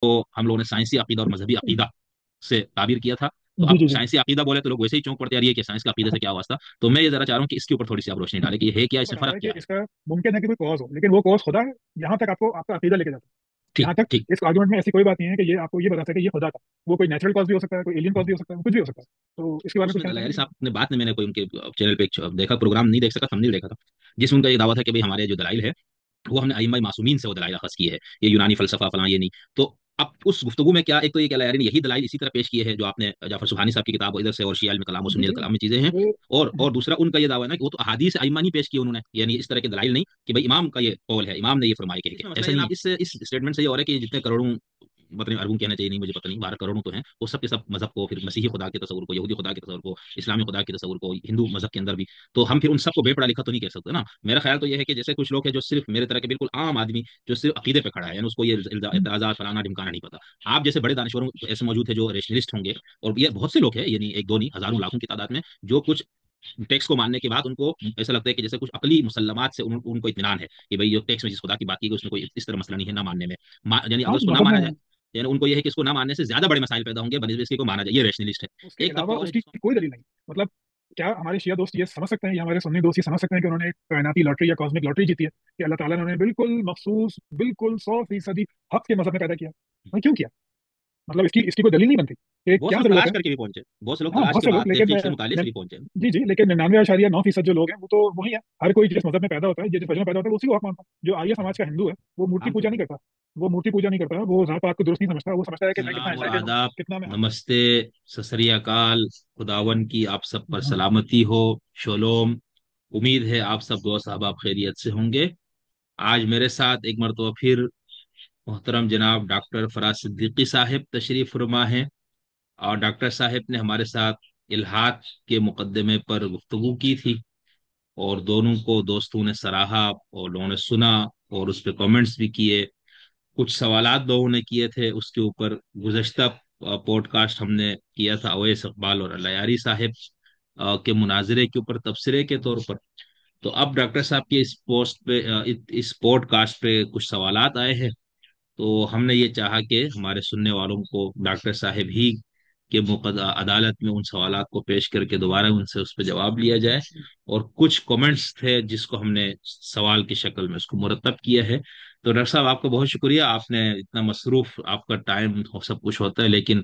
کو हम लोगों ने साइंसी अकीदा और मजहबी अकीदा से ताबीर किया था। तो जी अब जी जी। साइंसी अकीदा बोले तो लोग वैसे ही चौंक पड़ते हैं, यार ये क्या साइंस का अकीदे से क्या वास्ता। तो मैं ये जरा चाह रहा हूँ कि इसके ऊपर थोड़ी सी आप रोशनी डालें कि ये है क्या, इसमें पर आता फर्क है कि क्या है। इसका मुमकिन है कि कोई कॉज हो, लेकिन वो कॉज खुदा है। यहाँ तक आपको आपका अकीदा लेके जाता है। ठीक यहाँ तक ठीक। इस आर्गुमेंट में ऐसी कोई बात नहीं है कि ये आपको ये बता सके कि ये खुदा था। वो कोई नेचुरल कॉज भी हो सकता है, कोई एलियन कॉज भी हो सकता है, कुछ भी हो सकता है। तो इसके बारे में कुछ उसमें कहना दलायारी चाहेंगे? साहब ने बात में, मैंने कोई उनके चैनल पे देखा, प्रोग्राम नहीं देख सका, थंबनेल देखा था, जिसमें उनका ये दावा था कि भाई हमारे जो दलाइल है वो हमने अइम्मा मासूमीन से वो दलाइल अखज़ किए है, ये यूनानी फलसफा फलां ये नहीं। तो अब उस गुफ्तगू में क्या, एक तो ये कह ने यही दलाइल इसी तरह पेश किए हैं जो आपने जाफर सुबहानी साहब की किताब इधर से, और शिया में कलाम और जी सुन्नी जी। कलाम में चीजें हैं। वो और दूसरा उनका ये दावा है ना कि वो तो अहादीस अइम्मा नहीं पेश किए उन्होंने, यानी इस तरह के दलाइल नहीं कि भाई इमाम का ये कौल है, इमाम ने ये फरमाया कि ऐसा नहीं है। इस स्टेटमेंट से ये हो रहा है कि जितने करोड़ों, पता नहीं अरबों कहना चाहिए, नहीं मुझे पता नहीं, 12 करोड़ तो हैं, वो सब के सब मजहब को, फिर मसीही खुदा के तस्वुर को, यहूदी खुदा के तस्वुर को, इस्लामी खुदा के तस्वुर को, हिंदू मजहब के अंदर भी, तो हम फिर उन सबको बेपड़ा लिखा तो नहीं कह सकते ना। मेरा ख्याल तो ये है कि जैसे कुछ लोग हैं जो सिर्फ मेरे तरह के बिल्कुल आम आदमी जो सिर्फ अकीदे पे खड़ा है, यानी उसको ये एतराजात फलाना ढिमकाना नहीं पता। आप जैसे बड़े दानश्वरों ऐसे मौजूद है जो रेशनलिस्ट होंगे, और ये बहुत से लोग हैं, यानी एक दो नहीं, हजारों लाखों की तादाद में, जो कुछ टेक्स को मानने के बाद उनको ऐसा लगता है कि जैसे कुछ अकली मुसल्लमात से उनको इत्मीनान है कि भाई ये टेक्स में जिस खुदा की बात की गई उसमें कोई इस तरह मसला नहीं है ना मानने में। यानी हाँ, अगर उसको ना मतलब माना मैं जाए, यानी उनको ये है कि इसको ना मानने से ज्यादा बड़े मसाइल पैदा होंगे बनस्बत इसके को माना जाए, ये रैशनलिस्ट है। उसके एक अलावा तबका और है उसकी कोई दलील नहीं। मतलब क्या हमारे शिया दोस्त ये समझ सकते हैं या हमारे सुन्नी दोस्त ये समझ सकते हैं कि उन्होंने एक कायनाती लॉटरी या कॉस्मिक लॉटरी जीती है, कि अल्लाह ताला ने उन्हें बिल्कुल मखसूस, बिल्कुल 100% हक के मजहब में पैदा किया? भाई क्यों किया? मतलब इसकी इसकी कोई दलील नहीं बनती कि बहुत से क्या लोग जरूरत तलाश है। करके भी पहुंचे, बहुत से लोग हाँ, तलाश बहुत के से लोग, बाद लेकिन तहकीक से मुताले से भी पहुंचे। जी जी, लेकिन 99.9% जो लोग हैं वो तो वही है। हर कोई जिस मजहब में पैदा होता है, जिस मजहब में पैदा होता है, वो उसी को हक मानता है। जो आर्य समाज का हिंदू है वो मूर्ति पूजा नहीं करता। वो मूर्ति पूजा नहीं करता, वो जात पात को दुरुस्त नहीं समझता। वो समझता है कि मैं कितना सलाम और इंटेलिजेंट हूँ, आदाब, कितना मैं। नमस्ते, सत श्री अकाल, खुदावन की आप सब पर हाँ, सलामती हो, शोलोम। उम्मीद है आप सब दुआ साहब खैरियत से होंगे। आज मेरे साथ एक मरतबा फिर मोहतरम जनाब डॉक्टर फराज सिद्दीकी साहिब तशरीफ फरमा है, और डॉक्टर साहिब ने हमारे साथ इल्हाद के मुकदमे पर गुफ्तगू की थी, और दोनों को दोस्तों ने सराहा और लोगों ने सुना, और उस पर कमेंट्स भी किए। कुछ सवालात लोगों ने किए थे उसके ऊपर। गुज़श्ता पॉडकास्ट हमने किया था अवैस इकबाल और अल्लायारी साहिब के मुनाजरे के ऊपर तबसरे के तौर पर। तो अब डॉक्टर साहब के इस पोस्ट पे इस पॉडकास्ट पे कुछ सवालात आए हैं, तो हमने ये चाहा कि हमारे सुनने वालों को डॉक्टर साहब ही के अदालत में उन सवालात को पेश करके दोबारा उनसे उस पर जवाब लिया जाए। और कुछ कमेंट्स थे जिसको हमने सवाल की शक्ल में उसको मुरतब किया है। तो डॉक्टर साहब आपका बहुत शुक्रिया, आपने इतना मसरूफ आपका टाइम सब कुछ होता है, लेकिन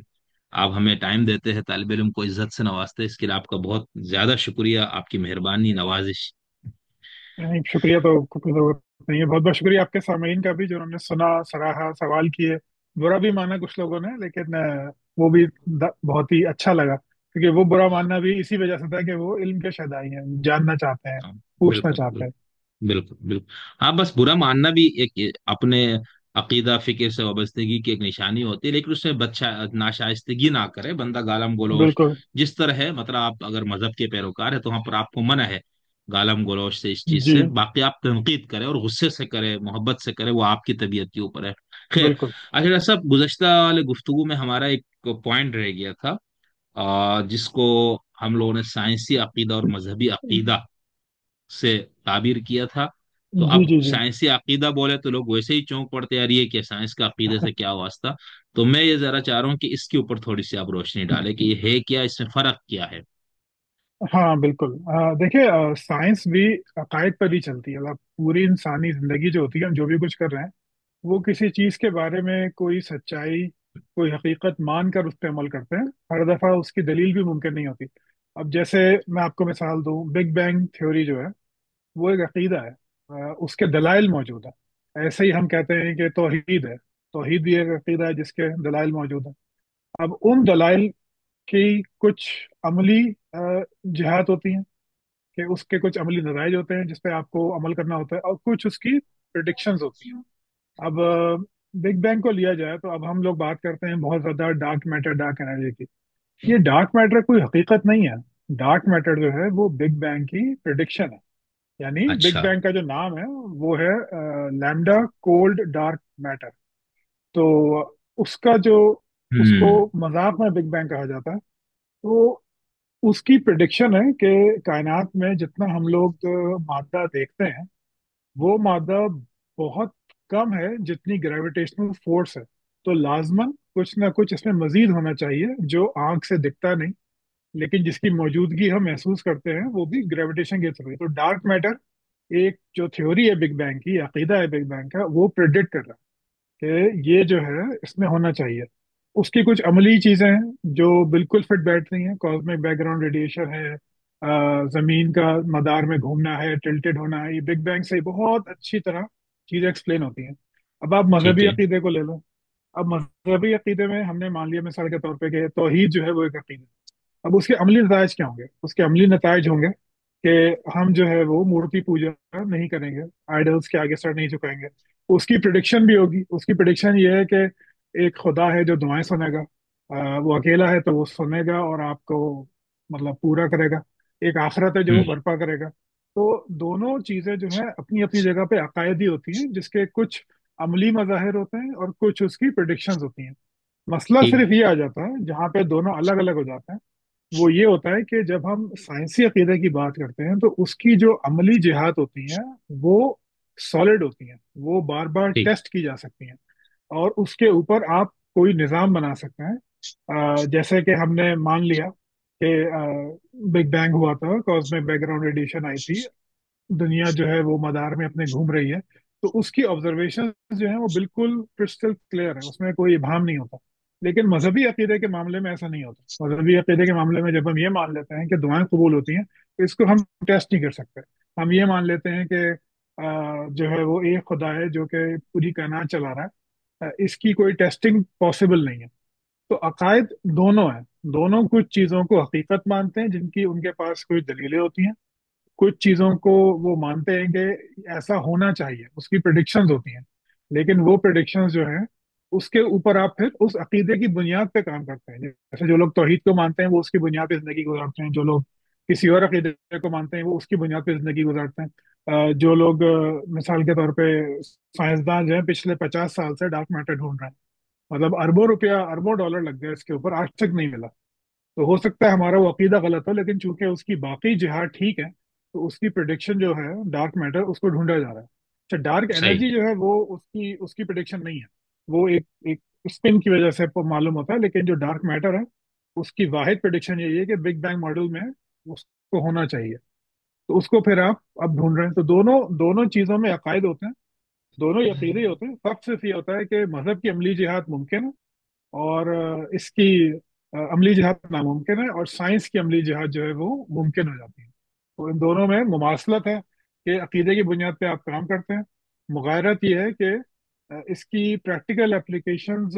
आप हमें टाइम देते हैं, तालिब इल्म को इज्जत से नवाजते हैं, इसके लिए आपका बहुत ज्यादा शुक्रिया, आपकी मेहरबानी नवाजिश। नहीं, शुक्रिया तो कोई जरूरत नहीं है। बहुत बहुत शुक्रिया आपके सामीन का भी, जो उन्होंने सुना, सराहा, सवाल किए। बुरा भी माना कुछ लोगों ने, लेकिन वो भी बहुत ही अच्छा लगा, क्योंकि वो बुरा मानना भी इसी वजह से था कि वो इल्म के शदाई हैं, जानना चाहते हैं, हाँ, पूछना बिल्कुल चाहते बिल्कुल। हैं। बिल्कुल बिल्कुल। हाँ, बस बुरा मानना भी एक अपने अकीदा फिक्र से वाबस्तगी की एक निशानी होती है, लेकिन उसमें बच्चा नाशाइस्तगी ना करे, बंदा गालम गलोच बिल्कुल। जिस तरह है, मतलब आप अगर मजहब के पैरोकार है तो वहां पर आपको मना है गालम गलोच से, इस चीज जी। से। बाकी आप तनकीद करें और गुस्से से करें, मोहब्बत से करें, वो आपकी तबीयत के ऊपर है। खैर, बिल्कुल। अच्छा सब गुज़श्ता वाले गुफ्तगू में हमारा एक पॉइंट रह गया था, जिसको हम लोगों ने साइंसी अकीदा और मजहबी अकीदा से ताबीर किया था। तो जी अब जी जी। साइंसी अकीदा बोले तो लोग वैसे ही चौंक पड़ते हैं, यार ये क्या साइंस का अकीदे से क्या वास्ता। तो मैं ये जरा चाह रहा हूँ कि इसके ऊपर थोड़ी सी आप रोशनी डालें कि ये है क्या, इसमें फर्क क्या है। हाँ बिल्कुल। देखिए, साइंस भी अकायद पर ही चलती है। मतलब पूरी इंसानी जिंदगी जो होती है, हम जो भी कुछ कर रहे हैं, वो किसी चीज के बारे में कोई सच्चाई, कोई हकीकत मान कर उस पर अमल करते हैं। हर दफा उसकी दलील भी मुमकिन नहीं होती। अब जैसे मैं आपको मिसाल दूं, बिग बैंग थ्योरी जो है, वो एक अकीदा है। उसके दलाइल मौजूद है। ऐसे ही हम कहते हैं कि तौहीद है, तौहीद भी एक अकीदा है जिसके दलाइल मौजूद है। अब उन दलाइल की कुछ अमली जिहात होती हैं, कि उसके कुछ अमली नतज होते हैं जिस पे आपको अमल करना होता है, और कुछ उसकी प्रिडिक्शंस होती हैं। अब बिग बैंग को लिया जाए तो अब हम लोग बात करते हैं बहुत ज्यादा डार्क मैटर, डार्क एनर्जी की। ये डार्क मैटर कोई हकीकत नहीं है। डार्क मैटर जो है वो बिग बैंग की प्रिडिक्शन है। यानी बिग अच्छा। बैंग का जो नाम है वो है लैम्डा कोल्ड डार्क मैटर। तो उसका जो, उसको हम्म। मजाक में बिग बैंग कहा जाता है। तो उसकी प्रिडिक्शन है कि कायनात में जितना हम लोग मादा देखते हैं, वो मादा बहुत कम है जितनी ग्रेविटेशनल फोर्स है। تو لازماً کچھ نہ کچھ اس میں مزید ہونا چاہیے جو آنکھ سے دکھتا نہیں، لیکن جس کی موجودگی ہم محسوس کرتے ہیں، وہ بھی گریویٹیشن کے تھرو. تو ڈارک میٹر ایک جو تھیوری ہے بگ بینگ کی، عقیدہ ہے بگ بینگ کا، وہ پرڈکٹ کر رہا ہے کہ یہ جو ہے اس میں ہونا چاہیے. اس کی کچھ عملی چیزیں ہیں جو بالکل فٹ بیٹھ رہی ہیں. کاسمک بیک گراؤنڈ ریڈیشن ہے، زمین کا مدار میں گھومنا ہے، ٹلٹڈ ہونا ہے. یہ بگ بینگ سے بہت اچھی طرح چیزیں ایکسپلین ہوتی ہیں. اب آپ ٹھیک مذہبی ہے. عقیدے کو لے لو. اب مذہبی عقیدے میں ہم نے مان لیا مثال کے طور پہ کہ توحید جو ہے وہ ایک عقیدہ. اب اس کے عملی نتائج کیا ہوں گے؟ اس کے عملی نتائج ہوں گے کہ ہم جو ہے وہ مورتی پوجا نہیں کریں گے، آئیڈلس کے آگے سر نہیں جھکائیں گے. اس کی پریڈکشن بھی ہوگی. اس کی پریڈکشن یہ ہے کہ ایک خدا ہے جو دعائیں سنے گا، وہ اکیلا ہے تو وہ سنے گا اور آپ کو مطلب پورا کرے گا. ایک آخرت ہے جو وہ ہوں. برپا کرے گا. تو دونوں چیزیں جو ہیں اپنی اپنی جگہ پہ عقائدی ہوتی ہیں، جس کے کچھ عملی مظاہر ہوتے ہیں اور کچھ اس کی پریڈکشنز ہوتی ہیں. مسئلہ ٹھیک. صرف یہ آ جاتا ہے جہاں پہ دونوں الگ الگ ہو جاتے ہیں. وہ یہ ہوتا ہے کہ جب ہم سائنسی عقیدے کی بات کرتے ہیں تو اس کی جو عملی جہات ہوتی ہیں وہ سالڈ ہوتی ہیں، وہ بار بار ٹھیک. ٹیسٹ کی جا سکتی ہیں، اور اس کے اوپر آپ کوئی نظام بنا سکتے ہیں. جیسے کہ ہم نے مان لیا کہ بگ بینگ ہوا تھا، کاسمک بیک گراؤنڈ ریڈیشن آئی تھی، دنیا جو ہے وہ مدار میں اپنے گھوم رہی ہے. تو اس کی آبزرویشن جو ہے وہ بالکل کرسٹل کلیئر ہے، اس میں کوئی ابہام نہیں ہوتا. لیکن مذہبی عقیدے کے معاملے میں ایسا نہیں ہوتا. مذہبی عقیدے کے معاملے میں جب ہم یہ مان لیتے ہیں کہ دعائیں قبول ہوتی ہیں تو اس کو ہم ٹیسٹ نہیں کر سکتے. ہم یہ مان لیتے ہیں کہ جو ہے وہ ایک خدا ہے جو کہ پوری کائنات چلا رہا ہے. اس کی کوئی ٹیسٹنگ پاسبل نہیں ہے. تو عقائد دونوں ہیں. دونوں کچھ چیزوں کو حقیقت مانتے ہیں جن کی ان کے پاس کوئی دلیلیں ہوتی ہیں. کچھ چیزوں کو وہ مانتے ہیں کہ ایسا ہونا چاہیے، اس کی پریڈکشنز ہوتی ہیں. لیکن وہ پریڈکشنز جو ہیں اس کے اوپر آپ پھر اس عقیدے کی بنیاد پہ کام کرتے ہیں. جیسے جو لوگ توحید کو مانتے ہیں وہ اس کی بنیاد پہ زندگی گزارتے ہیں. جو لوگ کسی اور عقیدے کو مانتے ہیں وہ اس کی بنیاد پہ زندگی گزارتے ہیں. جو لوگ مثال کے طور پہ سائنسدان جو ہیں پچھلے 50 سال سے ڈارک میٹر ڈھونڈ رہے ہیں، مطلب اربوں روپیہ اربوں ڈالر لگ گئے اس کے اوپر، آج تک نہیں ملا. تو ہو سکتا ہے ہمارا وہ عقیدہ غلط ہو، لیکن چونکہ اس کی باقی جہات ٹھیک ہے تو اس کی پریڈکشن جو ہے ڈارک میٹر اس کو ڈھونڈا جا رہا ہے. اچھا، ڈارک صحیح. انرجی جو ہے وہ اس کی پریڈکشن نہیں ہے. وہ ایک اسپن کی وجہ سے معلوم ہوتا ہے. لیکن جو ڈارک میٹر ہے اس کی واحد پریڈکشن یہی ہے کہ بگ بینگ ماڈل میں اس کو ہونا چاہیے. تو اس کو پھر آپ اب ڈھونڈ رہے ہیں. تو دونوں دونوں چیزوں میں عقائد ہوتے ہیں، دونوں ہی عقیدے ہوتے ہیں. فرق صرف یہ ہوتا ہے کہ مذہب کی عملی جہات ممکن ہے اور اس کی عملی جہاد ناممکن ہے، اور سائنس کی عملی جہاد جو ہے وہ ممکن ہو جاتی ہے. تو ان دونوں میں مماثلت ہے کہ عقیدے کی بنیاد پہ آپ کام کرتے ہیں. مغایرت یہ ہے کہ اس کی پریکٹیکل اپلیکیشنز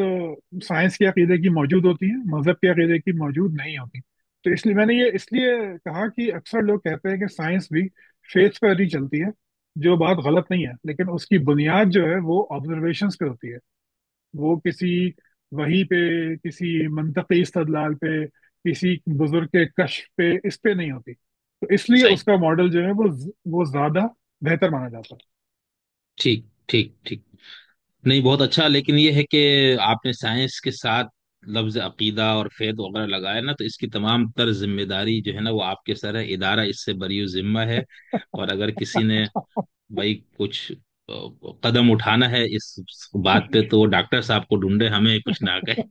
سائنس کے عقیدے کی موجود ہوتی ہیں، مذہب کے عقیدے کی موجود نہیں ہوتی. تو اس لیے میں نے یہ اس لیے کہا کہ اکثر لوگ کہتے ہیں کہ سائنس بھی فیتھ پر ہی چلتی ہے، جو بات غلط نہیں ہے. لیکن اس کی بنیاد جو ہے وہ آبزرویشنس پہ ہوتی ہے. وہ کسی وحی پہ، کسی منطقی استدلال پہ، کسی بزرگ کے کشف پہ، اس پہ نہیں ہوتی. تو اس لیے صحیح. اس کا ماڈل جو ہے وہ زیادہ بہتر مانا جاتا ہے. ٹھیک. ٹھیک. ٹھیک. نہیں، بہت اچھا. لیکن یہ ہے کہ آپ نے سائنس کے ساتھ لفظ عقیدہ اور فیض وغیرہ لگایا نا، تو اس کی تمام تر ذمہ داری جو ہے نا وہ آپ کے سر ہے. ادارہ اس سے بری ذمہ ہے. اور اگر کسی نے بھائی کچھ قدم اٹھانا ہے اس بات پہ تو وہ ڈاکٹر صاحب کو ڈھونڈے، ہمیں کچھ نہ کہے.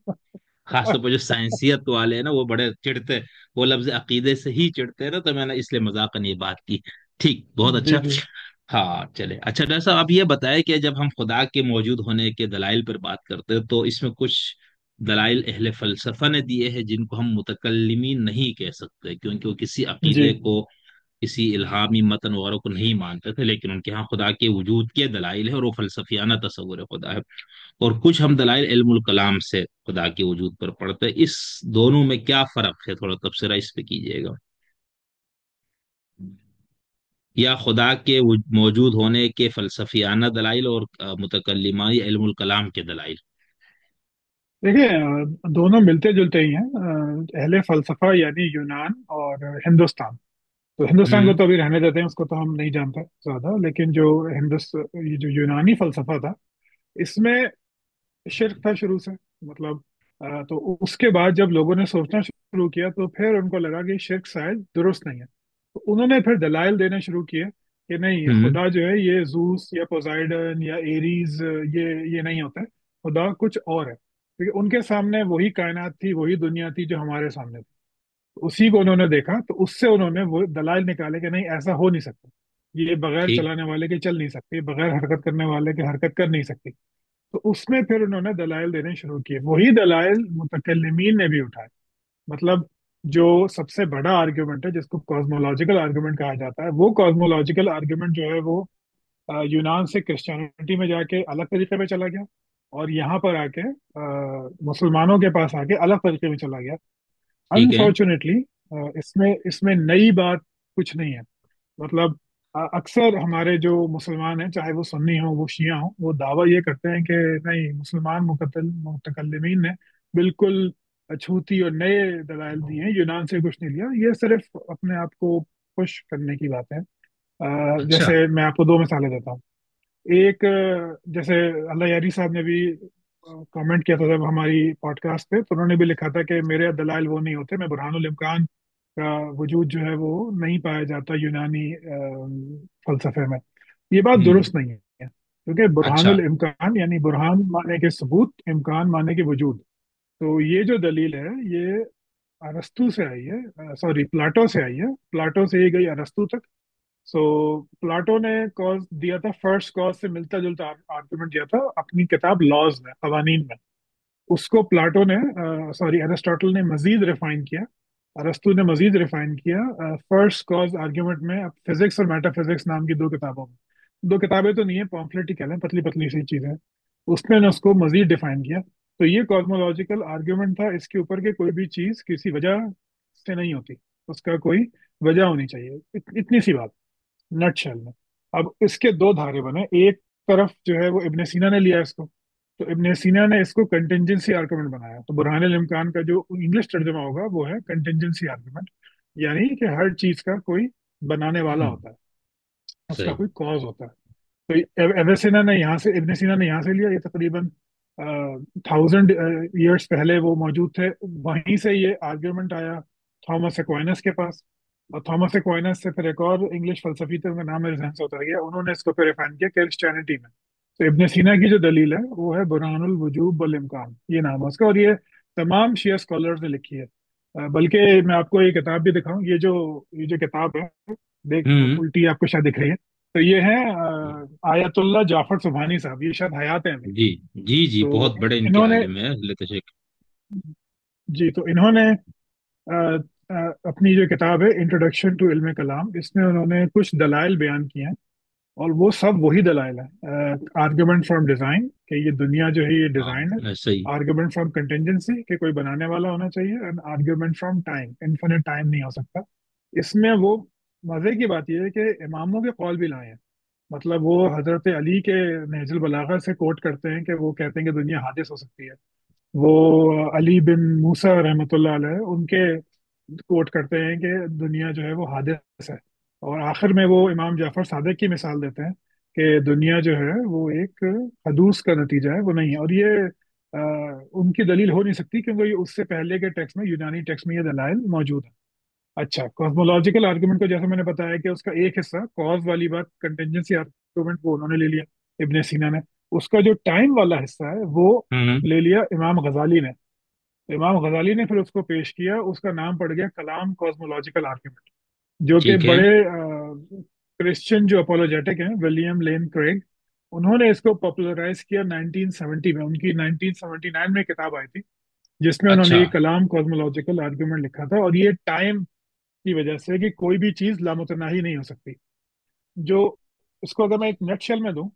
خاص طور پہ جو سائنسیت والے ہیں نا وہ بڑے چڑھتے، وہ لفظ عقیدے سے ہی چڑھتے ہیں نا، تو میں نے اس لیے مذاقن یہ بات کی. ٹھیک، بہت جی اچھا. جی ہاں چلے. اچھا ڈاکٹر صاحب، آپ یہ بتائیں کہ جب ہم خدا کے موجود ہونے کے دلائل پر بات کرتے ہیں تو اس میں کچھ دلائل اہل فلسفہ نے دیے ہیں جن کو ہم متکلمین نہیں کہہ سکتے، کیونکہ وہ کسی جی عقیدے کو، کسی الہامی متن وغیرہ کو نہیں مانتے تھے، لیکن ان کے ہاں خدا کے وجود کے دلائل ہے اور وہ فلسفیانہ تصور خدا ہے. اور کچھ ہم دلائل علم الکلام سے خدا کے وجود پر پڑھتے ہیں. اس دونوں میں کیا فرق ہے؟ تھوڑا تبصرہ اس پہ کیجیے گا. یا خدا کے موجود ہونے کے فلسفیانہ دلائل اور متکلمہ علم الکلام کے دلائل. دیکھیے، دونوں ملتے جلتے ہی ہیں. اہل فلسفہ یعنی یونان اور ہندوستان. تو ہندوستان کو ہوں. تو ابھی رہنے دیتے ہیں، اس کو تو ہم نہیں جانتے زیادہ. لیکن جو یہ جو یونانی فلسفہ تھا اس میں شرک تھا شروع سے. مطلب تو اس کے بعد جب لوگوں نے سوچنا شروع کیا تو پھر ان کو لگا کہ شرک شاید درست نہیں ہے. تو انہوں نے پھر دلائل دینے شروع کیے کہ نہیں، ہوں. خدا جو ہے یہ زوس یا پوزائڈن یا ایریز، یہ نہیں ہوتا ہے. خدا کچھ اور ہے. क्योंकि उनके सामने वही कायनात थी, वही दुनिया थी जो हमारे सामने थी। उसी को उन्होंने देखा, तो उससे उन्होंने वो दलाइल निकाले कि नहीं, ऐसा हो नहीं सकता, ये बगैर ठीक। चलाने वाले के चल नहीं सकती, बगैर हरकत करने वाले के हरकत कर नहीं सकती। तो उसमें फिर उन्होंने दलाइल देने शुरू किए, वही दलाइल मुतकल्लिमीन ने भी उठाए। मतलब जो सबसे बड़ा आर्ग्यूमेंट है, जिसको कॉस्मोलॉजिकल आर्ग्यूमेंट कहा जाता है, वो कॉस्मोलॉजिकल आर्ग्यूमेंट जो है वो यूनान से क्रिश्चियनिटी में जाके अलग तरीके में चला गया, और यहाँ पर आके मुसलमानों के पास आके अलग तरीके में चला गया। ठीक है। अनफॉर्चुनेटली इसमें इसमें नई बात कुछ नहीं है। मतलब अक्सर हमारे जो मुसलमान हैं, चाहे वो सुन्नी हो वो शिया हो, वो दावा ये करते हैं कि नहीं, मुसलमान मुतकल्लिमीन ने बिल्कुल अछूती और नए दलाइल दिए हैं, यूनान से कुछ नहीं लिया, ये सिर्फ अपने आप को खुश करने की बात है। अच्छा। जैसे मैं आपको दो मिसालें देता हूँ। एक जैसे अल्लाह यारी साहब ने भी कमेंट किया था जब हमारी पॉडकास्ट पे, तो उन्होंने भी लिखा था कि मेरे दलाइल वो नहीं होते, मैं बुरहानुल इम्कान का वजूद जो है वो नहीं पाया जाता यूनानी फलसफे में। ये बात हम्म। दुरुस्त नहीं है, क्योंकि अच्छा। बुरहानुल इम्कान यानी बुरहान माने के सबूत, इम्कान माने के वजूद। तो ये जो दलील है ये अरस्तू से आई है, सॉरी प्लाटो से आई है, प्लाटो से ही गई अरस्तू तक। सो प्लाटो ने कॉज दिया था, फर्स्ट कॉज से मिलता जुलता आर्गुमेंट दिया था अपनी किताब लॉज में, कवानीन में। उसको प्लाटो ने, सॉरी अरिस्टोटल ने मजीद रिफाइन किया, अरस्तु ने मजीद रिफाइन किया फर्स्ट कॉज आर्ग्यूमेंट में, अब फिजिक्स और मेटाफिजिक्स नाम की दो किताबों में। दो किताबें तो नहीं है, पॉम्फलेट ही कह लें, पतली पतली सी चीजें हैं। उसमें ने उसको मजीद डिफाइन किया। तो ये कॉस्मोलॉजिकल आर्ग्यूमेंट था इसके ऊपर कि कोई भी चीज किसी वजह से नहीं होती, उसका कोई वजह होनी चाहिए, इतनी सी बात नटशेल में। अब इसके दो धारे बने, एक तरफ जो है वो इब्ने सीना ने लिया इसको, तो इब्ने सीना ने इसको कंटिंजेंसी आर्गुमेंट बनाया। तो बुरहान अल इम्कान का जो इंग्लिश तर्जुमा होगा वो है कंटिंजेंसी आर्गुमेंट, यानी कि हर चीज का कोई बनाने वाला हम्म। होता है, उसका सही। कोई कॉज होता है। तो एवेसिना ने यहाँ से, इब्ने सीना ने यहाँ से लिया, ये तकरीबन 1000 ईयर्स पहले वो मौजूद थे। वहीं से ये आर्ग्यूमेंट आया थॉमस एक्वाइनस के पास, और थॉमस एक्वाइनस से फिर एक और इंग्लिश फलसफी थे, उनका नाम मेरे जहन से उतर गया, उन्होंने इसको फिर रिफाइन किया क्रिश्चियनिटी में। तो इब्ने सीना की जो दलील है वो है बुरहानुल वजूब वल इम्कान, ये नाम है उसका, और ये तमाम शिया स्कॉलर्स ने लिखी है। बल्कि मैं आपको ये किताब भी दिखाऊं, ये जो किताब है, देख हम्म। उल्टी आपको शायद दिख रही है, तो ये है आयतुल्ला जाफर सुबहानी साहब, ये शायद हयात है अभी। जी जी जी, तो बहुत बड़े इनके इन्होंने, आलिम है अहले तशरीह। जी तो इन्होंने अपनी जो किताब है इंट्रोडक्शन टू इल्म कलाम, इसमें उन्होंने कुछ दलाइल बयान किए हैं, और वो सब वही दलाइल है। आर्गुमेंट फ्रॉम डिजाइन, कि ये दुनिया जो है ये डिजाइन है। हाँ सही। आर्गुमेंट फ्रॉम कंटिजेंसी, कि कोई बनाने वाला होना चाहिए। And argument from time, infinite time नहीं हो सकता। इसमें वो मजे की बात यह है कि इमामों के कौल भी लाए हैं। मतलब वो हजरत अली के नहजुल बलागा से कोट करते हैं कि वो कहते हैं कि दुनिया हादिस हो सकती है। वो अली बिन मूसा रहमतुल्लाह अलैह उनके कोट करते हैं कि दुनिया जो है वो हादिस है। और आखिर में वो इमाम जाफर सादिक की मिसाल देते हैं कि दुनिया जो है वो एक हदूस का नतीजा है, वो नहीं है। और ये अ, उनकी दलील हो नहीं सकती, क्योंकि ये उससे पहले के टेक्स्ट में, यूनानी टेक्स्ट में ये दलाइल मौजूद है। अच्छा, कॉस्मोलॉजिकल आर्गुमेंट को जैसे मैंने बताया कि उसका एक हिस्सा कॉज वाली बात, कंटिजेंसी आर्गुमेंट, वो उन्होंने ले लिया इब्ने सीना ने। उसका जो टाइम वाला हिस्सा है वो हम्म। ले लिया इमाम गजाली ने। तो इमाम गजाली ने फिर उसको पेश किया, उसका नाम पड़ गया कलाम कॉस्मोलॉजिकल आर्गुमेंट, जो कि ठीक है। बड़े क्रिश्चियन जो अपोलोजेटिक हैं, विलियम लेन क्रेग, उन्होंने इसको पॉपुलराइज किया 1970 में। उनकी 1979 में किताब आई थी जिसमें उन्होंने अच्छा। ये कलाम कॉस्मोलॉजिकल आर्गुमेंट लिखा था, और ये टाइम की वजह से कि कोई भी चीज लामुतनाही नहीं हो सकती। जो इसको अगर मैं एक नटशेल में दूं,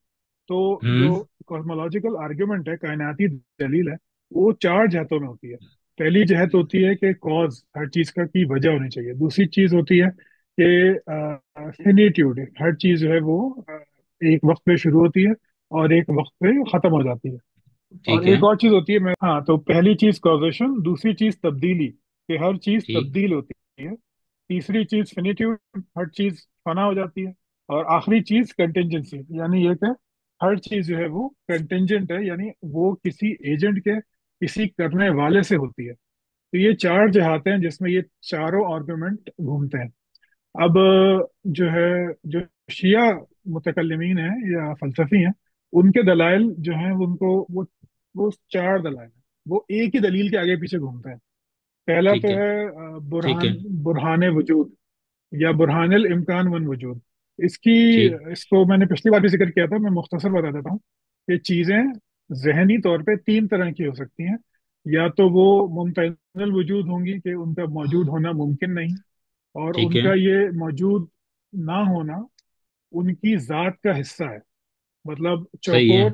तो जो हम्म। कॉस्मोलॉजिकल आर्ग्यूमेंट है, कायनाती दलील है, वो चार जहतों में होती है। पहली जहत होती है कि कॉज, हर चीज का की वजह होनी चाहिए। दूसरी चीज होती है कि फिनिट्यूड, हर चीज जो है वो एक वक्त पे शुरू होती है और एक वक्त पे खत्म हो जाती है। ठीक और है। एक और चीज होती है, मैं, हाँ, तो पहली चीज कॉजेशन, दूसरी चीज तब्दीली, कि हर चीज ठीक। तब्दील होती है। तीसरी चीज फिनिट्यूड, हर चीज फना हो जाती है। और आखिरी चीज कंटिजेंसी, यानी ये कि हर चीज जो है वो कंटिजेंट है, यानी वो किसी एजेंट के, किसी करने वाले से होती है। तो ये चार जहाते हैं जिसमें ये चारों आर्गुमेंट घूमते हैं। अब जो है, जो शिया मुतकल्लिमीन है या फलसफी हैं, उनके दलाइल जो हैं उनको वो चार दलाइल हैं वो एक ही दलील के आगे पीछे घूमते हैं। पहला तो ठीक है। है ठीक है। बुरहान वजूद, या बुरहानिल इम्कान वन वजूद। इसकी ठीक। इसको मैंने पिछली बार भी जिक्र किया था, मैं मुख्तसर बता देता हूँ कि चीज़ें जहनी तौर पे तीन तरह की हो सकती हैं। या तो वो मुमतनल वजूद होंगी कि उनका मौजूद होना मुमकिन नहीं, और ठीक है। उनका ये मौजूद ना होना उनकी ज़ात का हिस्सा है। मतलब सही है।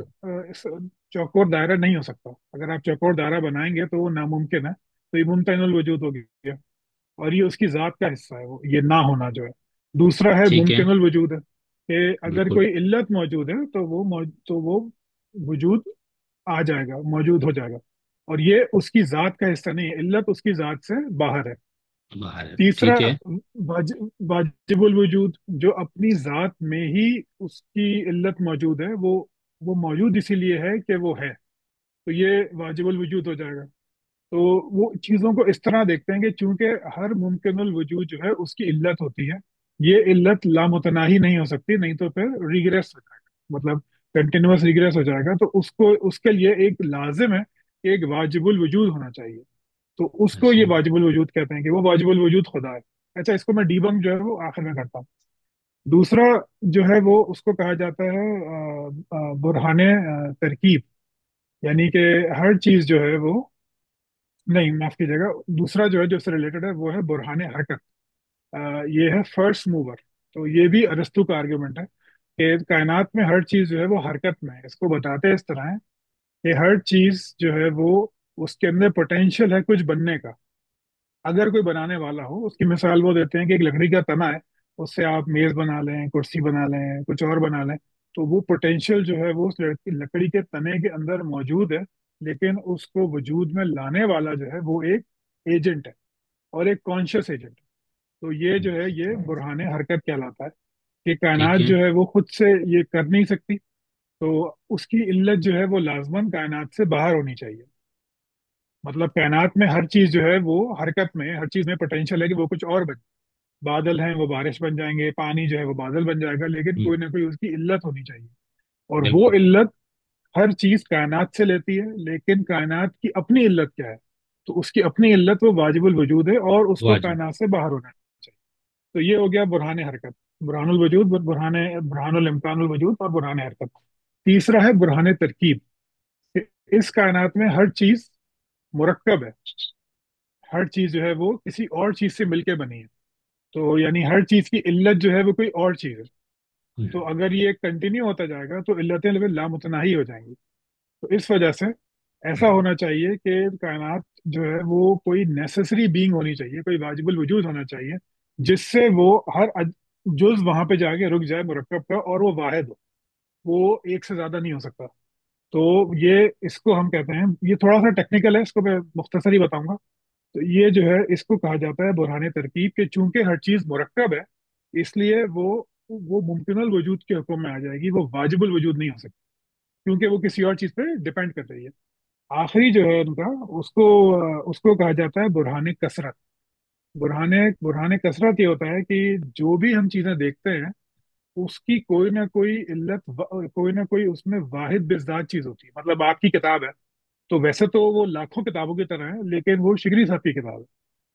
चौकोर दायरा नहीं हो सकता। अगर आप चौकोर दायरा बनाएंगे तो वो नामुमकिन है, तो ये मुमतनल वजूद हो गया, और ये उसकी जात का हिस्सा है, वो ये ना होना जो है। दूसरा है ठीक है। मुमकिनुल वजूद है, कि अगर बिल्कुल। कोई इल्लत मौजूद है तो वो वजूद आ जाएगा, मौजूद हो जाएगा। और ये उसकी जात का हिस्सा नहीं है, इल्लत उसकी जात से बाहर है। बाहर है। तीसरा ठीक है। वाजिबुल वजूद, जो अपनी जात में ही उसकी इल्लत मौजूद है, वो मौजूद इसीलिए है कि वो है, तो ये वाजिबुल वजूद हो जाएगा। तो वो चीजों को इस तरह देखते हैं कि चूंकि हर मुमकिनुल वजूद जो है उसकी इल्लत होती है, ये इल्लत लामुतनाही नहीं हो सकती, नहीं तो फिर रिग्रेस हो जाएगा, मतलब कंटिन्यूअस रिग्रेस हो जाएगा। तो उसको उसके लिए एक लाजिम है कि एक वाजिबुल वजूद होना चाहिए। तो उसको ये अच्छा। वाजिबुल वजूद कहते हैं कि वो वाजिबुल वजूद खुदा है। अच्छा, इसको मैं डीबंक जो है वो आखिर में करता हूँ। दूसरा जो है वो उसको कहा जाता है बुरहाने तरकीब, यानी कि हर चीज जो है वो, नहीं माफ कीजिएगा, दूसरा जो है जो इससे रिलेटेड है वो है बुरहान हरकत। ये है फर्स्ट मूवर। तो ये भी अरस्तू का आर्ग्यूमेंट है कि कायनात में हर चीज जो है वो हरकत में है। इसको बताते हैं इस तरह है कि हर चीज जो है वो, उसके अंदर पोटेंशियल है कुछ बनने का। अगर कोई बनाने वाला हो, उसकी मिसाल वो देते हैं कि एक लकड़ी का तना है, उससे आप मेज बना लें, कुर्सी बना लें, कुछ और बना लें। तो वो पोटेंशियल जो है वो उस लकड़ी के तने के अंदर मौजूद है, लेकिन उसको वजूद में लाने वाला जो है वो एक एजेंट है, और एक कॉन्शियस एजेंट। तो ये जो है ये बुरहान हरकत कहलाता है, कि ठीक कायनात है। जो है वो खुद से ये कर नहीं सकती। तो उसकी इल्लत जो है वो लाजमन कायनात से बाहर होनी चाहिए। मतलब कायनात में हर चीज जो है वो हरकत में, हर चीज में पोटेंशियल है कि वो कुछ और बने। बादल हैं वो बारिश बन जाएंगे, पानी जो है वो बादल बन जाएगा, लेकिन हम्म, कोई ना कोई उसकी इल्लत होनी चाहिए। और वो बिल्कुल। इल्लत हर चीज कायनात से लेती है, लेकिन कायनात की अपनी इल्लत क्या है? तो उसकी अपनी इल्लत वो वाजिबुल वजूद है, और उसको वाजिब। कायनात से बाहर होना चाहिए। तो ये हो गया बुरहान हरकत, बुरहानुल वजूद, बुरहानुल इम्कानुल वजूद, और बुरहान हरकत। तीसरा है बुरहान तरकीब, कि इस कायनात में हर चीज मुरक्कब है। हर चीज जो है वो किसी और चीज से मिलके बनी है। तो यानी हर चीज की इल्लत जो है वो कोई और चीज है। तो हम्म, अगर ये कंटिन्यू होता जाएगा तो इल्लतें लेवल लामुतनाही हो जाएंगी। तो इस वजह से ऐसा होना चाहिए कि कायनात जो है वो कोई नेसेसरी बीइंग होनी चाहिए, कोई वाजिबुल वजूद होना चाहिए, जिससे वो हर जुज वहां पे जाके रुक जाए मुरक्कब का, और वो वाहिद हो, वो एक से ज्यादा नहीं हो सकता। तो ये इसको हम कहते हैं, ये थोड़ा सा टेक्निकल है, इसको मैं मुख्तसर ही बताऊंगा। तो ये जो है इसको कहा जाता है बुरहान तरकीब, के चूंकि हर चीज मुरक्कब है, इसलिए वो मुमकिनल वजूद के हुक्म में आ जाएगी, वो वाजिबुल वजूद नहीं हो सकती, क्योंकि वो किसी और चीज पे डिपेंड कर रही है। आखिरी जो है उनका, उसको उसको कहा जाता है बुरहान कसरत। बुरहान बुरहान कसरत ये होता है कि जो भी हम चीजें देखते हैं, उसकी कोई ना कोई इल्लत, कोई ना कोई उसमें वाहिद बिज़ात चीज होती है। मतलब आपकी किताब है, तो वैसे तो वो लाखों किताबों की तरह है, लेकिन वो शिगरी साहब की किताब है,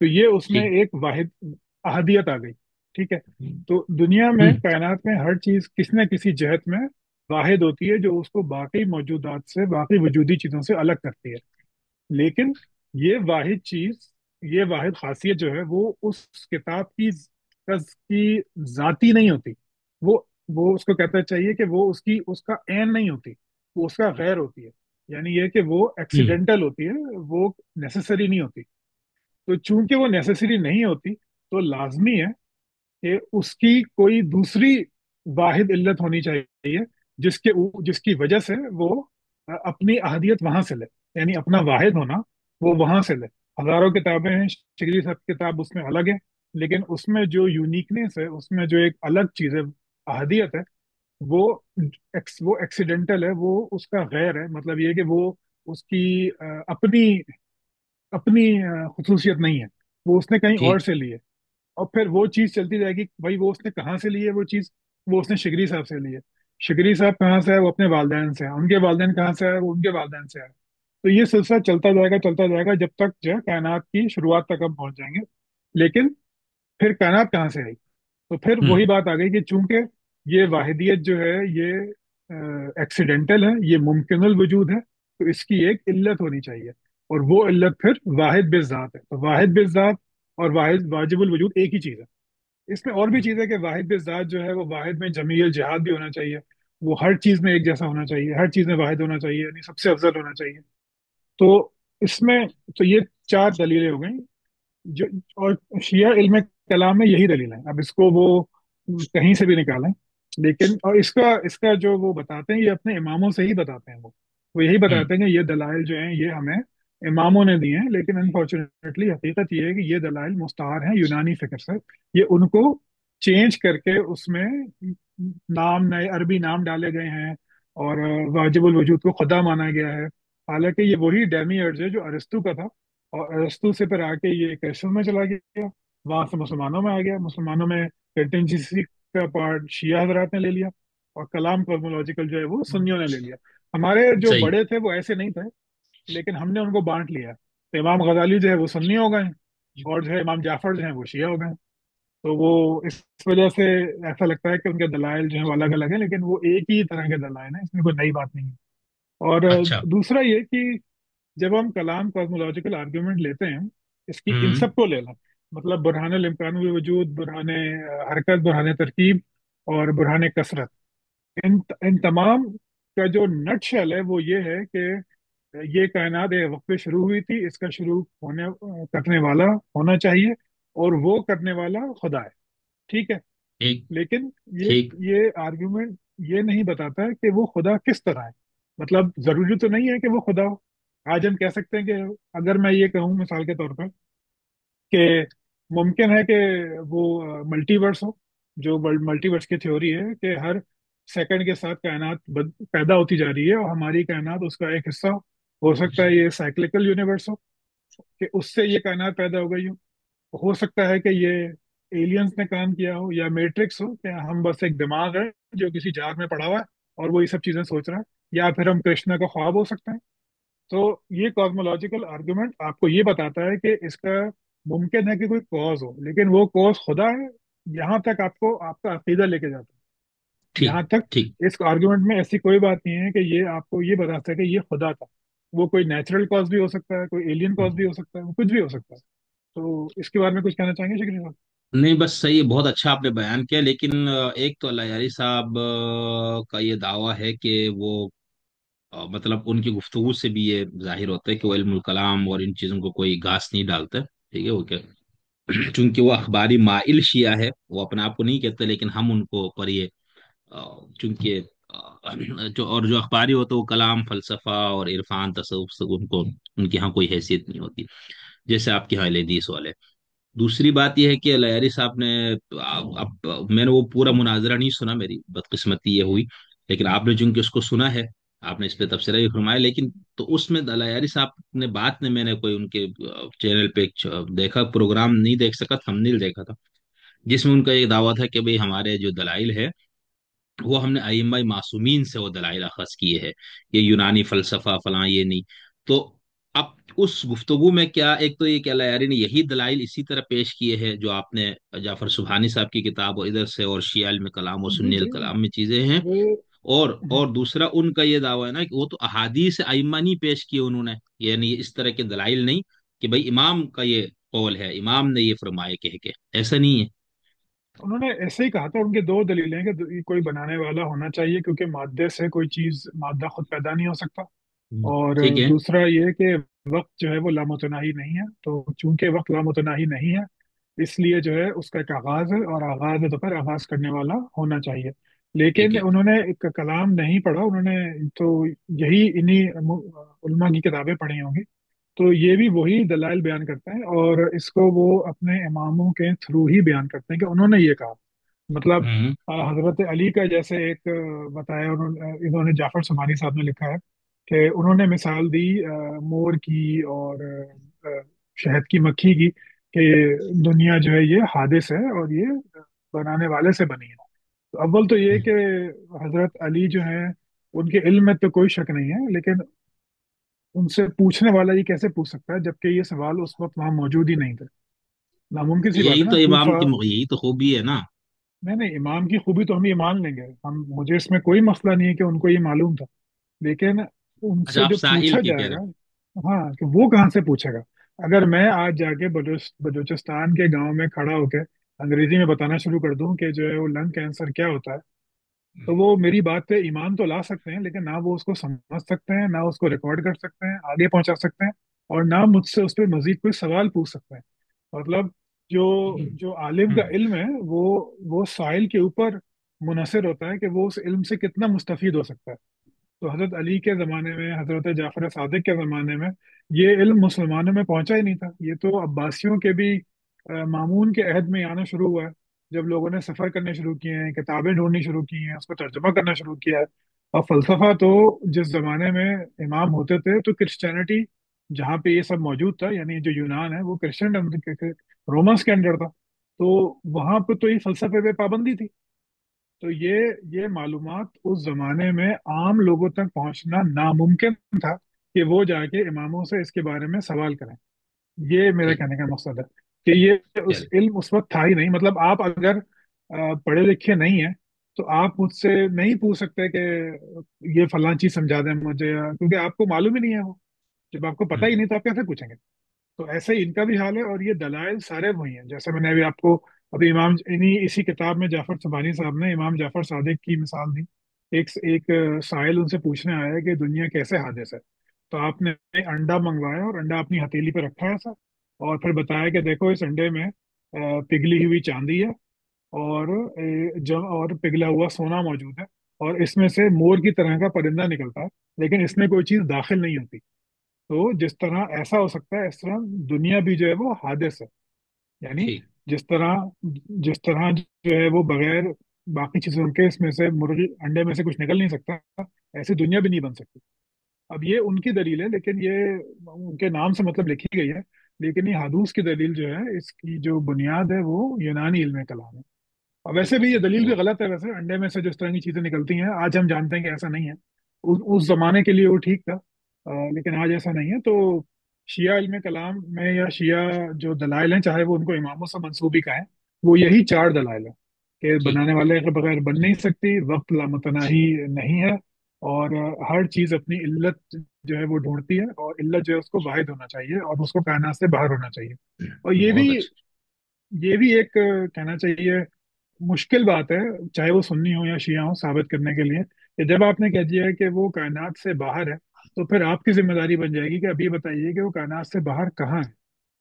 तो ये उसमें ठीक। एक वाहिद अहदियत आ गई। ठीक है। हम्म, तो दुनिया में, हम्म, कायनात में हर चीज किसी न किसी जहत में वाहिद होती है, जो उसको बाकी मौजूदात से, बाकी वजूदी चीजों से अलग करती है। लेकिन ये वाहिद चीज, ये वाहिद खासियत जो है वो उस किताब की जाती नहीं होती। वो उसको कहना चाहिए कि वो उसकी उसका ऐन नहीं होती, वो उसका गैर होती है। यानी ये कि वो हम्म, एक्सीडेंटल होती है, वो नेसेसरी नहीं होती। तो चूंकि वो नेसेसरी नहीं होती, तो लाजमी है कि उसकी कोई दूसरी वाहिद इल्लत होनी चाहिए, जिसकी वजह से वो अपनी अहदियत वहां से ले, यानी अपना वाहिद होना वो वहां से ले। हजारों किताबें हैं, शिगरी सब किताब उसमें अलग है, लेकिन उसमें जो यूनिकनेस है, उसमें जो एक अलग चीज है, अहदियत है, वो वो एक्सीडेंटल है, वो उसका गैर है। मतलब ये कि वो उसकी अपनी अपनी खुसूसियत नहीं है, वो उसने कहीं और ठीक। से ली है। और फिर वो चीज चलती जाएगी, भाई वो उसने कहाँ से ली है वो चीज? वो उसने शिगरी साहब से ली है। शिगरी साहब कहाँ से है? वो अपने वालदेन से है। उनके वालदेन कहाँ से है? वो उनके वालदेन से है। तो ये सिलसिला चलता जाएगा जब तक जो है कायनात की शुरुआत तक हम पहुंच जाएंगे। लेकिन फिर कायनात कहाँ से आई? तो फिर वही हम्म। बात आ गई कि चूंकि ये वाहिदियत जो है ये एक्सीडेंटल है, ये मुमकिनुल वजूद है, तो इसकी एक इल्लत होनी चाहिए। और वो इल्लत फिर वाहिद बिज़ात है। तो वाहिद बिज़ात और वाहिद वाजिबुल वजूद एक ही चीज़ है। इसमें और भी चीज़ है कि वाहिद बिज़ात जो है वो वाहिद में जमील जिहाद भी होना चाहिए। वो हर चीज़ में एक जैसा होना चाहिए, हर चीज़ में वाहिद होना चाहिए, यानी सबसे अफजल होना चाहिए। तो इसमें तो ये चार दलीलें हो गई जो, और शिया इल्म कलाम में यही दलील है। अब इसको वो कहीं से भी निकालें, लेकिन और इसका इसका जो वो बताते हैं ये अपने इमामों से ही बताते हैं। वो यही हम्म। बताते हैं कि ये दलाइल जो हैं ये हमें इमामों ने दिए हैं, लेकिन अनफॉर्चुनेटली हकीकत ये है कि ये दलाइल मुस्तार हैं यूनानी फिक्र से। ये उनको चेंज करके उसमें नाम, नए अरबी नाम डाले गए हैं, और वाजिबुल वजूद को खुदा माना गया है। हालांकि ये वही डेमिurge है जो अरस्तू का था, और अरस्तू से फिर आके ये क्रिश्चियन में चला गया, वहां से मुसलमानों में आ गया, मुसलमानों में कंटिजेंसी का पार्ट शिया हजरात ने ले लिया, और कलाम कॉस्मोलॉजिकल जो है वो सुन्नियों ने ले लिया। हमारे जो सही। बड़े थे वो ऐसे नहीं थे, लेकिन हमने उनको बांट लिया। तो इमाम गजाली जो है वो सुन्नी हो गए, और जो है इमाम जाफर जो है वो शिया हो गए। तो वो इस वजह से ऐसा लगता है कि उनके दलाइल जो है वो अलग अलग है, लेकिन वो एक ही तरह के दलाइल हैं, इसमें कोई नई बात नहीं है। और अच्छा। दूसरा ये कि जब हम कलाम कॉस्मोलॉजिकल आर्ग्यूमेंट लेते हैं, इसकी इन हम्म। सब को ले लें, मतलब बुरहान इम्कान वजूद, बुरहान हरकत, बुरहान तरकीब, और बुरहान कसरत, इन इन तमाम का जो नट शेल है वो ये है कि ये कायनात एक वक्त पे शुरू हुई थी, इसका शुरू होने करने वाला होना चाहिए, और वो करने वाला खुदा है। ठीक है। ठीक। लेकिन ये ठीक। ये आर्ग्यूमेंट ये नहीं बताता है कि वो खुदा किस तरह है। मतलब जरूरी तो नहीं है कि वो खुदा हो। आज हम कह सकते हैं कि अगर मैं ये कहूँ मिसाल के तौर पर कि मुमकिन है कि वो मल्टीवर्स हो, जो मल्टीवर्स की थ्योरी है कि हर सेकंड के साथ कायनात पैदा होती जा रही है, और हमारी कायनात उसका एक हिस्सा हो सकता है। ये साइक्लिकल यूनिवर्स हो कि उससे ये कायनात पैदा हो गई हो सकता है कि ये एलियंस ने काम किया हो, या मैट्रिक्स हो कि हम बस एक दिमाग है जो किसी जार में पड़ा हुआ है और वो ये सब चीजें सोच रहा है, या फिर हम कृष्णा का ख्वाब हो सकते हैं। तो ये कॉस्मोलॉजिकल आर्गुमेंट आपको ये बताता है कि इसका मुमकिन है कि कोई कॉज हो, लेकिन वो कॉज खुदा है। यहाँ तक आपको आपका अकीदा लेके जाता है। ठीक। यहाँ तक ठीक। इस आर्गुमेंट में ऐसी कोई बात नहीं है कि ये आपको ये बता सके ये खुदा था। वो कोई नेचुरल कॉज भी हो सकता है, कोई एलियन कॉज भी हो सकता है, वो कुछ भी हो सकता है। तो इसके बारे में कुछ कहना चाहेंगे शिखरी साहब? नहीं, बस सही है, बहुत अच्छा आपने बयान किया। लेकिन एक तो अल्लाह यारी साहब का ये दावा है कि वो मतलब उनकी गुफ्तगू से भी ये जाहिर होता है कि वो इल्मुल कलाम और इन चीजों को कोई घास नहीं डालते। ठीक है, वो क्या चूंकि वो अखबारी माइल शिया है, वो अपने आप को नहीं कहते, लेकिन हम उनको पर ये चूंकि जो और जो अखबारी होता है वो कलाम फलसफा और इरफान तसव्वुफ से उनको उनके यहाँ कोई हैसियत नहीं होती, जैसे आपके यहाँ हदीस वाले। दूसरी बात यह है कि लयारी साहब ने अब मैंने वो पूरा मुनाजरा नहीं सुना, मेरी बदकिस्मती ये हुई। लेकिन आपने चूंकि उसको सुना है, आपने इस पे तबसरा भी फरमाया। लेकिन तो उसमें लयारी साहब ने बात ने मैंने कोई उनके चैनल पे देखा, प्रोग्राम नहीं देख सका, थंबनेल देखा था, जिसमें उनका ये दावा था कि भाई हमारे जो दलाइल है वो हमने अइम्मा मासूमीन से वो दलाइल अखज किए हैं, ये यूनानी फलसफा फलां ये नहीं। तो अब उस गुफ्तगू में क्या, एक तो ये कि अल्लाह ने यही दलाइल इसी तरह पेश किए हैं जो आपने जाफर सुबहानी साहब की किताब और इधर से, और शिया में कलाम और जी सुन्नी जी। कलाम में चीजें हैं। वो और दूसरा उनका ये दावा है ना कि वो तो अहादीस अइम्मा नहीं पेश किए उन्होंने, यानी इस तरह के दलाइल नहीं कि भाई इमाम का ये कौल है, इमाम ने ये फरमाए, कह के ऐसा नहीं है। उन्होंने ऐसे ही कहा था। उनके दो दलीलें हैं कि कोई बनाने वाला होना चाहिए, क्योंकि मादे से कोई चीज, मादा खुद पैदा नहीं हो सकता। और ठीक है। दूसरा ये कि वक्त जो है वो लामुतनाही नहीं है, तो चूंकि वक्त लामुतनाही नहीं है, इसलिए जो है उसका एक आगाज है, और आगाज है तो फिर आगाज करने वाला होना चाहिए। ठीक लेकिन है। उन्होंने एक कलाम नहीं पढ़ा, उन्होंने तो यही इन्हीं उलमा की किताबें पढ़ी होंगी। तो ये भी वही दलाइल बयान करते हैं, और इसको वो अपने इमामों के थ्रू ही बयान करते हैं कि उन्होंने ये कहा। मतलब हम्म। हजरत अली का जैसे एक बताया इन्होंने जाफर सुमानी साहब ने लिखा है कि उन्होंने मिसाल दी मोर की और शहद की मक्खी की, कि दुनिया जो है ये हादिस है और ये बनाने वाले से बनी है। तो अव्वल तो ये कि हजरत अली जो है उनके इल्म में तो कोई शक नहीं है, लेकिन उनसे पूछने वाला ये कैसे पूछ सकता है जबकि ये सवाल उस वक्त वहां मौजूद ही नहीं थे। नामुमकिन सी बात यही है ना, तो इमाम कूफा। की, यही तो खूबी है ना। नहीं नहीं, इमाम की खूबी तो हम ये मान लेंगे, हम, मुझे इसमें कोई मसला नहीं है कि उनको ये मालूम था, लेकिन अच्छा, उनसे आप जो साइल पूछा की कह रहे जाएगा, हो। हाँ, कि वो कहाँ से पूछेगा। अगर मैं आज जाके बलूचिस्तान के गांव में खड़ा होकर अंग्रेजी में बताना शुरू कर दूं कि जो है वो लंग कैंसर क्या होता है, तो वो मेरी बात पे ईमान तो ला सकते हैं, लेकिन ना वो उसको समझ सकते हैं, ना उसको रिकॉर्ड कर सकते हैं, आगे पहुंचा सकते हैं, और ना मुझसे उस पर मजीद कोई सवाल पूछ सकते हैं। मतलब जो जो आलिम का हम्म। इल्म है, वो साइल के ऊपर मुनहसर होता है कि वो उस इल्म से कितना मुस्तफीद हो सकता है। तो हजरत अली के जमाने में, हजरत जाफर सादिक के जमाने में ये इल्म मुसलमानों में पहुंचा ही नहीं था। ये तो अब्बासियों के भी मामून के अहद में आना शुरू हुआ है, जब लोगों ने सफर करने शुरू किए हैं, किताबें ढूंढनी शुरू की हैं, उसको तर्जमा करना शुरू किया है। और फलसफा तो जिस जमाने में इमाम होते थे तो क्रिश्चियनिटी जहाँ पे ये सब मौजूद था, यानी जो यूनान है वो क्रिश्चियन रोमन्स के अंडर था, तो वहां पे तो ये फलसफे पे पाबंदी थी। तो ये मालूमात उस जमाने में आम लोगों तक पहुंचना नामुमकिन था कि वो जाके इमामों से इसके बारे में सवाल करें। ये मेरा ठीक। कहने का मकसद है कि ये उस चलिए। इल्म उस वक्त था ही नहीं। मतलब आप अगर पढ़े लिखे नहीं है तो आप मुझसे नहीं पूछ सकते कि ये फलां चीज समझा दें मुझे, क्योंकि आपको मालूम ही नहीं है वो। जब आपको पता ही हम्म। नहीं तो आप कैसे पूछेंगे। तो ऐसे ही इनका भी हाल है, और ये दलाइल सारे वही हैं जैसे मैंने अभी आपको, अभी इमाम इन्हीं इसी किताब में जाफर सुबानी साहब ने इमाम जाफर सादिक की मिसाल दी। एक साइल उनसे पूछने आया है कि दुनिया कैसे हादिस है, तो आपने अंडा मंगवाया और अंडा अपनी हथेली पे रखा है ऐसा, और फिर बताया कि देखो इस अंडे में पिघली हुई चांदी है, और जब और पिघला हुआ सोना मौजूद है, और इसमें से मोर की तरह का परिंदा निकलता है, लेकिन इसमें कोई चीज दाखिल नहीं होती। तो जिस तरह ऐसा हो सकता है, इस तरह दुनिया भी जो है वो हादिस है। यानी ठीक। जिस तरह जो है वो बगैर बाकी चीजों के, इसमें से मुर्गी अंडे में से कुछ निकल नहीं सकता, ऐसी दुनिया भी नहीं बन सकती। अब ये उनकी दलील है, लेकिन ये उनके नाम से मतलब लिखी गई है, लेकिन ये हादूस की दलील जो है, इसकी जो बुनियाद है वो यूनानी इल्म कलाम है। और वैसे भी ये दलील भी बहुत। गलत है, वैसे अंडे में से जिस तरह की चीजें निकलती हैं आज हम जानते हैं कि ऐसा नहीं है। उस जमाने के लिए वो ठीक था, लेकिन आज ऐसा नहीं है। तो शिया इल्म कलाम में, या शिया जो दलाइल हैं, चाहे वो उनको इमामों से मंसूबी का है, वो यही चार दलाइल है कि ठीक। बनाने वाले के बगैर बन नहीं सकती, वक्त लामतनाही नहीं है, और हर चीज अपनी इल्लत जो है वो ढूंढती है, और इल्लत जो है उसको वाहिद होना चाहिए, और उसको कायनात से बाहर होना चाहिए। और बहुत अच्छा। ये भी एक कहना चाहिए मुश्किल बात है, चाहे वो सुन्नी हो या शिया हो, साबित करने के लिए कि जब आपने कह दिया है कि वो कायनात से बाहर है, तो फिर आपकी जिम्मेदारी बन जाएगी कि अभी बताइए कि वो कायनात से बाहर कहाँ है,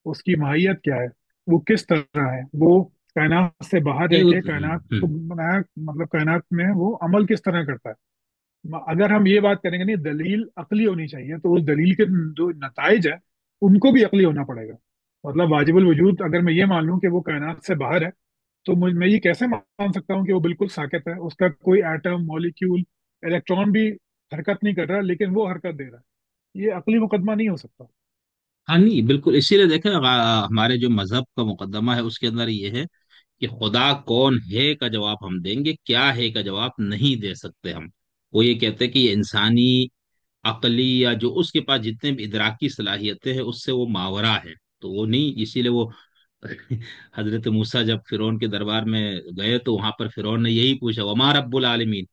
उसकी माहियत क्या है, वो किस तरह है, वो कायनात से बाहर नहीं रह वो के कायनात को हम्म। बनाया, मतलब कायनात में वो अमल किस तरह करता है। अगर हम ये बात करेंगे, नहीं, दलील अकली होनी चाहिए, तो उस दलील के जो नताइज है उनको भी अकली होना पड़ेगा। मतलब वाजिबुल वजूद अगर मैं ये मान लूं कि वो कायनात से बाहर है, तो मैं ये कैसे मान सकता हूँ कि वो बिल्कुल साकित है, उसका कोई एटम मॉलिक्यूल इलेक्ट्रॉन भी हरकत नहीं कर रहा, लेकिन वो हरकत दे रहा है। ये अकली मुकदमा नहीं हो सकता। हाँ, नहीं बिल्कुल, इसीलिए देखें हमारे जो मजहब का मुकदमा है उसके अंदर ये है कि खुदा कौन है का जवाब हम देंगे, क्या है का जवाब नहीं दे सकते हम। वो ये कहते हैं कि ये इंसानी अकली या जो उसके पास जितने भी इदराकी सलाहियतें हैं उससे वो मावरा है, तो वो नहीं, इसीलिए वो हजरत मूसा जब फिरौन के दरबार में गए तो वहां पर फिरौन ने यही पूछा, वमा रब्बुल आलमीन,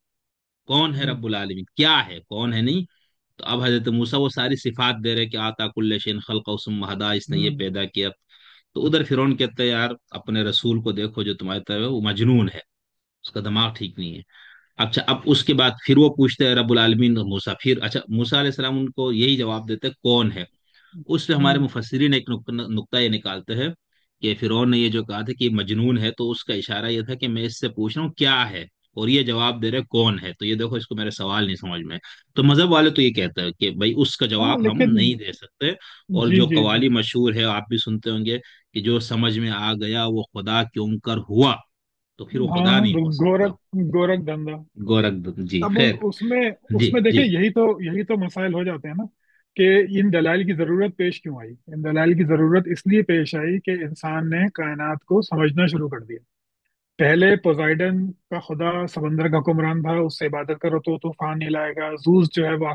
कौन है हम्म रब्बुल आलमीन, क्या है, कौन है, नहीं। तो अब हजरत मूसा वो सारी सिफात दे रहे कि आता कुल्ले शैइन खल्क़हु सुम्मा हदा, इसने ये हम्म पैदा किया। तो उधर फिरौन कहते हैं, यार अपने रसूल को देखो जो तुम्हारी तरफ है, वो मजनून है, उसका दिमाग ठीक नहीं है। अच्छा, अब उसके बाद फिर वो पूछते हैं रब्बुल आलमीन मूसा, फिर अच्छा मूसा अलैहि सलाम उनको यही जवाब देते हैं, कौन है। उस पे हमारे हम्म मुफस्सिरीन एक नुक्ता ये निकालते हैं कि फिरौन ने ये जो कहा था कि ये मजनून है, तो उसका इशारा ये था कि मैं इससे पूछ रहा हूँ क्या है, और ये जवाब दे रहे कौन है, तो ये देखो इसको मेरे सवाल नहीं समझ में। तो मजहब वाले तो ये कहते हैं कि भाई उसका हाँ, जवाब हम लेकिन नहीं दे सकते। और जी जो जी जी, कवाली मशहूर है आप भी सुनते होंगे कि जो समझ में आ गया वो खुदा क्यों कर हुआ, तो फिर वो खुदा हाँ, नहीं हो सकता। गोरख गोरख धंधा। गोरख जी, अब खैर। उसमें जी। उसमें देखिए, जी। यही तो मसाइल हो जाते हैं ना, कि इन दलाइल की जरूरत पेश क्यों आई। इन दलाइल की जरूरत इसलिए पेश आई कि इंसान ने कायनात को समझना शुरू कर दिया। पहले पोसाइडन का खुदा समंदर का हुक्मरान था, उससे इबादत करो तो तूफान नहीं लाएगा। जूस जो है वो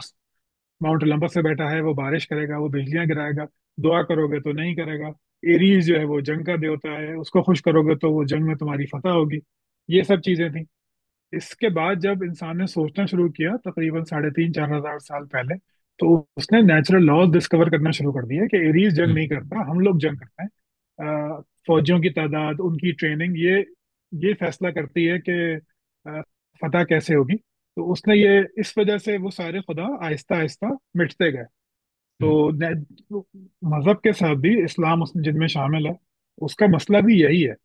माउंट ओलंपस से बैठा है, वो बारिश करेगा, वो बिजलियां गिराएगा। दुआ करोगे तो नहीं करेगा। एरीज जो है वो जंग का देवता है, उसको खुश करोगे तो वो जंग में तुम्हारी फतह होगी। ये सब चीजें थी। इसके बाद जब इंसान ने सोचना शुरू किया तकरीबन 3,000 4,000 साल पहले, तो उसने नेचुरल लॉज डिस्कवर करना शुरू कर दिया कि एरीज जंग नहीं हम्म, करता, हम लोग जंग करते हैं। फौजियों की तादाद, उनकी ट्रेनिंग, ये फैसला करती है कि अ, फतह कैसे होगी। तो उसने ये इस वजह से वो सारे खुदा आहिस्ता आहिस्ता मिटते गए। हम्म, तो मजहब के साथ भी इस्लाम उसमें जिनमें शामिल है, उसका मसला भी यही है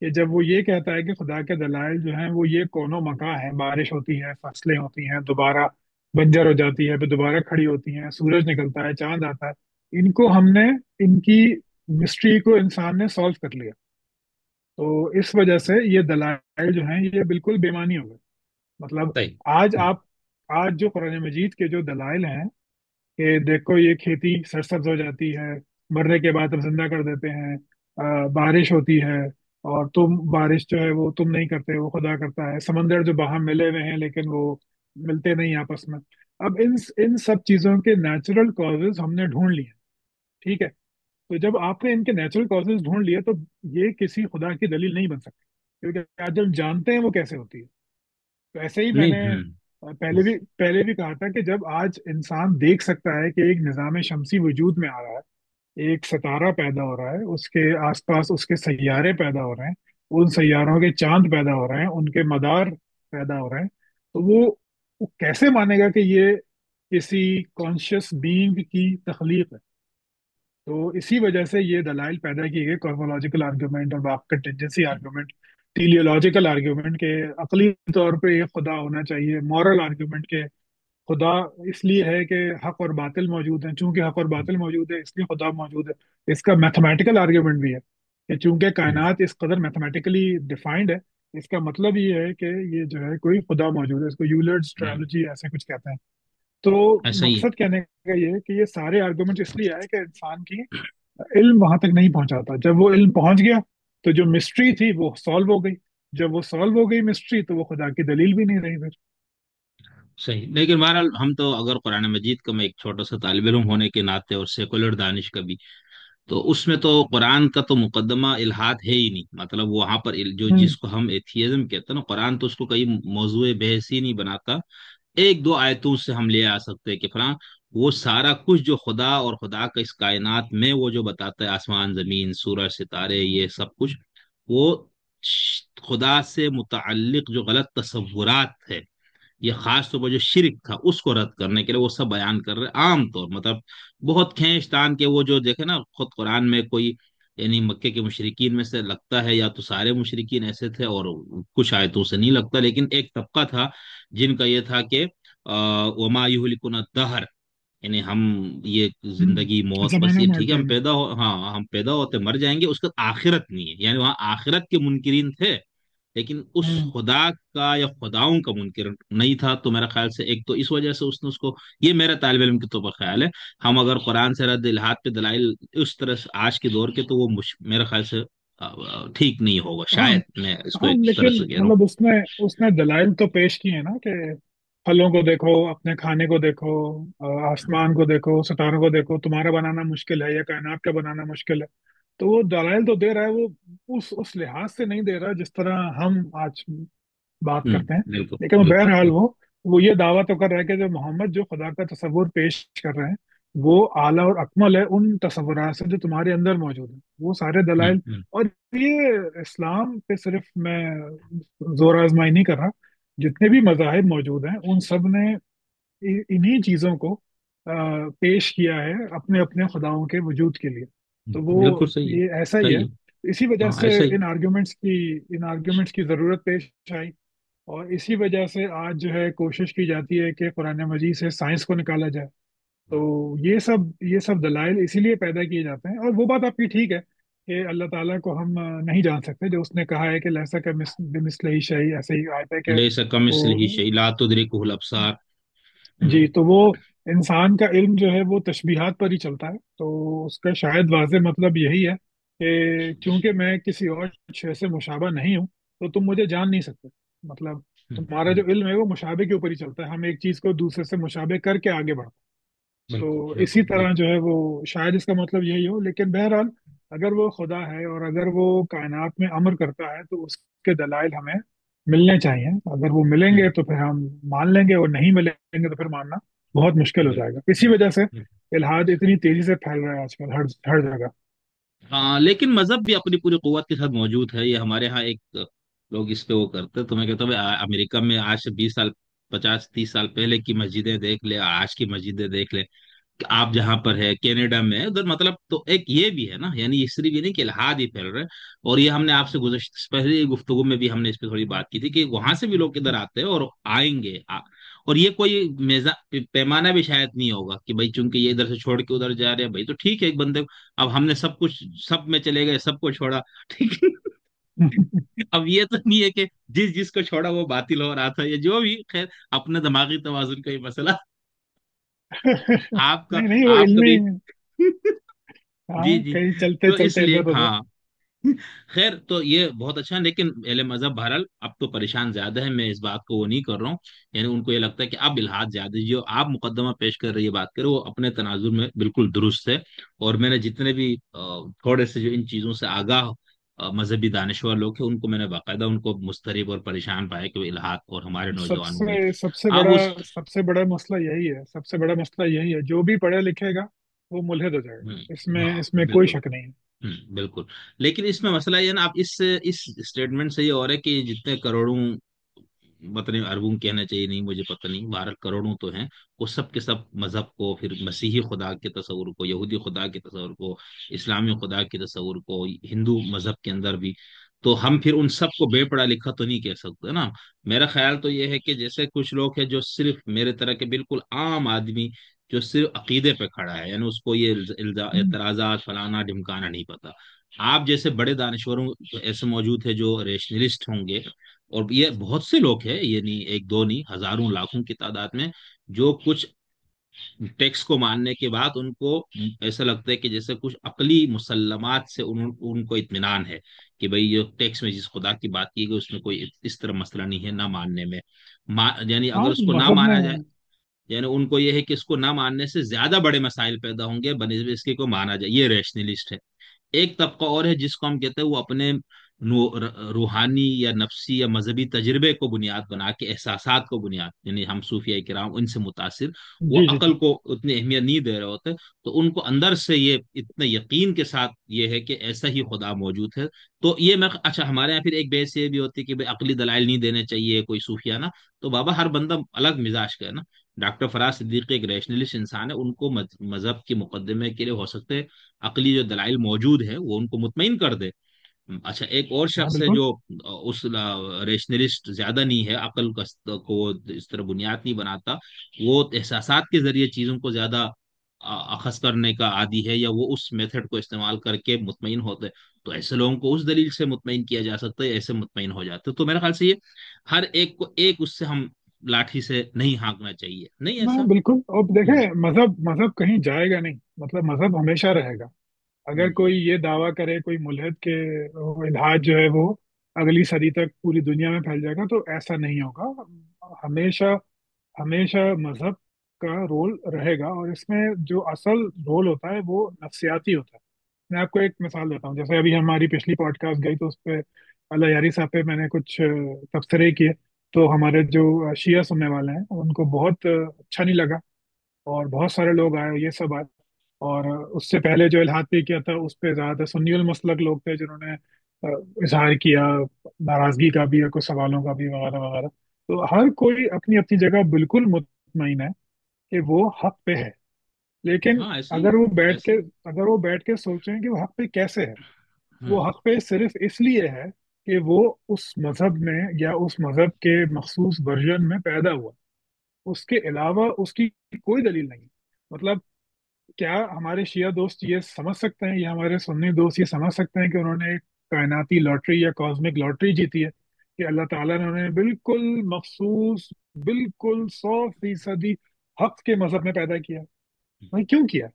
कि जब वो ये कहता है कि खुदा के दलाइल जो हैं वो ये कोनो मका है, बारिश होती है, फसलें होती हैं, दोबारा बंजर हो जाती है, फिर दोबारा खड़ी होती हैं, सूरज निकलता है, चांद आता है, इनको हमने, इनकी मिस्ट्री को इंसान ने सॉल्व कर लिया। तो इस वजह से ये दलाइल जो हैं ये बिल्कुल बेमानी हो गए। मतलब सही। आज हम्म, आप, आज जो कुरान मजीद के जो दलाइल हैं कि देखो ये खेती सरसब्ज हो जाती है, मरने के बाद हम जिंदा कर देते हैं, बारिश होती है, और तुम बारिश जो है वो तुम नहीं करते, वो खुदा करता है, समंदर जो बाहर मिले हुए हैं लेकिन वो मिलते नहीं आपस में। अब इन इन सब चीजों के नेचुरल कॉजेज हमने ढूंढ लिए। ठीक है। तो जब आपने इनके नेचुरल कॉजेज ढूंढ लिए, तो ये किसी खुदा की दलील नहीं बन सकती, क्योंकि आज हम जानते हैं वो कैसे होती है। तो ऐसे ही नहीं। मैंने पहले भी कहा था कि जब आज इंसान देख सकता है कि एक निज़ाम शमसी वजूद में आ रहा है, एक सितारा पैदा हो रहा है, उसके आसपास उसके सैयारे पैदा हो रहे हैं, उन सैयारों के चांद पैदा हो रहे हैं, उनके मदार पैदा हो रहे हैं, तो वो कैसे मानेगा कि ये किसी कॉन्शियस बीइंग की तख्लीक है। तो इसी वजह से ये दलाइल पैदा किए गए, कॉस्मोलॉजिकल आर्ग्यूमेंट और कंटिजेंसी आर्ग्यूमेंट, टीलियोलॉजिकल आर्ग्यूमेंट के अकली तौर पे ये खुदा होना चाहिए, मॉरल आर्ग्यूमेंट के खुदा इसलिए है कि हक और बातिल मौजूद हैं, चूंकि हक और बातिल मौजूद है इसलिए खुदा मौजूद है। इसका मैथमेटिकल आर्ग्यूमेंट भी है कि चूंकि हम्म, कायनात इस कदर मैथमेटिकली डिफाइंड है, इसका मतलब ये है कि ये जो है कोई खुदा मौजूद है। इसको यूलर्स हम्म, ट्रायोलॉजी ऐसे कुछ कहते हैं। तो ऐसा ही है। मकसद कहने का ये है कि ये सारे आर्गुमेंट इसलिए आए कि इंसान की इल्म वहां तक नहीं पहुंचा था। जब वो इल्म पहुंच गया तो जो मिस्ट्री थी वो सॉल्व हो गई। जब वो सॉल्व हो गई मिस्ट्री, तो वो खुदा की दलील भी नहीं रही फिर। सही, लेकिन बहरहाल हम तो अगर कुरान मजीद का, मैं एक छोटा सा तालिब इल्म होने के नाते और सेकुलर दानिश का भी, तो उसमें तो कुरान का तो मुकदमा इल्हाद है ही नहीं। मतलब वहां पर जो हम्म। जिसको हम एथियज्म कहते हैं ना, कुरान तो उसको कई मौजूए बहस ही नहीं बनाता। एक दो आयतों से हम ले आ सकते हैं कि फलां, वो सारा कुछ जो खुदा और खुदा का इस कायनात में वो जो बताता है, आसमान जमीन सूरज सितारे ये सब कुछ, वो खुदा से मुतअल्लिक जो गलत तसव्वुरात है, ये खास तौर पर जो शिरक था उसको रद्द करने के लिए वो सब बयान कर रहे हैं आम तौर। मतलब बहुत खींच तान के वो जो देखे ना, खुद कुरान में कोई, यानी मक्के के मुशरिकीन में से लगता है या तो सारे मुशरिकीन ऐसे थे, और कुछ आयतों से नहीं लगता, लेकिन एक तबका था जिनका ये था कि वमा युहलिकुना दहर, यानी हम ये जिंदगी मौत बस जमाना ये मर ठीक है, हम जाएंगे। पैदा हो, हाँ हम पैदा होते मर जाएंगे, उसका आखिरत नहीं है। यानी वहाँ आखिरत के मुनकिरीन थे, लेकिन उस हम्म। खुदा का या खुदाओं का मुनकिर नहीं था। तो मेरा ख्याल से एक तो इस वजह से उसने उसको, ये मेरा तालिब इल्म के तौर पर ख्याल है, हम अगर कुरान से रद्द इल्हाद पे दलाइल उस तरह से आज के दौर के, तो वो मेरा ख्याल से ठीक नहीं होगा। हाँ। शायद मैं इसको हाँ एक तरह लेकिन से कह रहा हूँ। मतलब उसने उसने दलाइल तो पेश किए ना कि फलों को देखो, अपने खाने को देखो, आसमान को देखो, सितारों को देखो, तुम्हारा बनाना मुश्किल है या कायनात का बनाना मुश्किल है। तो वो दलाइल तो दे रहा है, वो उस लिहाज से नहीं दे रहा जिस तरह हम आज बात करते हैं। बिल्कुल लेकिन वो बिल्कुल बहरहाल बिल्कुल। वो ये दावा तो कर रहा है कि जो मोहम्मद जो खुदा का तस्वुर पेश कर रहे हैं, वो आला और अकमल है उन तस्वुरात से जो तुम्हारे अंदर मौजूद है, वो सारे दलाइल। और ये इस्लाम पे सिर्फ मैं जोर आजमाई नहीं कर रहा, जितने भी मजाहिब मौजूद हैं उन सब ने इन्हीं चीजों को पेश किया है अपने अपने खुदाओं के वजूद के लिए। तो बिल्कुल वो सही है। ये ऐसा ही सही है। है। इसी वजह हाँ से ऐसा ही। इन आर्ग्यूमेंट्स की जरूरत पेश आई। और इसी वजह से आज जो है कोशिश की जाती है कि कुरान मजीद से साइंस को निकाला जाए। तो ये सब दलाइल इसीलिए पैदा किए जाते हैं। और वो बात आपकी ठीक है कि अल्लाह ताला को हम नहीं जान सकते, जो उसने कहा है कि लैसा का मिस्ल ही शई, ऐसे ही आयत है कि लेसा कमिस्लिही वो, शै ला तुदरिकुहुल अबसार। जी, तो वो इंसान का इल्म जो है वो तशबीहात पर ही चलता है। तो उसका शायद वाज़ेह मतलब यही है कि क्योंकि मैं किसी और शय से मुशाबा नहीं हूँ, तो तुम मुझे जान नहीं सकते। मतलब तुम्हारा जो इल्म है वो मुशाबे के ऊपर ही चलता है, हम एक चीज को दूसरे से मुशाबे करके आगे बढ़ते हैं। बिल्कुल तो इसी बिल्कुल तरह जो है वो शायद इसका मतलब यही हो, लेकिन बहरहाल अगर वो खुदा है और अगर वो कायनात में अमर करता है तो उसके दलाइल हमें मिलने चाहिए। अगर वो मिलेंगे हम्म, तो फिर हम मान लेंगे, और नहीं मिलेंगे तो फिर मानना बहुत मुश्किल हो बिल्कुल जाएगा। इसी वजह से हम्म। इल्हाद इतनी तेजी से फैल रहा है आजकल हर हर जगह। हाँ, लेकिन मजहब भी अपनी पूरी कुव्वत के साथ मौजूद है। ये हमारे यहाँ एक लोग इस पे वो करते हैं, तो मैं कहता हूँ भाई, अमेरिका में आज से 20 साल, 50 30 साल पहले की मस्जिदें देख ले, आज की मस्जिदें देख ले। आप जहां पर है, कनाडा में है, उधर मतलब तो एक ये भी है ना, यानी ये सिर्फ ये नहीं कि इल्हाद ही फैल रहा है। और ये हमने आपसे गुज़श्ता पहले गुफ्तगू में भी हमने इस पे थोड़ी बात की थी कि वहां से भी लोग इधर आते हैं और आएंगे। और ये कोई पैमाना भी शायद नहीं होगा कि भाई चूंकि ये इधर से छोड़ के उधर जा रहे हैं, भाई तो ठीक है एक बंदे। अब हमने सब कुछ, सब में चले गए, सबको छोड़ा, ठीक है। अब ये तो नहीं है कि जिस जिसको छोड़ा वो बातिल हो रहा था, ये जो भी, खैर अपने दिमागी तवाजुन का ही मसला। आपका नहीं नहीं, वो आप इल्मी। कभी जी हाँ, जी। कहीं चलते तो चलते इसलिए इधर उधर। हाँ, खैर तो ये बहुत अच्छा है, लेकिन एले मजहब बहरहाल अब तो परेशान ज्यादा है, मैं इस बात को वो नहीं कर रहा हूँ। यानी उनको ये लगता है कि अब इल्हाद ज्यादा, जो आप मुकदमा पेश कर रही है, बात करें, वो अपने तनाजुर में बिल्कुल दुरुस्त है। और मैंने जितने भी थोड़े से जो इन चीजों से आगाह मजहबी दानिशवर लोग हैं, उनको मैंने बाकायदा उनको मुस्तरिब और परेशान पाया कि वो इल्हाद और हमारे नौजवानों में सबसे सबसे अब बड़ा उस सबसे बड़ा मसला यही है, सबसे बड़ा मसला यही है, जो भी पढ़े लिखेगा वो मुल्हिद हो जाएगा। इसमें हाँ इसमें कोई बिल्कुल। शक नहीं है। बिल्कुल। लेकिन इसमें मसला ये है ना, आप इस स्टेटमेंट से ये और है कि जितने करोड़ों, पता नहीं अरबों कहना चाहिए, नहीं मुझे पता नहीं, 12 करोड़ों तो हैं, वो सब के सब मजहब को, फिर मसीही खुदा के तस्वुर को, यहूदी खुदा के तस्वुर को, इस्लामी खुदा के तस्वुर को, हिंदू मजहब के अंदर भी, तो हम फिर उन सब को बेपड़ा लिखा तो नहीं कह सकते ना। मेरा ख्याल तो ये है कि जैसे कुछ लोग हैं जो सिर्फ मेरे तरह के बिल्कुल आम आदमी, जो सिर्फ अकीदे पे खड़ा है, यानी उसको ये हम्म, एतराजात फलाना ढिमकाना नहीं पता। आप जैसे बड़े दानश्वरों ऐसे मौजूद है जो रेशनलिस्ट होंगे, और ये बहुत से लोग हैं, ये नहीं एक दो नहीं, हजारों लाखों की तादाद में, जो कुछ टेक्स को मानने के बाद उनको ऐसा लगता है कि जैसे कुछ अकली मुसल्लमात से उनको इत्मीनान है कि भाई ये टेक्स में जिस खुदा की बात की गई उसमें कोई इस तरह मसला नहीं है ना मानने में। यानी हाँ अगर उसको ना मजहब माना जाए, में। यानी उनको ये है कि इसको ना मानने से ज्यादा बड़े मसाइल पैदा होंगे बनिस्बत इसके को माना जाए, ये रैशनलिस्ट है। एक तबका और है जिसको हम कहते हैं वो अपने रूहानी या नफसी या मजहबी तजर्बे को बुनियाद बना के, एहसासात को बुनियाद, यानी हम सूफिया किराम इनसे मुतासिर, वो जी जी अकल जी। को उतनी अहमियत नहीं दे रहे होते। तो उनको अंदर से ये इतने यकीन के साथ ये है कि ऐसा ही खुदा मौजूद है। तो ये मैं, अच्छा हमारे यहाँ फिर एक बहस ये भी होती है कि भाई अकली दलाइल नहीं देने चाहिए कोई सूफियाना। तो बाबा हर बंदा अलग मिजाज का है ना। डॉक्टर फराज सिद्दीकी एक रैशनलिस्ट इंसान है, उनको मजहब के मुकदमे के लिए हो सकते हैं अकली जो दलाइल मौजूद है वो उनको मुतमईन कर दे। अच्छा, एक और हाँ शख्स है बिल्कुल। जो उस रेशनलिस्ट ज्यादा नहीं है, अकल को इस तरह बुनियाद नहीं बनाता, वो एहसासात के जरिए चीजों को ज्यादा अखज करने का आदी है, या वो उस मेथड को इस्तेमाल करके मुतमईन होते हैं। तो ऐसे लोगों को उस दलील से मुतमईन किया जा सकता है, ऐसे मुतमईन हो जाते हैं। तो मेरे ख्याल से ये हर एक को एक उससे हम लाठी से नहीं हाँकना चाहिए, नहीं हाँ ऐसा। बिल्कुल, और हम्म देखें मजहब मजहब कहीं जाएगा नहीं, मतलब मजहब हमेशा रहेगा। अगर हम्म कोई ये दावा करे, कोई मुल्हिद के वो इल्हाद जो है वो अगली सदी तक पूरी दुनिया में फैल जाएगा, तो ऐसा नहीं होगा। हमेशा हमेशा मजहब का रोल रहेगा, और इसमें जो असल रोल होता है वो नफ्सियाती होता है। मैं आपको एक मिसाल देता हूँ, जैसे अभी हमारी पिछली पॉडकास्ट गई तो उस पे अल्लाह यारी साहब पे मैंने कुछ तबसरे किए। तो हमारे जो शिया सुनने वाले हैं उनको बहुत अच्छा नहीं लगा, और बहुत सारे लोग आए, ये सब आए। और उससे पहले जो इल्हाद पे किया था उस पे ज्यादा सुन्नी मसलक लोग थे जिन्होंने इजहार किया नाराजगी का भी, या कुछ सवालों का भी, वगैरह वगैरह। तो हर कोई अपनी अपनी जगह बिल्कुल मुतमईन है कि वो हक पे है। लेकिन हाँ ऐसे ही, अगर वो बैठ के ऐसे ही। अगर वो बैठ के सोचें कि वो हक पे कैसे है, वो हम्म हक पे सिर्फ इसलिए है कि वो उस मजहब में या उस मजहब के मखसूस वर्जन में पैदा हुआ। उसके अलावा उसकी कोई दलील नहीं। मतलब क्या हमारे शिया दोस्त ये समझ सकते हैं, या हमारे सुन्नी दोस्त ये समझ सकते हैं कि उन्होंने एक कायनाती लॉटरी या कॉस्मिक लॉटरी जीती है, कि अल्लाह ताला ने उन्हें बिल्कुल मखसूस, बिल्कुल 100% हक के मजहब में पैदा किया? भाई क्यों किया?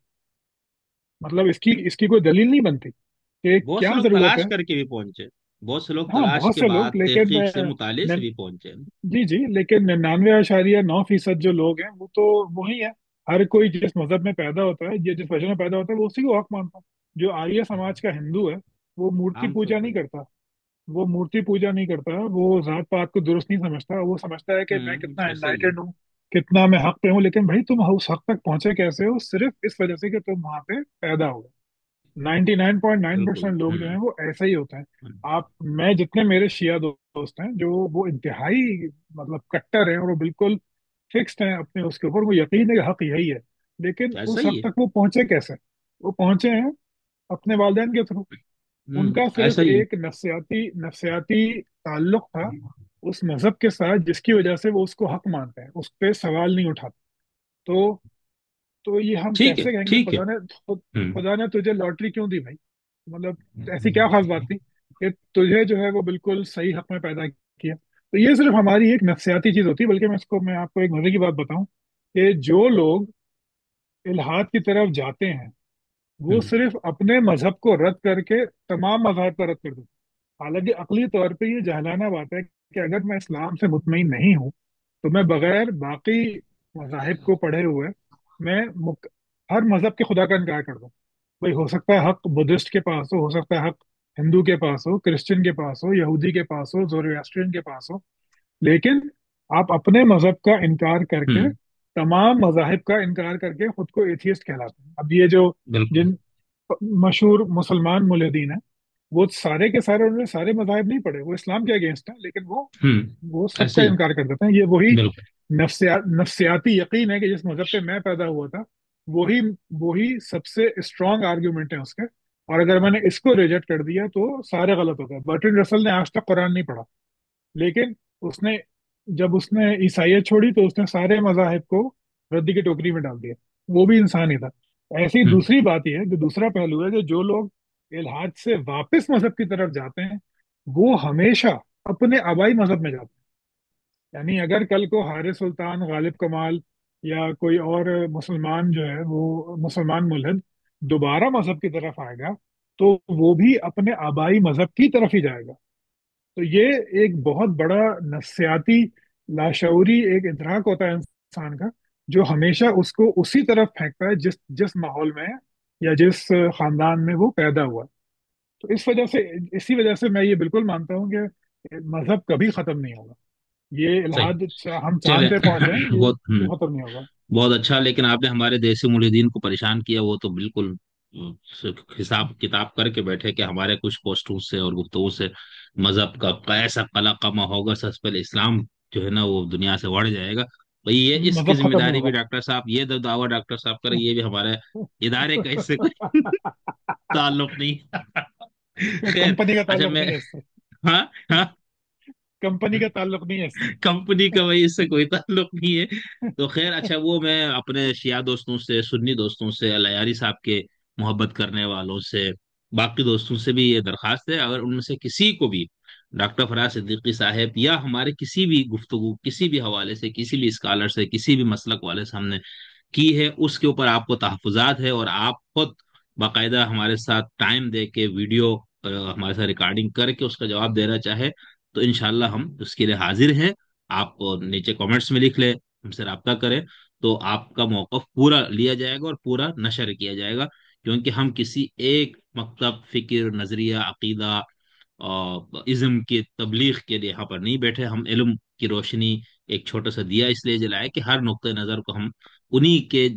मतलब इसकी इसकी कोई दलील नहीं बनती कि बहुत से क्या लोग जरूरत तलाश है। करके भी पहुंचे, बहुत से लोग हाँ तलाश बहुत के से बाद लोग, लेकिन तहकीक से मुताले से न, भी पहुंचे। जी जी, लेकिन 99.9% जो लोग हैं वो तो वही है, हर कोई जिस मजहब में पैदा होता है, जिस वजह में पैदा होता है, वो उसी को हक मानता है। जो आर्य समाज का हिंदू है, वो मूर्ति आम तौर पूजा नहीं पर। करता। वो मूर्ति पूजा नहीं करता, वो जात पात को दुरुस्त नहीं समझता। वो समझता है कि मैं कितना ऐसा ही है। एनलाइटेड हूँ, कितना मैं हक पे हूँ। लेकिन भाई, तुम उस हक तक पहुंचे कैसे हो? सिर्फ इस वजह से कि तुम वहां पे पैदा हो। 99.9% बिल्कुल। लोग जो हैं वो ऐसा ही होते हैं। मैं जितने मेरे शिया दोस्त हैं, जो वो इंतहाई मतलब कट्टर हैं, और वो बिल्कुल फिक्स्ड हैं अपने उसके ऊपर, वो यकीन है कि हक यही है। लेकिन ऐसा उस ही हक है। तक वो पहुंचे कैसे? वो पहुंचे हैं अपने वालिदैन के थ्रू। उनका सिर्फ ऐसा ही है। एक नफ्सियाती नफ्सियाती ताल्लुक था उस मजहब के साथ, जिसकी वजह से वो उसको हक मानते हैं, उस पर सवाल नहीं उठाते। तो ये हम ठीक है, कैसे कहेंगे ठीक है। हम्म। खुदा ने तुझे लॉटरी क्यों दी भाई? मतलब ऐसी क्या खास बात थी कि तुझे जो है वो बिल्कुल सही हक में पैदा किया? तो ये सिर्फ हमारी एक नफ्सियाती चीज होती है। बल्कि मैं आपको एक मजे की बात बताऊं कि जो लोग इल्हाद की तरफ जाते हैं, वो हम्म। सिर्फ अपने मजहब को रद्द करके तमाम मजहब को रद्द कर देते हैं। हालांकि अकली तौर पे ये जहलाना बात है कि अगर मैं इस्लाम से मुतमईन नहीं हूं, तो मैं बगैर बाकी मजाहिब को पढ़े हुए मैं हर मजहब के खुदा का इनकार कर दूं। भाई, हो सकता है हक बुद्धिस्ट के पास हो सकता है हक हिंदू के पास हो, क्रिश्चियन के पास हो, यहूदी के पास हो, जोरोस्ट्रियन के पास हो। लेकिन आप अपने मजहब का इनकार करके, हम्म। तमाम मजाहिब का इनकार करके खुद को एथियस्ट कहलाते हैं। अब ये जो बिल्कुल। जिन मशहूर मुसलमान मुल्हिदीन हैं, वो सारे के सारे, उन्होंने सारे मजाहिब नहीं पढ़े, वो इस्लाम के अगेंस्ट है, लेकिन वो ऐसे सबका ही। इनकार कर देते हैं। ये वही बिल्कुल। नफ्सियाती यकीन है कि जिस मजहब पे मैं पैदा हुआ था, वही वही सबसे स्ट्रांग आर्ग्यूमेंट है उसके। और अगर मैंने इसको रिजेक्ट कर दिया तो सारे गलत हो गए। बर्ट्रैंड रसल ने आज तक कुरान नहीं पढ़ा, लेकिन उसने जब उसने ईसाइयत छोड़ी तो उसने सारे मजाहिब को रद्दी की टोकरी में डाल दिया। वो भी इंसान ही था। ऐसी हम्म। दूसरी बात यह है कि दूसरा पहलू है कि जो लोग इल्हाद से वापस मजहब की तरफ जाते हैं, वो हमेशा अपने आबाई मजहब में जाते हैं। यानी अगर कल को हारिस सुल्तान, गालिब कमाल, या कोई और मुसलमान जो है, वो मुसलमान मुल्हिद दोबारा मजहब की तरफ आएगा, तो वो भी अपने आबाई मजहब की तरफ ही जाएगा। तो ये एक बहुत बड़ा नफ्सियाती, लाशऊरी एक इदराक होता है इंसान का, जो हमेशा उसको उसी तरफ फेंकता है जिस जिस माहौल में या जिस खानदान में वो पैदा हुआ। तो इसी वजह से मैं ये बिल्कुल मानता हूँ कि मजहब कभी खत्म नहीं होगा। ये सही। इल्हाद हम चले। चांद पे पहुंच जाएं, बहुत ये खत्म नहीं होगा। बहुत अच्छा। लेकिन आपने हमारे देसी मुल्हिदीन को परेशान किया, वो तो बिल्कुल हिसाब किताब करके बैठे कि हमारे कुछ पोस्टों से और गुफ्तगू से मजहब का कैसा कला कमा होगा, सबसे पहले इस्लाम जो है ना वो दुनिया से बढ़ जाएगा। भाई ये इसकी मजहब खत्म नहीं जिम्मेदारी भी होगा। डॉक्टर साहब, ये दावा डॉक्टर साहब करे, ये भी हमारे इदारे का इससे कोई ताल्लुक नहीं। खैर। कंपनी का अच्छा ताल्लुक मैं। नहीं है इससे। हाँ, हाँ। कंपनी का ताल्लुक नहीं है इससे। कंपनी का भाई इससे कोई ताल्लुक नहीं है। तो खैर, अच्छा वो मैं अपने शिया दोस्तों से, सुन्नी दोस्तों से, अलायारी साहब के मोहब्बत करने वालों से, बाकी दोस्तों से भी ये दरखास्त है, अगर उनमें से किसी को भी डॉक्टर फराज सिद्दीकी साहब या हमारे किसी भी गुफ्तगू, किसी भी हवाले से, किसी भी स्कॉलर से, किसी भी मसलक वाले से हमने की है, उसके ऊपर आपको तहफुजात है और आप खुद बाकायदा हमारे साथ टाइम दे के वीडियो हमारे साथ रिकॉर्डिंग करके उसका जवाब देना चाहे, तो इंशाल्लाह हम उसके लिए हाजिर हैं। आप नीचे कमेंट्स में लिख ले, हमसे रब्ता करें, तो आपका मौक़िफ़ पूरा लिया जाएगा और पूरा नशर किया जाएगा। क्योंकि हम किसी एक मकतब, फिक्र, नजरिया, अकीदा इज्म की तबलीग के लिए यहाँ पर नहीं बैठे। हम इल्म की रोशनी, एक छोटा सा दिया इसलिए जलाए कि हर नुक्ते नज़र को हम उन्हीं के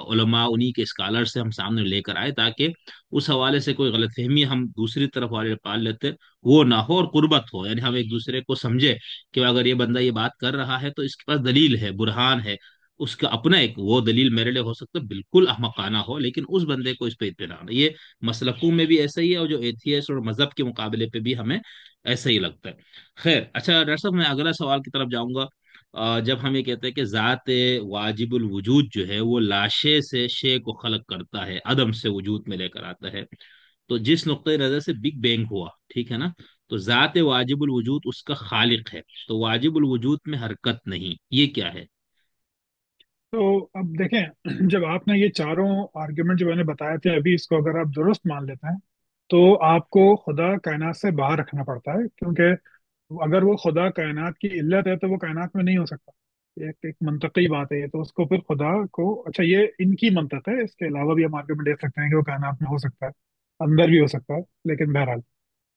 उलमा, उन्हीं के स्कॉलर से हम सामने लेकर आए, ताकि उस हवाले से कोई गलतफहमी हम दूसरी तरफ वाले पाल लेते वो ना हो, और कुर्बत हो। यानी हम एक दूसरे को समझे कि अगर ये बंदा ये बात कर रहा है तो इसके पास दलील है, बुरहान है। उसका अपना एक वो दलील मेरे लिए हो सकता है बिल्कुल अहमकाना हो, लेकिन उस बंदे को इस पे इत्मीनान है। ये मसलकों में भी ऐसा ही है, और जो एथियस्ट और मजहब के मुकाबले पे भी हमें ऐसा ही लगता है। खैर, अच्छा डॉक्टर साहब, मैं अगला सवाल की तरफ जाऊंगा। जब हम ये कहते हैं कि ज़ात वाजिबुल वजूद जो है वो लाशे से शे को खलक करता है, अदम से वजूद में लेकर आता है, तो जिस नुक्ते नजर से बिग बैंग हुआ, ठीक है ना, तो ज़ात वाजिबुल वजूद उसका खालिक है, तो वाजिबुल वजूद में हरकत नहीं, ये क्या है? तो अब देखें, जब आपने ये चारों आर्ग्यूमेंट जो मैंने बताए थे अभी, इसको अगर आप दुरुस्त मान लेते हैं, तो आपको खुदा कायनात से बाहर रखना पड़ता है। क्योंकि अगर वो खुदा कायनात की इल्लत है तो वो कायनात में नहीं हो सकता। एक एक मंतकी बात है ये, तो उसको फिर खुदा को, अच्छा ये इनकी मंतक है, इसके अलावा भी हम आर्गुमेंट दे सकते हैं कि वो कायनात में हो सकता है, अंदर भी हो सकता है, लेकिन बहरहाल,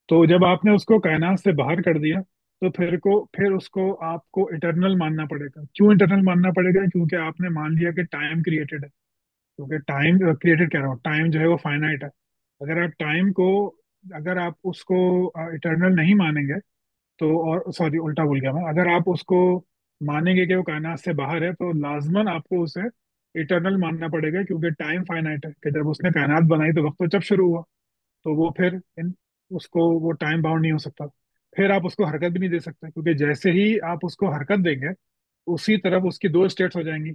तो जब आपने उसको कायनात से बाहर कर दिया, तो फिर उसको आपको इटरनल मानना पड़ेगा। क्यों इटरनल मानना पड़ेगा? क्योंकि आपने मान लिया कि टाइम क्रिएटेड है। क्योंकि टाइम क्रिएटेड कह रहा हूँ, टाइम जो है वो फाइनाइट है। अगर आप टाइम को, अगर आप उसको इटरनल नहीं मानेंगे, तो, और सॉरी उल्टा बोल गया मैं, अगर आप उसको मानेंगे कि वो कायनात से बाहर है, तो लाजमन आपको उसे इटरनल मानना पड़ेगा, क्योंकि टाइम फाइनाइट है, कि जब उसने कायनात बनाई तो वक्त तो जब शुरू हुआ, तो वो फिर उसको वो टाइम बाउंड नहीं हो सकता। फिर आप उसको हरकत भी नहीं दे सकते, क्योंकि जैसे ही आप उसको हरकत देंगे, उसी तरफ उसकी दो स्टेट्स हो जाएंगी।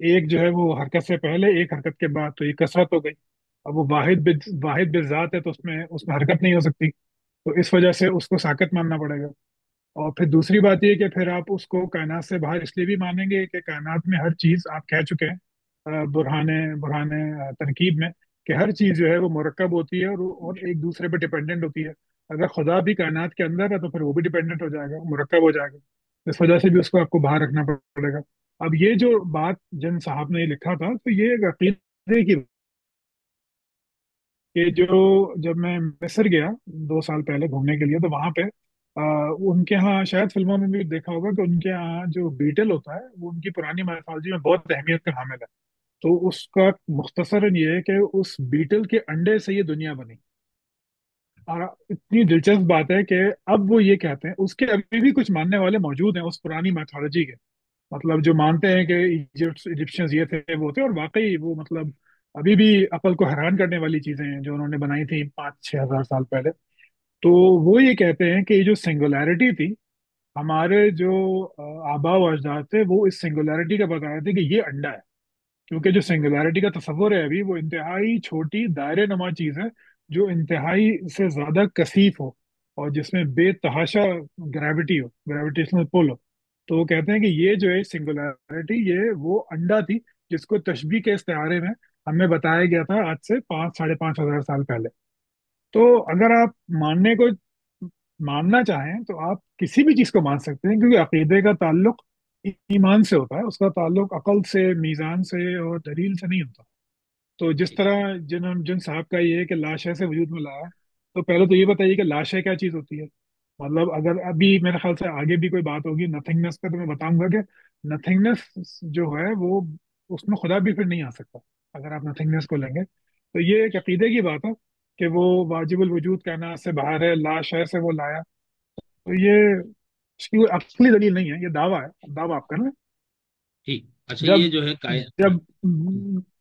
एक जो है वो हरकत से पहले, एक हरकत के बाद, तो ये कसरत हो गई। अब वो वाहिद बिज़ात है, तो उसमें उसमें हरकत नहीं हो सकती, तो इस वजह से उसको साकत मानना पड़ेगा। और फिर दूसरी बात ये कि फिर आप उसको कायनात से बाहर इसलिए भी मानेंगे कि कायनात में हर चीज, आप कह चुके हैं बुरहाने बुरहाने तरकीब में, कि हर चीज जो है वो मुरक्कब होती है और एक दूसरे पे डिपेंडेंट होती है। अगर खुदा भी कायनात के अंदर है, तो फिर वो भी डिपेंडेंट हो जाएगा, मुरक्कब हो जाएगा। इस वजह से भी उसको आपको बाहर रखना पड़ेगा। अब ये जो बात जिन साहब ने लिखा था, तो ये एक अकीदे की, कि जो, जब मैं मिस्र गया 2 साल पहले घूमने के लिए, तो वहां पे उनके यहाँ, शायद फिल्मों में भी देखा होगा, कि उनके यहाँ जो बीटल होता है वो उनकी पुरानी माइथोलॉजी में बहुत अहमियत का हामिल है। तो उसका मुख्तसरन ये है कि उस बीटल के अंडे से ये दुनिया बनी। और इतनी दिलचस्प बात है कि अब वो ये कहते हैं, उसके अभी भी कुछ मानने वाले मौजूद हैं उस पुरानी मैथोलॉजी के, मतलब जो मानते हैं कि इजिप्शियंस ये थे वो थे, और वाकई वो, मतलब अभी भी अकल को हैरान करने वाली चीजें हैं जो उन्होंने बनाई थी 5-6 हज़ार साल पहले। तो वो ये कहते हैं कि ये जो सिंगुलैरिटी थी, हमारे जो आबा व अजदाद थे, वो इस सिंगुलैरिटी का बता रहे थे कि ये अंडा है। क्योंकि जो सिंगुलैरिटी का तस्वर है अभी, वो इंतहाई छोटी दायरे नुमा चीज है, जो इंतहाई से ज्यादा कसीफ हो, और जिसमें बेतहाशा ग्रेविटी हो, ग्रेविटेशनल पुल हो। तो वो कहते हैं कि ये जो है सिंगुलैरिटी, ये वो अंडा थी, जिसको तशबीह के इस्तेआरे में हमें बताया गया था आज से 5-5.5 हज़ार साल पहले। तो अगर आप मानने को मानना चाहें, तो आप किसी भी चीज को मान सकते हैं, क्योंकि अकीदे का ताल्लुक ईमान से होता है, उसका ताल्लुक अकल से, मीजान से और दलील से नहीं होता। तो जिस जी तरह जिन जिन साहब का ये है कि लाशय से वजूद में लाया, तो पहले तो ये बताइए कि लाशय क्या चीज होती है। मतलब अगर अभी मेरे ख्याल से आगे भी कोई बात होगी नथिंगनेस पे, तो मैं बताऊंगा कि नथिंगनेस जो है वो, उसमें खुदा भी फिर नहीं आ सकता, अगर आप नथिंगनेस को लेंगे। तो ये एक अकीदे की बात है कि वो वाजिबुल वजूद कहना से बाहर है, लाशय से वो लाया। तो ये, इसकी कोई अक्ली दलील नहीं है, ये दावा है, दावा आप कर लें। ठीक। अच्छा, ये जब जो है जब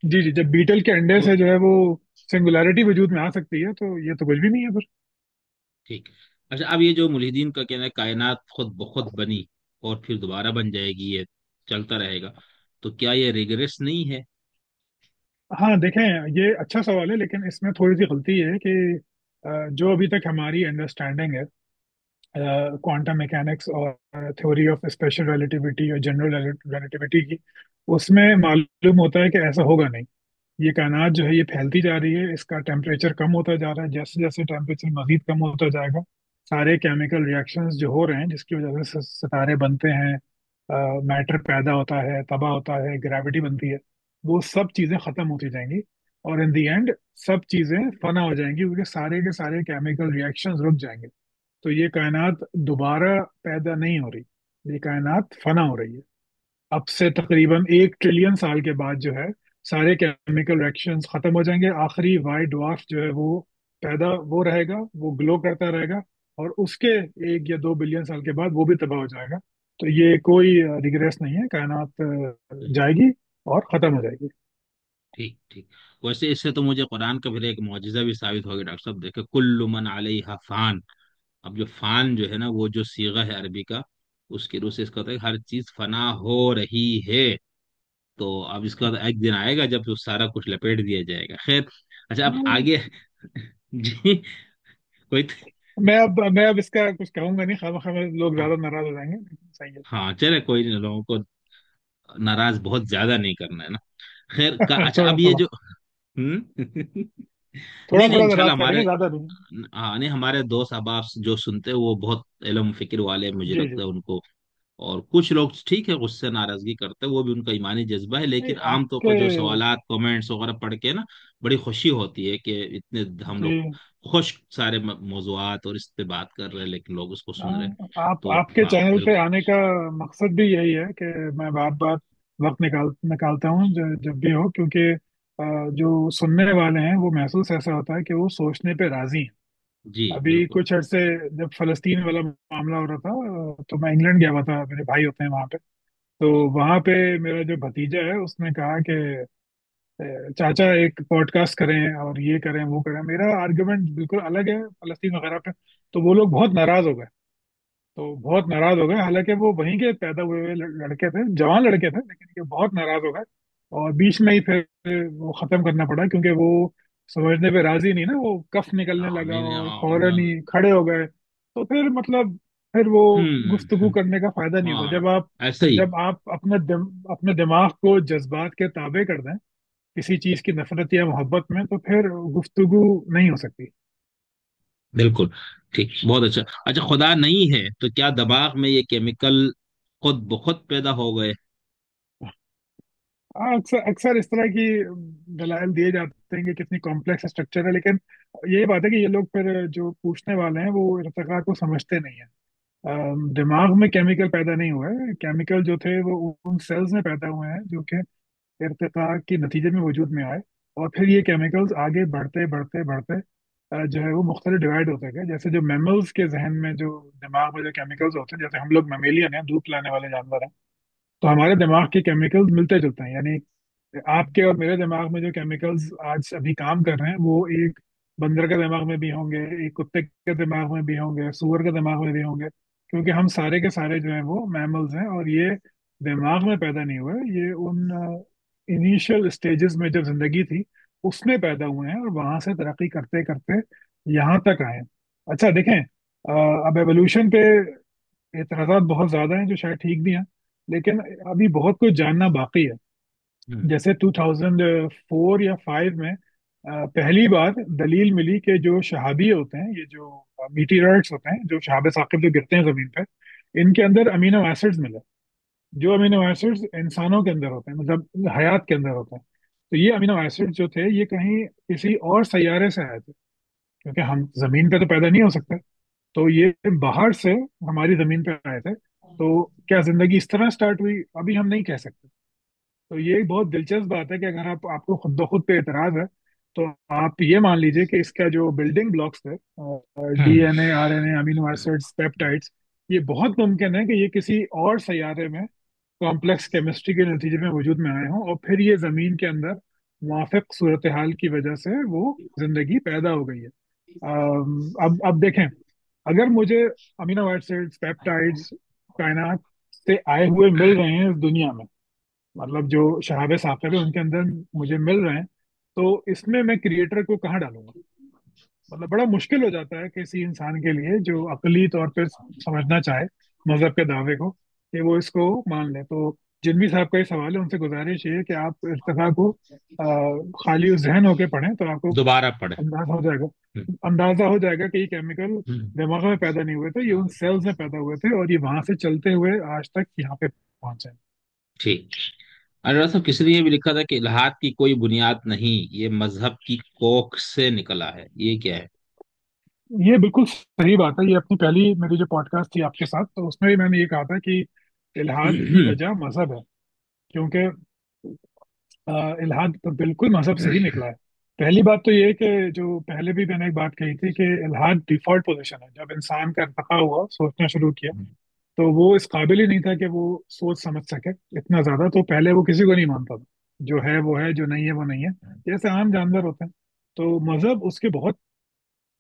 जी जी, जब बीटल के अंडे तो से जो है वो सिंगुलैरिटी वजूद में आ सकती है, तो ये तो कुछ भी नहीं है फिर। ठीक। अच्छा, अब ये जो मुल्हिदीन का कहना है कायनात खुद ब खुद बनी और फिर दोबारा बन जाएगी, ये चलता रहेगा, तो क्या ये रिग्रेस नहीं है? हाँ देखें, ये अच्छा सवाल है, लेकिन इसमें थोड़ी सी गलती है कि जो अभी तक हमारी अंडरस्टैंडिंग है क्वांटम मैकेनिक्स और थ्योरी ऑफ स्पेशल रिलेटिविटी और जनरल रिलेटिविटी की, उसमें मालूम होता है कि ऐसा होगा नहीं। ये कायनात जो है ये फैलती जा रही है, इसका टेम्परेचर कम होता जा रहा है, जैसे जैसे टेम्परेचर मजीद कम होता जाएगा, सारे केमिकल रिएक्शंस जो हो रहे हैं, जिसकी वजह से सितारे बनते हैं, मैटर पैदा होता है, तबाह होता है, ग्रेविटी बनती है, वो सब चीजें खत्म होती जाएंगी। और इन दी एंड सब चीजें फना हो जाएंगी, क्योंकि सारे के सारे केमिकल रिएक्शंस रुक जाएंगे। तो ये कायनात दोबारा पैदा नहीं हो रही, ये कायनात फना हो रही है। अब से तकरीबन 1 ट्रिलियन साल के बाद जो है, सारे केमिकल रिएक्शंस खत्म हो जाएंगे, आखिरी वाइट ड्वार्फ जो है वो पैदा, वो रहेगा, वो ग्लो करता रहेगा, और उसके 1 या 2 बिलियन साल के बाद वो भी तबाह हो जाएगा। तो ये कोई रिग्रेस नहीं है, कायनात जाएगी और खत्म हो जाएगी। ठीक ठीक। वैसे इससे तो मुझे कुरान का फिर एक मौजिजा भी साबित हो गया डॉक्टर साहब, देखे कुल्लु मन अलैहा फान। अब जो फान जो है ना, वो जो सीगा है अरबी का, उसके रूप से इसका होता है कि हर चीज फना हो रही है। तो अब इसका तो एक दिन आएगा जब तो सारा कुछ लपेट दिया जाएगा। खैर, अच्छा अब आगे जी, कोई मैं अब इसका कुछ कहूंगा नहीं, खामा लोग हाँ ज्यादा नाराज हो जाएंगे, लेकिन सही है। हाँ, चले कोई नहीं, लोगों को नाराज बहुत ज्यादा नहीं करना है ना। खैर का, अच्छा थोड़ा अब ये थोड़ा, जो थोड़ा नहीं नहीं, थोड़ा इंशाल्लाह नाराज हमारे, करेंगे, ज्यादा नहीं। हाँ नहीं, हमारे दोस्त अहबाब जो सुनते हैं वो बहुत इल्म फिक्र वाले, मुझे जी जी। लगता है उनको اور کچھ لوگ ٹھیک ہے غصے ناراضگی کرتے ہیں، وہ بھی ان کا ایمانی جذبہ ہے، نہیں لیکن عام آپ طور کے پر جو سوالات کامنٹس وغیرہ پڑھ کے نا بڑی خوشی ہوتی ہے کہ اتنے ہم جی لوگ خوش سارے موضوعات اور اس پہ بات کر رہے ہیں لیکن لوگ اس کو سن رہے ہیں۔ تو آپ کے ہاں چینل پہ بالکل آنے کا مقصد بھی یہی ہے کہ میں بار بار وقت نکالتا ہوں جب بھی ہو، کیونکہ جو سننے والے ہیں وہ محسوس ایسا ہوتا ہے کہ وہ سوچنے پہ راضی ہیں۔ جی ابھی بالکل کچھ عرصے جب فلسطین والا معاملہ ہو رہا تھا تو میں انگلینڈ گیا ہوا تھا، میرے بھائی ہوتے ہیں وہاں پہ، تو وہاں پہ میرا جو بھتیجا ہے اس نے کہا کہ چاچا ایک پوڈ کاسٹ کریں اور یہ کریں وہ کریں۔ میرا آرگومنٹ بالکل الگ ہے فلسطین وغیرہ پہ، تو وہ لوگ بہت ناراض ہو گئے، تو بہت ناراض ہو گئے، حالانکہ وہ وہیں کے پیدا ہوئے ہوئے لڑکے تھے، جوان لڑکے تھے، لیکن یہ بہت ناراض ہو گئے اور بیچ میں ہی پھر وہ ختم کرنا پڑا، کیونکہ وہ سمجھنے پہ راضی نہیں نا، وہ کف نکلنے ہاں لگا نہیں نہیں اور ہاں فوراً ہی کھڑے ہو گئے۔ تو پھر مطلب پھر وہ گفتگو ہوں کرنے کا فائدہ نہیں ہاں ہوتا ایسا ہی جب آپ اپنے دماغ کو جذبات کے تابع کر دیں کسی چیز کی نفرت یا محبت میں، تو پھر گفتگو نہیں ہو سکتی۔ بالکل ٹھیک بہت اچھا اچھا خدا نہیں ہے تو کیا دماغ میں یہ کیمیکل خود بخود پیدا ہو گئے؟ ہاں، اکثر اکثر اس طرح کی دلائل دیے جاتے ہیں کہ کتنی کمپلیکس اسٹرکچر ہے، لیکن یہی بات ہے کہ یہ لوگ پھر جو پوچھنے والے ہیں وہ ارتقاء کو سمجھتے نہیں ہیں۔ دماغ میں کیمیکل پیدا نہیں ہوئے، کیمیکل جو تھے وہ ان سیلز میں پیدا ہوئے ہیں جو کہ ارتقاء کے نتیجے میں وجود میں آئے، اور پھر یہ کیمیکلز آگے بڑھتے بڑھتے بڑھتے جو ہے وہ مختلف ڈیوائڈ ہوتے گئے، جیسے جو میملز کے ذہن میں جو دماغ میں جو کیمیکلز ہوتے ہیں، جیسے ہم لوگ میمیلین ہیں، دودھ پلانے والے جانور ہیں، تو ہمارے دماغ کے کیمیکلز ملتے جلتے ہیں، یعنی آپ کے اور میرے دماغ میں جو کیمیکلز آج ابھی کام کر رہے ہیں وہ ایک بندر کے دماغ میں بھی ہوں گے، ایک کتے کے دماغ میں بھی ہوں گے، سور کے دماغ میں بھی ہوں گے، کیونکہ ہم سارے کے سارے جو ہیں وہ میملز ہیں، اور یہ دماغ میں پیدا نہیں ہوئے، یہ ان انیشل اسٹیجز میں جب زندگی تھی اس میں پیدا ہوئے ہیں، اور وہاں سے ترقی کرتے کرتے یہاں تک آئے ہیں۔ اچھا دیکھیں، اب ایوولوشن پہ اعتراضات بہت زیادہ ہیں جو شاید ٹھیک بھی ہیں، لیکن ابھی بہت کچھ جاننا باقی ہے۔ ہوں جیسے 2004 یا 5 میں پہلی بار دلیل ملی کہ جو شہابی ہوتے ہیں، یہ جو میٹیرائٹس ہوتے ہیں، جو شہاب ثاقب جو گرتے ہیں زمین پہ، ان کے اندر امینو ایسڈز ملے، جو امینو ایسڈز انسانوں کے اندر ہوتے ہیں، مطلب حیات کے اندر ہوتے ہیں۔ تو یہ امینو ایسڈ جو تھے یہ کہیں کسی اور سیارے سے آئے تھے، کیونکہ ہم زمین پہ تو پیدا نہیں ہو سکتے، تو یہ باہر سے ہماری زمین پہ آئے تھے۔ تو کیا زندگی اس طرح سٹارٹ ہوئی؟ ابھی ہم نہیں کہہ سکتے۔ تو یہ ایک بہت دلچسپ بات ہے کہ اگر آپ کو خود بخود پہ اعتراض ہے تو آپ یہ مان لیجئے کہ اس کا جو بلڈنگ بلاکس تھے، ڈی ہوں N A, R N A, amino acids, peptides, یہ بہت ممکن ہے کہ یہ کسی اور سیارے میں کمپلیکس کیمسٹری کے نتیجے میں وجود میں آئے ہوں، اور پھر یہ زمین کے اندر موافق صورتحال کی وجہ سے وہ زندگی پیدا ہو گئی ہے۔ اب دیکھیں، اگر مجھے امینو ایسڈس، پیپٹائڈس کائنات سے آئے ہوئے مل رہے ہیں اس دنیا میں، مطلب جو شہاب ثاقب ہے ان کے اندر مجھے مل رہے ہیں، تو اس میں کریٹر کو کہاں ڈالوں گا؟ مطلب بڑا مشکل ہو جاتا ہے کسی انسان کے لیے جو عقلی طور پہ سمجھنا چاہے مذہب کے دعوے کو، کہ وہ اس کو مان لے۔ تو جنوی صاحب کا یہ سوال ہے، ان سے گزارش یہ ہے کہ آپ ارتقاء کو خالی ذہن ہو کے پڑھیں تو آپ کو دوبارہ پڑھے اندازہ ہو جائے گا، ہوں اندازہ ہو جائے گا کہ یہ کیمیکل ہوں دماغ میں پیدا نہیں ہوئے تھے، یہ ان سیلز میں پیدا ہوئے تھے، اور یہ وہاں سے چلتے ہوئے آج تک یہاں پہ پہنچے ہیں۔ ٹھیک ڈاکٹر صاحب کسی نے یہ بھی لکھا تھا کہ الحاد کی کوئی بنیاد نہیں، یہ مذہب کی کوکھ سے نکلا ہے، یہ کیا ہے؟ یہ بالکل صحیح بات ہے، یہ اپنی پہلی میری جو پوڈ کاسٹ تھی آپ کے ساتھ، تو اس میں بھی میں نے یہ کہا تھا کہ الحاد کی وجہ مذہب ہے، کیونکہ الحاد تو بالکل مذہب سے ہی نکلا ہے۔ پہلی بات تو یہ ہے کہ جو پہلے بھی میں نے ایک بات کہی تھی کہ الحاد ڈیفالٹ پوزیشن ہے، جب انسان کا ارتقا ہوا، سوچنا شروع کیا، تو وہ اس قابل ہی نہیں تھا کہ وہ سوچ سمجھ سکے اتنا زیادہ، تو پہلے وہ کسی کو نہیں مانتا تھا، جو ہے وہ ہے، جو نہیں ہے وہ نہیں ہے، جیسے عام جانور ہوتے ہیں۔ تو مذہب اس کے بہت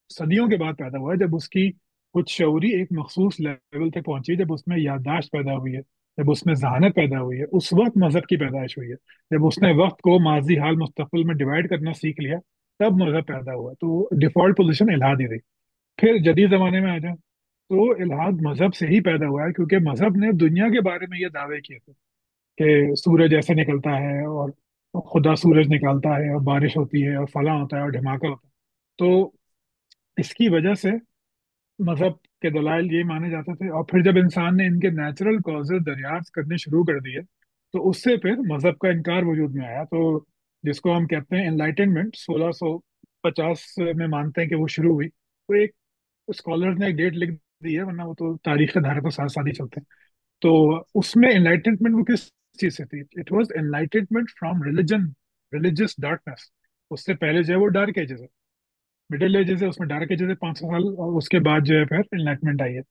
صدیوں کے بعد پیدا ہوا ہے، جب اس کی کچھ شعوری ایک مخصوص لیول تک پہنچی، جب اس میں یادداشت پیدا ہوئی ہے، جب اس میں ذہانت پیدا ہوئی ہے، اس وقت مذہب کی پیدائش ہوئی ہے۔ جب اس نے وقت کو ماضی، حال، مستقبل میں ڈیوائڈ کرنا سیکھ لیا، تب مذہب پیدا ہوا، تو ڈیفالٹ پوزیشن الحاد ہی رہی۔ پھر جدید زمانے میں آ جائیں تو الحاد مذہب سے ہی پیدا ہوا ہے، کیونکہ مذہب نے دنیا کے بارے میں یہ دعوے کیے تھے کہ سورج ایسے نکلتا ہے، اور خدا سورج نکالتا ہے، اور بارش ہوتی ہے، اور فلاں ہوتا ہے، اور دھماکہ ہوتا ہے۔ تو اس کی وجہ سے मजहब के दलाइल ये माने जाते थे, और फिर जब इंसान ने इनके नेचुरल कॉजेज दरियाफ्त करने शुरू कर दिए, तो उससे फिर मजहब का इनकार वजूद में आया। तो जिसको हम कहते हैं एनलाइटनमेंट, 1650 में मानते हैं कि वो शुरू हुई। तो एक स्कॉलर ने एक डेट लिख दी है, वरना वो तो तारीख के धारे तो साथ साथ ही चलते हैं। तो उसमें एनलाइटनमेंट वो किस चीज से थी? It was enlightenment from religion, religious darkness. उससे पहले जो है वो डार्क एजेस है, मिडिल एजेस है, उसमें डार्क एजेस है 500 साल, और उसके बाद जो है फिर एनलाइटमेंट आई है।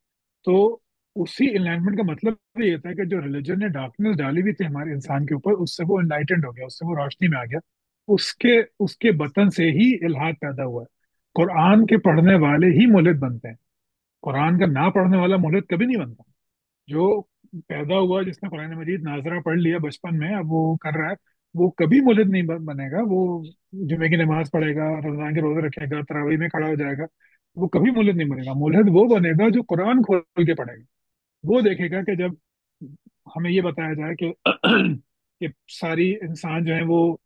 तो उसी एनलाइटमेंट का मतलब ये था कि जो रिलीजन ने डार्कनेस डाली हुई थी हमारे इंसान के ऊपर, उससे वो एनलाइटेंड हो गया, उससे वो रोशनी में आ गया। उसके उसके बतन से ही इल्हाद पैदा हुआ है। कुरान के पढ़ने वाले ही मुल्हिद बनते हैं, कुरान का ना पढ़ने वाला मुल्हिद कभी नहीं बनता। जो पैदा हुआ, जिसने कुरान मजीद नाजरा पढ़ लिया बचपन में, अब वो कर रहा है, वो कभी मुल्हिद नहीं बनेगा। वो जुमे की नमाज पढ़ेगा, रमजान के रोजे रखेगा, तरावीह में खड़ा हो जाएगा, वो कभी मुल्हिद नहीं बनेगा। मुल्हिद वो बनेगा जो कुरान खोल के पढ़ेगा। वो देखेगा कि जब हमें ये बताया जाए कि कि सारी इंसान जो है वो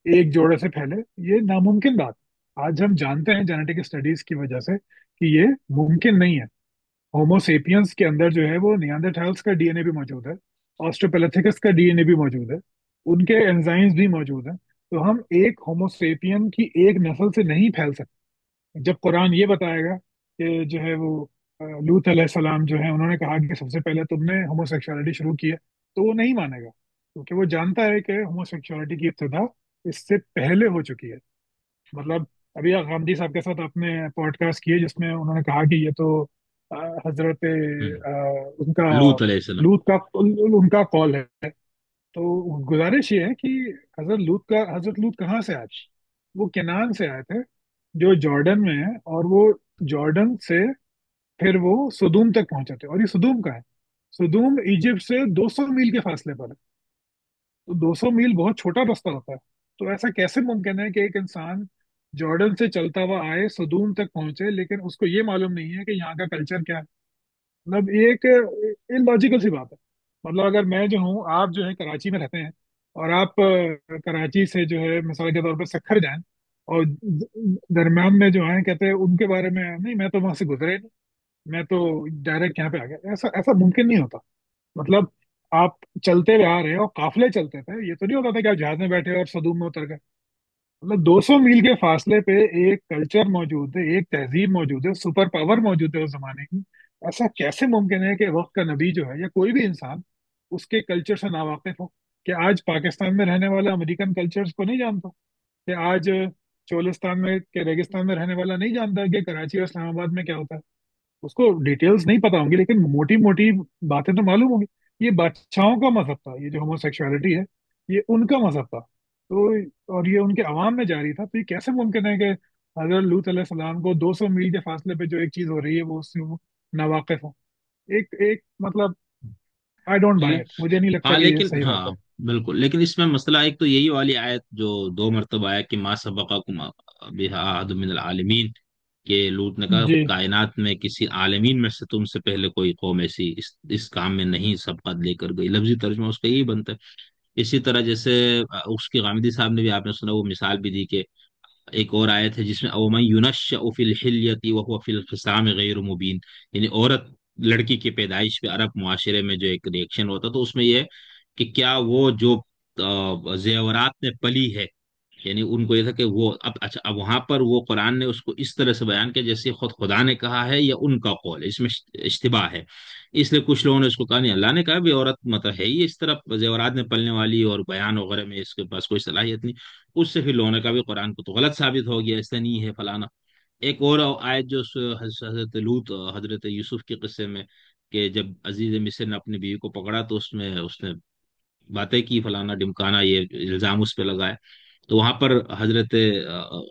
एक जोड़े से फैले, ये नामुमकिन बात है। आज हम जानते हैं जेनेटिक स्टडीज की वजह से कि ये मुमकिन नहीं है। होमोसेपियंस के अंदर जो है वो नियांडरथाल्स का डीएनए भी मौजूद है, ऑस्ट्रोपेलेथिकस का डीएनए भी मौजूद है, उनके एंजाइम्स भी मौजूद हैं। तो हम एक होमोसेपियन की एक नस्ल से नहीं फैल सकते। जब कुरान ये बताएगा कि जो है वो लूत अलैहिस्सलाम जो है, उन्होंने कहा कि सबसे पहले तुमने होमोसेक्सुअलिटी शुरू की है, तो वो नहीं मानेगा, क्योंकि वो जानता है कि होमोसेक्सुअलिटी की इब्तिदा इससे पहले हो चुकी है। मतलब अभी गांधी साहब के साथ आपने पॉडकास्ट किए जिसमें उन्होंने कहा कि ये तो हजरत हम्म। उनका लूत अलैहिस्सलाम। लूत का उनका कॉल है। तो गुजारिश ये है कि हजरत लूत कहाँ से आए थे? वो केनान से आए थे, जो जॉर्डन में है, और वो जॉर्डन से फिर वो सुदूम तक पहुंचे थे। और ये सुदूम का है, सुदूम इजिप्ट से 200 मील के फासले पर है। तो 200 मील बहुत छोटा रास्ता होता है। तो ऐसा कैसे मुमकिन है कि एक इंसान जॉर्डन से चलता हुआ आए, सुदूम तक पहुंचे, लेकिन उसको ये मालूम नहीं है कि यहाँ का कल्चर क्या है? मतलब ये एक इलॉजिकल सी बात है। मतलब अगर मैं जो हूँ, आप जो है कराची में रहते हैं, और आप कराची से जो है मिसाल के तौर पर सखर जाएं, और दरम्यान में जो है कहते हैं उनके बारे में, नहीं मैं तो वहां से गुजरे नहीं, मैं तो डायरेक्ट यहाँ पे आ गया, ऐसा ऐसा मुमकिन नहीं होता। मतलब आप चलते हुए आ रहे हैं और काफिले चलते थे, ये तो नहीं होता था कि आप जहाज में बैठे और सदूम में उतर गए। मतलब 200 मील के फासले पे एक कल्चर मौजूद है, एक तहजीब मौजूद है, सुपर पावर मौजूद है उस जमाने की। ऐसा कैसे मुमकिन है कि वक्त का नबी जो है या कोई भी इंसान उसके कल्चर से नावाकिफ हो? कि आज पाकिस्तान में रहने वाला अमेरिकन कल्चर्स को नहीं जानता? कि आज चोलिस्तान में के रेगिस्तान में रहने वाला नहीं जानता कि कराची और इस्लामाबाद में क्या होता है? उसको डिटेल्स नहीं पता होंगी, लेकिन मोटी मोटी बातें तो मालूम होंगी। ये बादशाहों का मजहब था, ये जो होमोसेक्सुअलिटी है, ये उनका मजहब था। तो और ये उनके अवाम में जारी था। तो ये कैसे मुमकिन है कि हजरत लूत अलैहिस्सलाम को 200 मील के फासले पे जो एक चीज हो रही है वो उससे वो नावाकिफ हो? एक एक मतलब, आई डोंट बाय चलिए। इट, मुझे नहीं लगता हाँ कि ये लेकिन सही बात हाँ है। बिल्कुल, लेकिन इसमें मसला एक तो यही वाली आयत जो दो मरतबा आया कि मा सबक़कुम बिहा अहदुम मिनल आलमीन, के लूत ने कहा जी कायनात में किसी आलमीन में से तुमसे पहले कोई कौम ऐसी इस काम में नहीं सबकत लेकर गई। लफ्जी तर्जुमा उसका यही बनता है। इसी तरह जैसे उसकी गामिदी साहब ने भी, आपने सुना, वो मिसाल भी दी कि एक और आयत है जिसमें अवमन युनश्शअ फिल हिल्यति वहुव फिल खिसाम गैर मुबीन, यानी औरत लड़की की पैदाइश पे अरब मुआशरे में जो एक रिएक्शन होता, तो उसमें यह है कि क्या वो जो जेवरात में पली है, यानी उनको ये था कि वो अब अच्छा, अब वहां पर वो कुरान ने उसको इस तरह से बयान किया जैसे खुद खुदा ने कहा है या उनका कौल है, इसमें इश्तिबा है। इसलिए कुछ लोगों ने इसको कहा नहीं, अल्लाह ने कहा भी औरत मतलब है ही इस तरह जेवरात में पलने वाली, और बयान वगैरह में इसके पास कोई सलाहियत नहीं। उससे फिर लोगों ने कहा भी कुरान को तो गलत साबित हो गया, ऐसा नहीं है फलाना। एक और आयत जो हजरत लूत हजरत यूसुफ के किस्से में, कि जब अजीज मिस्र ने अपनी बीवी को पकड़ा तो उसमें उसने बातें की फलाना ढिमकाना, ये इल्जाम उस पे लगाया। तो वहां पर हजरत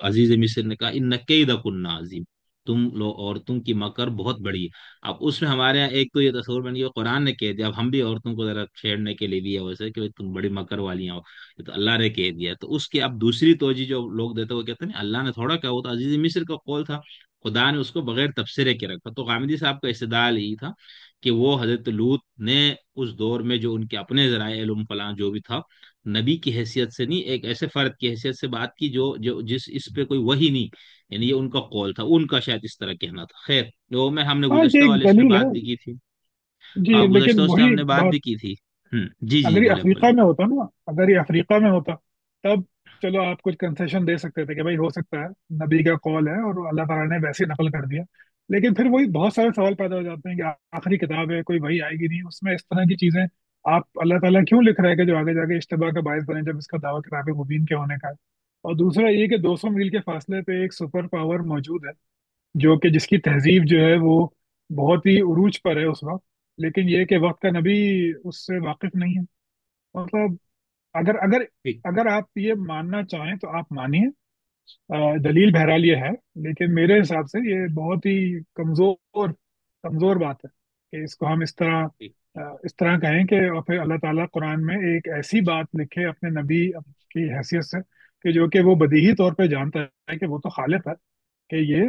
अजीज मिस्र ने कहा इन कैद कुन्ना अजीम, तुम लोग औरतों की मकर बहुत बड़ी है। अब उसमें हमारे यहाँ एक तो ये तस्वीर बन गया, कुरान ने कह दिया, अब हम भी औरतों को जरा छेड़ने के लिए भी है वैसे कि भाई तुम बड़ी मकर वाली हो, ये तो अल्लाह ने कह दिया। तो उसकी अब दूसरी तोजी जो लोग देते वो कहते हैं नहीं, अल्लाह ने थोड़ा कहा, वो तो अजीज मिस्र का कौल था, खुदा ने उसको बगैर तबसरे के रखा। तो गामिदी साहब का इस्तेदलाल यही था कि वो हजरत लूत ने उस दौर में जो उनके अपने जराए इल्म फलां जो भी था, नबी की हैसियत से नहीं, एक ऐसे फर्द की हैसियत से बात की जो जो जिस इस पे कोई वही नहीं, यानी ये उनका कॉल था, उनका शायद इस तरह कहना था। खैर वो मैं हमने हाँ, ये गुज़श्ता एक वाले इसमें दलील है। बात भी की थी। जी, हाँ, लेकिन गुज़श्ता उसमें वही हमने बात बात, भी की थी। जी जी, अगर ये बोले अफ्रीका बोले। में होता ना, अगर ये अफ्रीका में होता, तब चलो आप कुछ कंसेशन दे सकते थे कि भाई हो सकता है नबी का कॉल है और अल्लाह ताला ने वैसे ही नकल कर दिया। लेकिन फिर वही बहुत सारे सवाल पैदा हो जाते हैं कि आखिरी किताब है, कोई वही आएगी नहीं उसमें इस तरह की चीजें, आप अल्लाह ताला क्यों लिख रहा है कि जो आगे जाके इश्तिबा का बायस बने, जब इसका दावा किताब मुबीन के होने का है। और दूसरा ये कि 200 मील के फासले पे एक सुपर पावर मौजूद है, जो कि जिसकी तहजीब जो है वो बहुत ही उरूज पर है उस वक्त, लेकिन ये कि वक्त का नबी उससे वाकिफ नहीं है। मतलब अगर अगर ठीक। अगर आप ये मानना चाहें तो आप मानिए। दलील बहरहाल ये है, लेकिन मेरे हिसाब से ये बहुत ही कमजोर कमजोर बात है कि इसको हम ठीक। इस तरह कहें कि, और फिर अल्लाह ताला कुरान में एक ऐसी बात लिखे अपने नबी की हैसियत से, कि जो कि वो बदीही तौर पे जानता है कि वो तो खालिक है, कि ये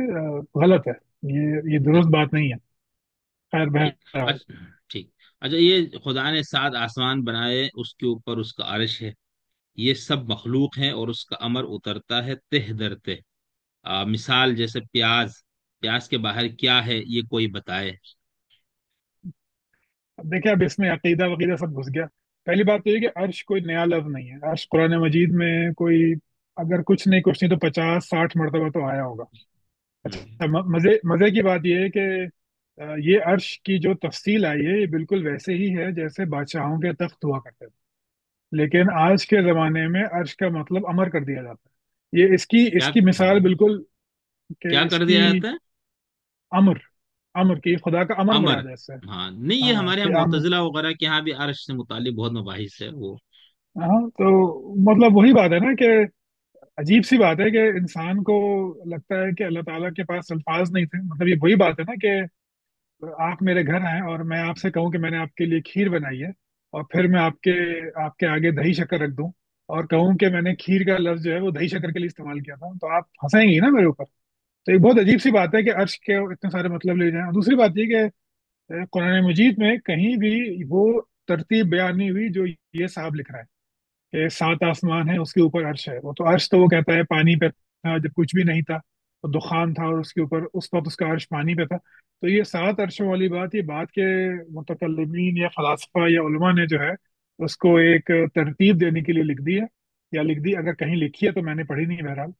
गलत है, ये ठीक। दुरुस्त बात नहीं है। खैर ठीक। बहरहाल। अच्छा। ठीक। अच्छा, ये खुदा ने 7 आसमान बनाए, उसके ऊपर उसका अर्श है, ये सब मखलूक हैं, और उसका अमर उतरता है तह दर तह। मिसाल जैसे प्याज, प्याज के बाहर क्या है ये कोई बताए। अब देखिए, अब इसमें अकीदा वकीदा सब घुस गया। पहली बात तो ये कि अर्श कोई नया लफ्ज नहीं है। अर्श कुरान मजीद में कोई, अगर कुछ नहीं तो 50-60 मरतबा तो आया होगा। हम्म। अच्छा, मजे मजे की बात ये है कि ये अर्श की जो तफसील आई है, ये बिल्कुल वैसे ही है जैसे बादशाहों के तख्त हुआ करते थे। लेकिन आज के जमाने में अर्श का मतलब अमर कर दिया जाता है। ये इसकी क्या इसकी मिसाल बिल्कुल, कि क्या कर इसकी दिया जाता है? अमर, अमर की खुदा का अमर अमर। मुराद है इससे। हाँ, नहीं, ये हाँ, हमारे कि यहाँ अमर। मुतजिला वगैरह के यहाँ भी अर्श से मुतालिक बहुत मबाहिस है वो। हाँ, तो मतलब वही बात है ना कि अजीब सी बात है कि इंसान को लगता है कि अल्लाह ताला के पास अल्फाज नहीं थे। मतलब ये वही बात है ना कि आप मेरे घर आए और मैं आपसे कहूँ कि मैंने आपके लिए खीर बनाई है, और फिर मैं आपके आपके आगे दही शक्कर रख दूं और कहूँ कि मैंने खीर का लफ्ज जो है वो दही शक्कर के लिए इस्तेमाल किया था, तो आप हंसेंगे ही ना मेरे ऊपर। तो एक बहुत अजीब सी बात है कि अर्श के इतने सारे मतलब ले जाएं। और दूसरी बात ये कि कुरान मजीद में कहीं भी वो तरतीब बयान नहीं हुई जो ये साहब लिख रहा है कि 7 आसमान है उसके ऊपर अर्श है। वो तो अर्श तो वो कहता है पानी पे था जब कुछ भी नहीं था, तो दुखान था और उसके ऊपर उस वक्त उसका अर्श पानी पे था। तो ये 7 अर्शों वाली बात, ये बात के मुतकल्लिमीन या फलासफा या उलमा ने जो है उसको एक तरतीब देने के लिए लिख दी है, या लिख दी, अगर कहीं लिखी है तो मैंने पढ़ी नहीं बहरहाल,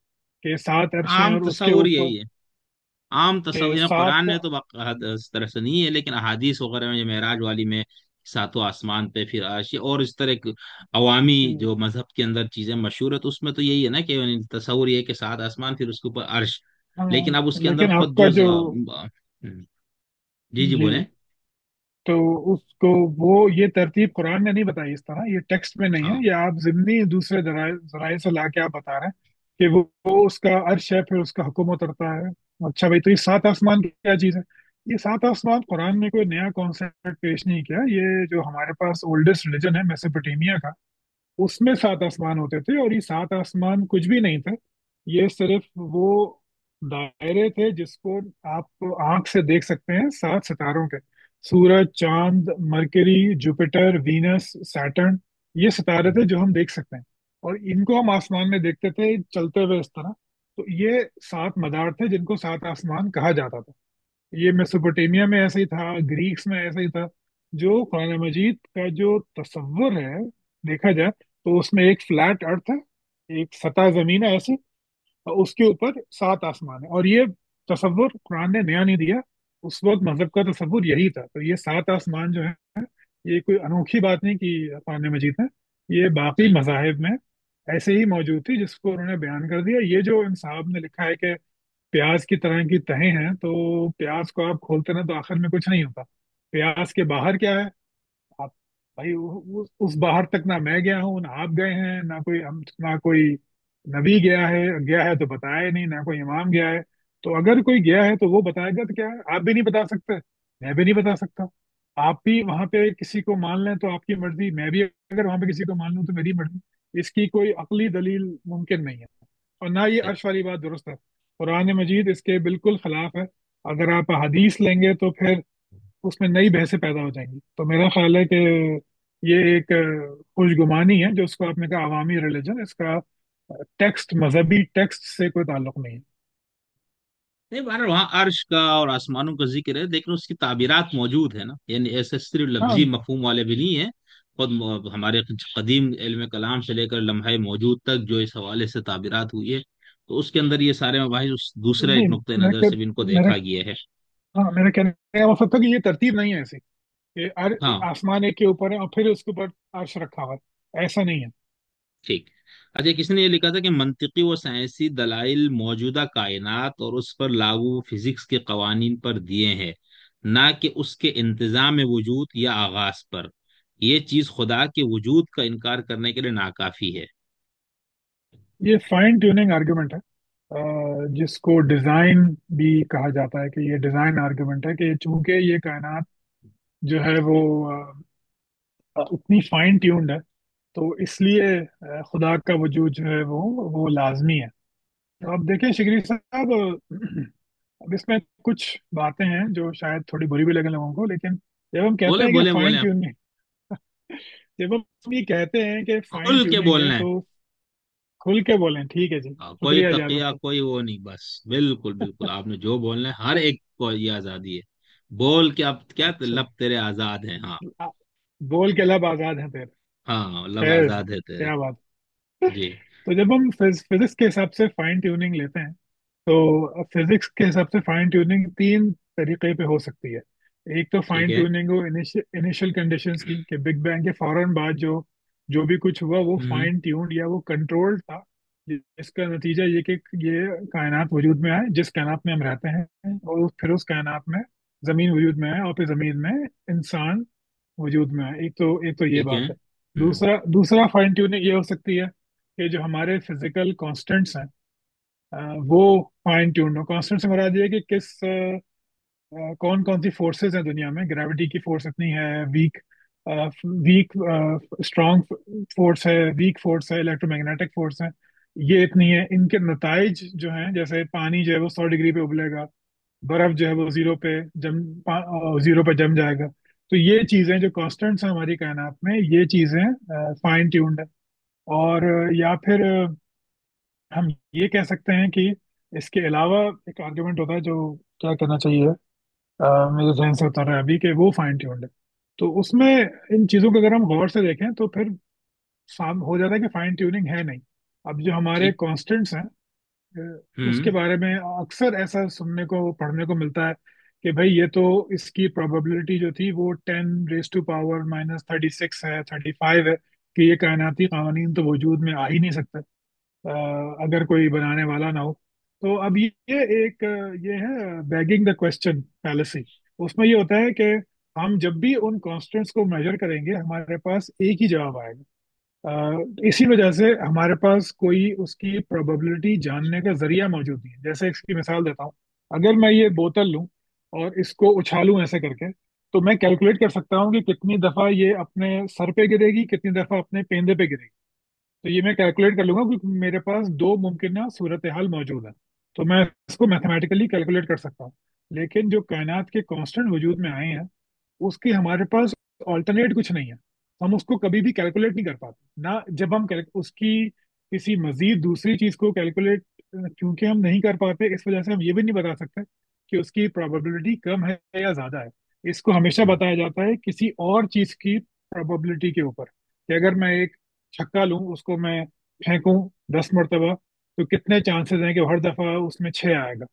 कि 7 अर्श हैं आम और उसके तस्वुर ऊपर यही है। आम के तस्वुर कुरान सात। ने तो इस तरह से नहीं है, लेकिन अहादीस वगैरह में, ये मेराज वाली में 7 आसमान पे फिर अर्श, और इस तरह के अवामी जो मजहब के अंदर चीजें मशहूर है, तो उसमें तो यही है ना कि यानी तस्वुर ये है कि 7 आसमान फिर उसके ऊपर अर्श। हाँ, लेकिन अब उसके अंदर लेकिन खुद आपका जो जो, जी जी, जी, बोले। तो उसको, वो ये तरतीब कुरान ने नहीं बताई इस तरह, ये टेक्स्ट में नहीं है, हाँ। ये आप जिमनी दूसरे जराए से लाके आप बता रहे हैं कि वो उसका अर्श है, फिर उसका हुक्म उतरता है। अच्छा भाई, तो ये 7 आसमान क्या चीज़ है? ये 7 आसमान, कुरान ने कोई नया कॉन्सेप्ट पेश नहीं किया। ये जो हमारे पास ओल्डेस्ट रिलीजन है मेसोपोटामिया का, उसमें 7 आसमान होते थे, और ये 7 आसमान कुछ भी नहीं थे। ये सिर्फ वो दायरे थे जिसको आप आंख से देख सकते हैं, 7 सितारों के, सूरज, चांद, मरकरी, जुपिटर, वीनस, सैटर्न, ये सितारे थे जो हम देख सकते हैं। और इनको हम आसमान में देखते थे चलते हुए इस तरह। तो ये 7 मदार थे जिनको 7 आसमान कहा जाता था। ये मेसोपोटामिया में ऐसे ही था, ग्रीक्स में ऐसे ही था। जो कुरान मजीद का जो तस्वुर है, देखा जाए तो उसमें एक फ्लैट अर्थ है, एक सतह जमीन है ऐसी, और उसके ऊपर 7 आसमान है। और ये तस्वुर कुरान ने नया नहीं दिया, उस वक्त मजहब का तस्वुर यही था। तो ये 7 आसमान जो है, ये कोई अनोखी बात नहीं की कुरान मजीद में, ये बाकी सही। मजाहिब में ऐसे ही मौजूद थी, जिसको उन्होंने बयान कर दिया। ये जो इन साहब ने लिखा है कि प्याज की तरह की तहें हैं, तो प्याज को आप खोलते ना तो आखिर में कुछ नहीं होता। प्याज के बाहर क्या है? आप, भाई उस बाहर तक ना मैं गया हूँ ना आप गए हैं, ना कोई हम, ना कोई नबी गया है तो बताया ही नहीं, ना कोई इमाम गया है। तो अगर कोई गया है तो वो बताएगा, तो क्या है, आप भी नहीं बता सकते, मैं भी नहीं बता सकता। आप भी वहां पे किसी को मान लें तो आपकी मर्जी, मैं भी अगर वहां पे किसी को मान लूं तो मेरी मर्जी। इसकी कोई अकली दलील मुमकिन नहीं है। और ना ये सही। अर्श वाली बात दुरुस्त है, कुरान मजीद इसके बिल्कुल खिलाफ है। अगर आप हदीस लेंगे तो फिर उसमें नई बहसें पैदा हो जाएंगी। तो मेरा ख्याल है कि ये एक खुशगुमानी है, जो उसको आपने कहा अवामी रिलीजन, इसका टेक्स्ट, मजहबी टेक्स्ट से कोई ताल्लुक नहीं है। नहीं, बहरहाल वहाँ अर्श का और आसमानों का जिक्र है, लेकिन उसकी ताबीरात मौजूद है ना, यानी ऐसे सिर्फ लफ्जी हाँ मफहूम वाले भी नहीं है। खुद हमारे कदीम इल्म कलाम से लेकर लम्हा मौजूद तक जो इस हवाले से ताबीरात हुई है, तो उसके अंदर ये सारे मबाहिस उस दूसरे एक नहीं, नुक्ते नज़र से भी इनको मेरे देखा गया है। हाँ, मेरे कहने का मतलब था कि ये तरतीब नहीं है ऐसी कि हाँ, आसमान एक के ऊपर है और फिर उसके ऊपर अर्श रखा हुआ है, ऐसा नहीं है। ठीक। अच्छा, किसी ने ये लिखा था कि मंतिकी व साइंसी दलाइल मौजूदा कायनात और उस पर लागू फिजिक्स के कवानीन पर दिए हैं, ना कि उसके इंतजाम वजूद या आगाज पर। ये चीज खुदा के वजूद का इनकार करने के लिए नाकाफी है। ये फाइन ट्यूनिंग आर्गुमेंट है, जिसको डिजाइन भी कहा जाता है कि ये डिजाइन आर्गुमेंट है कि चूंकि ये कायनात जो है वो इतनी फाइन ट्यून्ड है, तो इसलिए खुदा का वजूद जो है वो लाजमी है। तो अब देखिए शिगरी साहब, अब इसमें कुछ बातें हैं जो शायद थोड़ी बुरी भी लगे लोगों को, लेकिन जब हम कहते बोले हैं कि बोले फाइन बोले, ट्यूनिंग, जब हम ये कहते हैं कि फाइन खुल के ट्यूनिंग है बोलना है। तो खुल के बोलें, ठीक है जी, कोई शुक्रिया इजाजत तकिया का। कोई वो नहीं, बस बिल्कुल बिल्कुल आपने जो बोलना है, हर एक को ये आजादी है। बोल के, अब क्या अच्छा, लब तेरे आजाद हैं। हाँ। आ- बोल के लब आजाद हैं तेरे। हाँ, लब खैर, आजाद है तेरे। क्या बात। जी। तो जब हम फिजिक्स के हिसाब से फाइन ट्यूनिंग लेते हैं, तो फिजिक्स के हिसाब से फाइन ट्यूनिंग तीन तरीके पे हो सकती है। एक तो ठीक फाइन है। ट्यूनिंग हो इनिशियल कंडीशंस की, कि बिग बैंग के फौरन बाद जो जो भी कुछ हुआ वो हम्म। फाइन ट्यून्ड या वो कंट्रोल्ड था, जिसका नतीजा ये कि ये कायनात वजूद में आए जिस कायनात में हम रहते हैं, और फिर उस कायनात में जमीन वजूद में आए, और फिर जमीन में इंसान वजूद में आए। एक तो ये ठीक है। बात है। दूसरा दूसरा फाइन ट्यूनिंग ये हो सकती है कि जो हमारे फिजिकल कांस्टेंट्स हैं, वो फाइन ट्यून हो। कॉन्स्टेंट से मुराद ये है कि किस कौन कौन सी फोर्सेस हैं दुनिया में। ग्रेविटी की फोर्स इतनी है, वीक वीक स्ट्रॉन्ग फोर्स है, वीक फोर्स है, इलेक्ट्रोमैग्नेटिक फोर्स है, ये इतनी है। इनके नताइज जो हैं, जैसे पानी जो है वो 100 डिग्री पे उबलेगा, बर्फ जो है वो जीरो पे जम जाएगा। तो ये चीजें जो कांस्टेंट्स हैं हमारी कायनात में, ये चीजें फाइन ट्यून्ड है। और या फिर हम ये कह सकते हैं कि इसके अलावा एक आर्गुमेंट होता है जो क्या कहना चाहिए, मेरे जहन से उतर रहा है अभी, कि वो फाइन ट्यून्ड है। तो उसमें इन चीजों को अगर हम गौर से देखें तो फिर साम हो जाता है कि फाइन ट्यूनिंग है नहीं। अब जो हमारे ठीक। कांस्टेंट्स हैं, उसके हम्म। बारे में अक्सर ऐसा सुनने को पढ़ने को मिलता है कि भाई ये तो इसकी प्रोबेबिलिटी जो थी वो 10⁻⁻36 है, 35 है, कि ये कायनाती कानून तो वजूद में आ ही नहीं सकते अगर कोई बनाने वाला ना हो। तो अब ये है बैगिंग द क्वेश्चन फैलेसी। उसमें ये होता है कि हम जब भी उन कॉन्स्टेंट्स को मेजर करेंगे हमारे पास एक ही जवाब आएगा। इसी वजह से हमारे पास कोई उसकी प्रोबेबिलिटी जानने का जरिया मौजूद नहीं है। जैसे इसकी मिसाल देता हूँ, अगर मैं ये बोतल लूं और इसको उछालूं ऐसे करके, तो मैं कैलकुलेट कर सकता हूँ कि कितनी दफा ये अपने सर पे गिरेगी, कितनी दफा अपने पेंदे पे गिरेगी। तो ये मैं कैलकुलेट कर लूंगा क्योंकि मेरे पास दो मुमकिन सूरत हाल मौजूद है। तो मैं इसको मैथमेटिकली कैलकुलेट कर सकता हूँ। लेकिन जो कायनात के कांस्टेंट वजूद में आए हैं, उसकी हमारे पास ऑल्टरनेट कुछ नहीं है। हम उसको कभी भी कैलकुलेट नहीं कर पाते ना। जब हम उसकी किसी मजीद दूसरी चीज को कैलकुलेट, क्योंकि हम नहीं कर पाते, इस वजह से हम ये भी नहीं बता सकते कि उसकी प्रोबेबिलिटी कम है या ज्यादा है। इसको हमेशा हम्म। बताया जाता है किसी और चीज की प्रोबेबिलिटी के ऊपर, कि अगर मैं एक छक्का लूं, उसको मैं फेंकूं 10 मरतबा, तो कितने चांसेस हैं कि हर दफा उसमें 6 आएगा।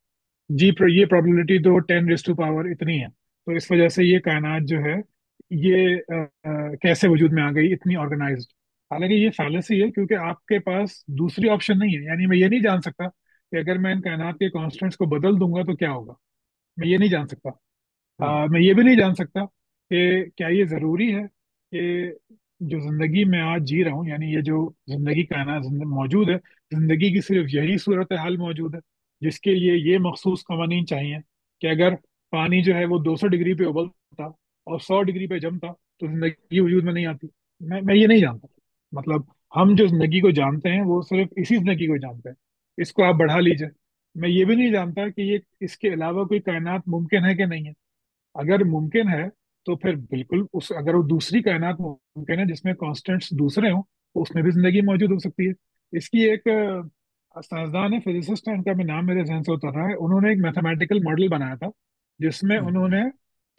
ये प्रोबेबिलिटी तो 10⁻⁻ इतनी है। तो इस वजह से ये कायनात जो है ये कैसे वजूद में आ गई इतनी ऑर्गेनाइज्ड। हालांकि ये फैलेसी है, क्योंकि आपके पास दूसरी ऑप्शन नहीं है। यानी मैं ये नहीं जान सकता कि अगर मैं इन कायनात के कॉन्स्टेंट्स को बदल दूंगा तो क्या होगा। मैं ये नहीं जान सकता। हम्म। मैं ये भी नहीं जान सकता कि क्या ये जरूरी है कि जो जिंदगी मैं आज जी रहा हूँ, यानी ये जो जिंदगी कायनात मौजूद है, जिंदगी की सिर्फ यही सूरत हाल मौजूद है जिसके लिए ये मखसूस कवानीन चाहिए कि अगर पानी जो है वो 200 डिग्री पे उबलता और 100 डिग्री पे जमता तो जिंदगी वजूद में नहीं आती। मैं ये नहीं जानता। मतलब हम जो जिंदगी को जानते हैं वो सिर्फ इसी जिंदगी को जानते हैं। इसको आप बढ़ा लीजिए, मैं ये भी नहीं जानता कि ये इसके अलावा कोई कायनात मुमकिन है कि नहीं है। अगर मुमकिन है तो फिर बिल्कुल, उस अगर वो दूसरी कायनात मुमकिन है जिसमें कांस्टेंट्स दूसरे हों, तो उसमें भी जिंदगी मौजूद हो सकती है। इसकी एक سائنسدان ہے, फिजिसिस्ट है, इनका भी नाम मेरे जहन से उतर रहा है. उन्होंने एक मैथमेटिकल मॉडल बनाया था जिसमें हम्म, उन्होंने